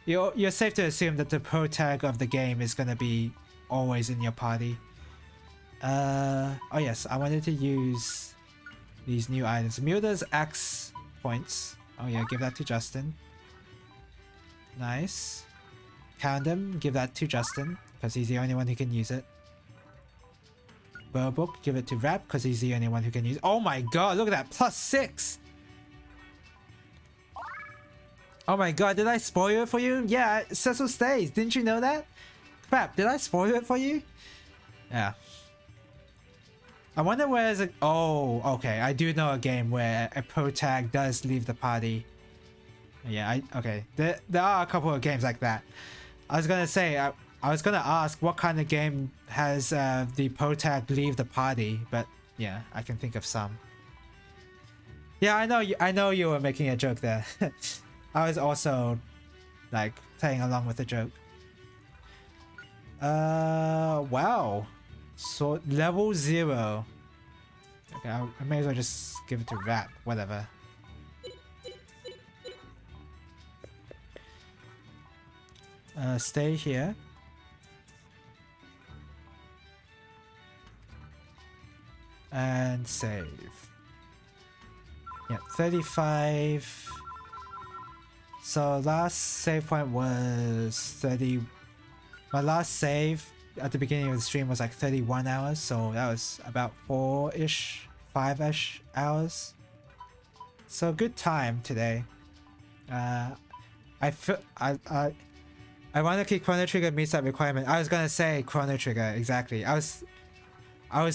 C: You're safe to assume that the protag of the game is gonna be always in your party. Oh yes, I wanted to use these new items. Milda's axe points. Oh yeah, give that to Justin. Nice. Condom, give that to Justin, because he's the only one who can use it. Bow book, give it to Rap, because he's the only one who can use it. Oh my god, look at that, +6! Oh my god, did I spoil it for you? Yeah, Cecil stays, didn't you know that? Crap, did I spoil it for you? Yeah. I wonder where is it. Oh, okay. I do know a game where a protag does leave the party. Yeah, okay. There are a couple of games like that. I was gonna say, I was gonna ask what kind of game has the protag leave the party, but yeah, I can think of some. Yeah, I know you were making a joke there. I was also like playing along with the joke. Wow. So level 0. Okay, I may as well just give it to Rat, whatever. Stay here. And save. Yeah, 35. So last save point was 30. My last save at the beginning of the stream was like 31 hours, so that was about 4-ish, 5-ish hours. So good time today. I feel I wonder if Chrono Trigger meets that requirement. I was gonna say Chrono Trigger, exactly. I was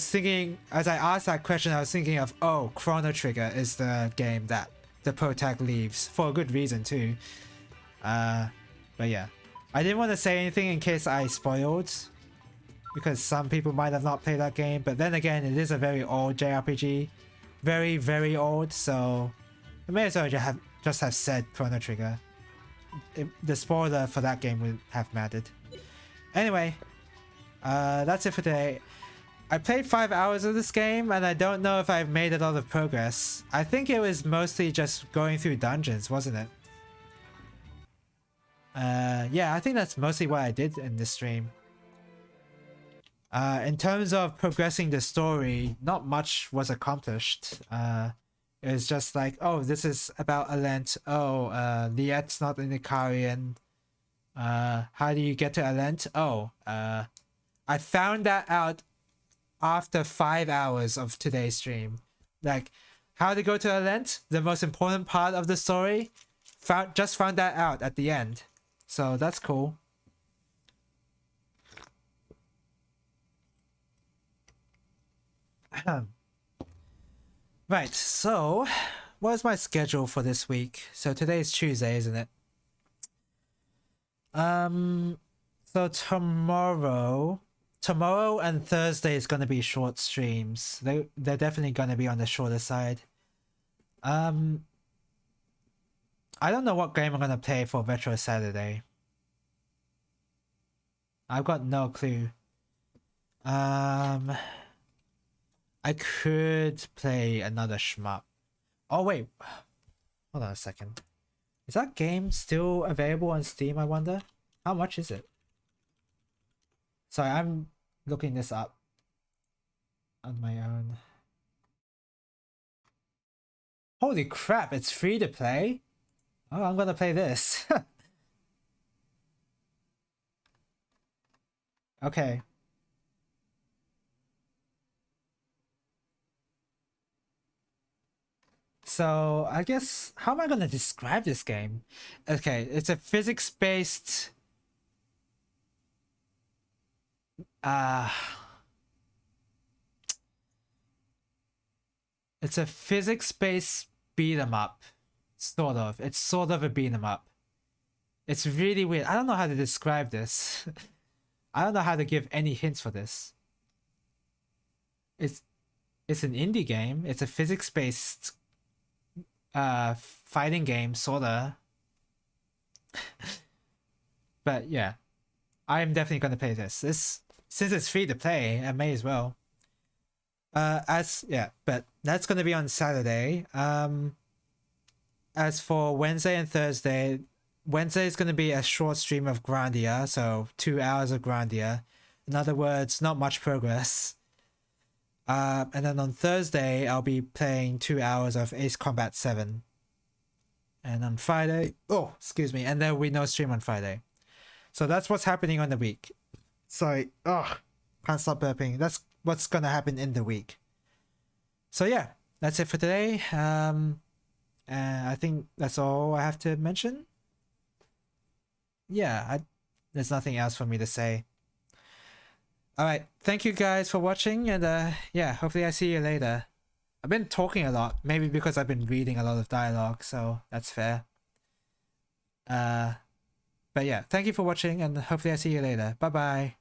C: thinking, as I asked that question, I was thinking of, oh, Chrono Trigger is the game that the protag leaves, for a good reason too. But yeah. I didn't want to say anything in case I spoiled, because some people might have not played that game, but then again, it is a very old JRPG. Very, very old, so I may as well just have said Chrono Trigger. The spoiler for that game would have mattered. Anyway, that's it for today. I played 5 hours of this game, and I don't know if I've made a lot of progress. I think it was mostly just going through dungeons, wasn't it? Yeah, I think that's mostly what I did in this stream. In terms of progressing the story, not much was accomplished. It was just like, oh, this is about Alent. Oh, Liet's not an Icarian. How do you get to Alent? Oh, I found that out after 5 hours of today's stream. Like, how to go to Alent, the most important part of the story, just found that out at the end. So that's cool. Right, so what is my schedule for this week? So today is Tuesday, isn't it? So tomorrow and Thursday is gonna be short streams. They're definitely gonna be on the shorter side. I don't know what game I'm gonna play for Retro Saturday. I've got no clue. I could play another shmup. Oh wait, hold on a second. Is that game still available on Steam, I wonder? How much is it? Sorry, I'm looking this up on my own. Holy crap, it's free to play? Oh, I'm gonna play this. Okay. So, I guess, how am I gonna describe this game? Okay, it's a physics-based... It's a physics-based beat-em-up. Sort of. It's sort of a beat-em-up. It's really weird. I don't know how to describe this. I don't know how to give any hints for this. It's an indie game. It's a physics-based fighting game, sorta. But yeah, I'm definitely gonna play this. Since it's free to play, I may as well. But that's gonna be on Saturday. As for Wednesday and Thursday, Wednesday is gonna be a short stream of Grandia, so 2 hours of Grandia. In other words, not much progress. And then on Thursday, I'll be playing 2 hours of Ace Combat 7. And on Friday, oh, excuse me, and there will be no stream on Friday. So that's what's happening on the week. Sorry, can't stop burping. That's what's gonna happen in the week. So yeah, that's it for today. And I think that's all I have to mention. Yeah, there's nothing else for me to say. Alright, thank you guys for watching, and yeah, hopefully I see you later. I've been talking a lot, maybe because I've been reading a lot of dialogue, so that's fair. But yeah, thank you for watching, and hopefully I see you later. Bye bye.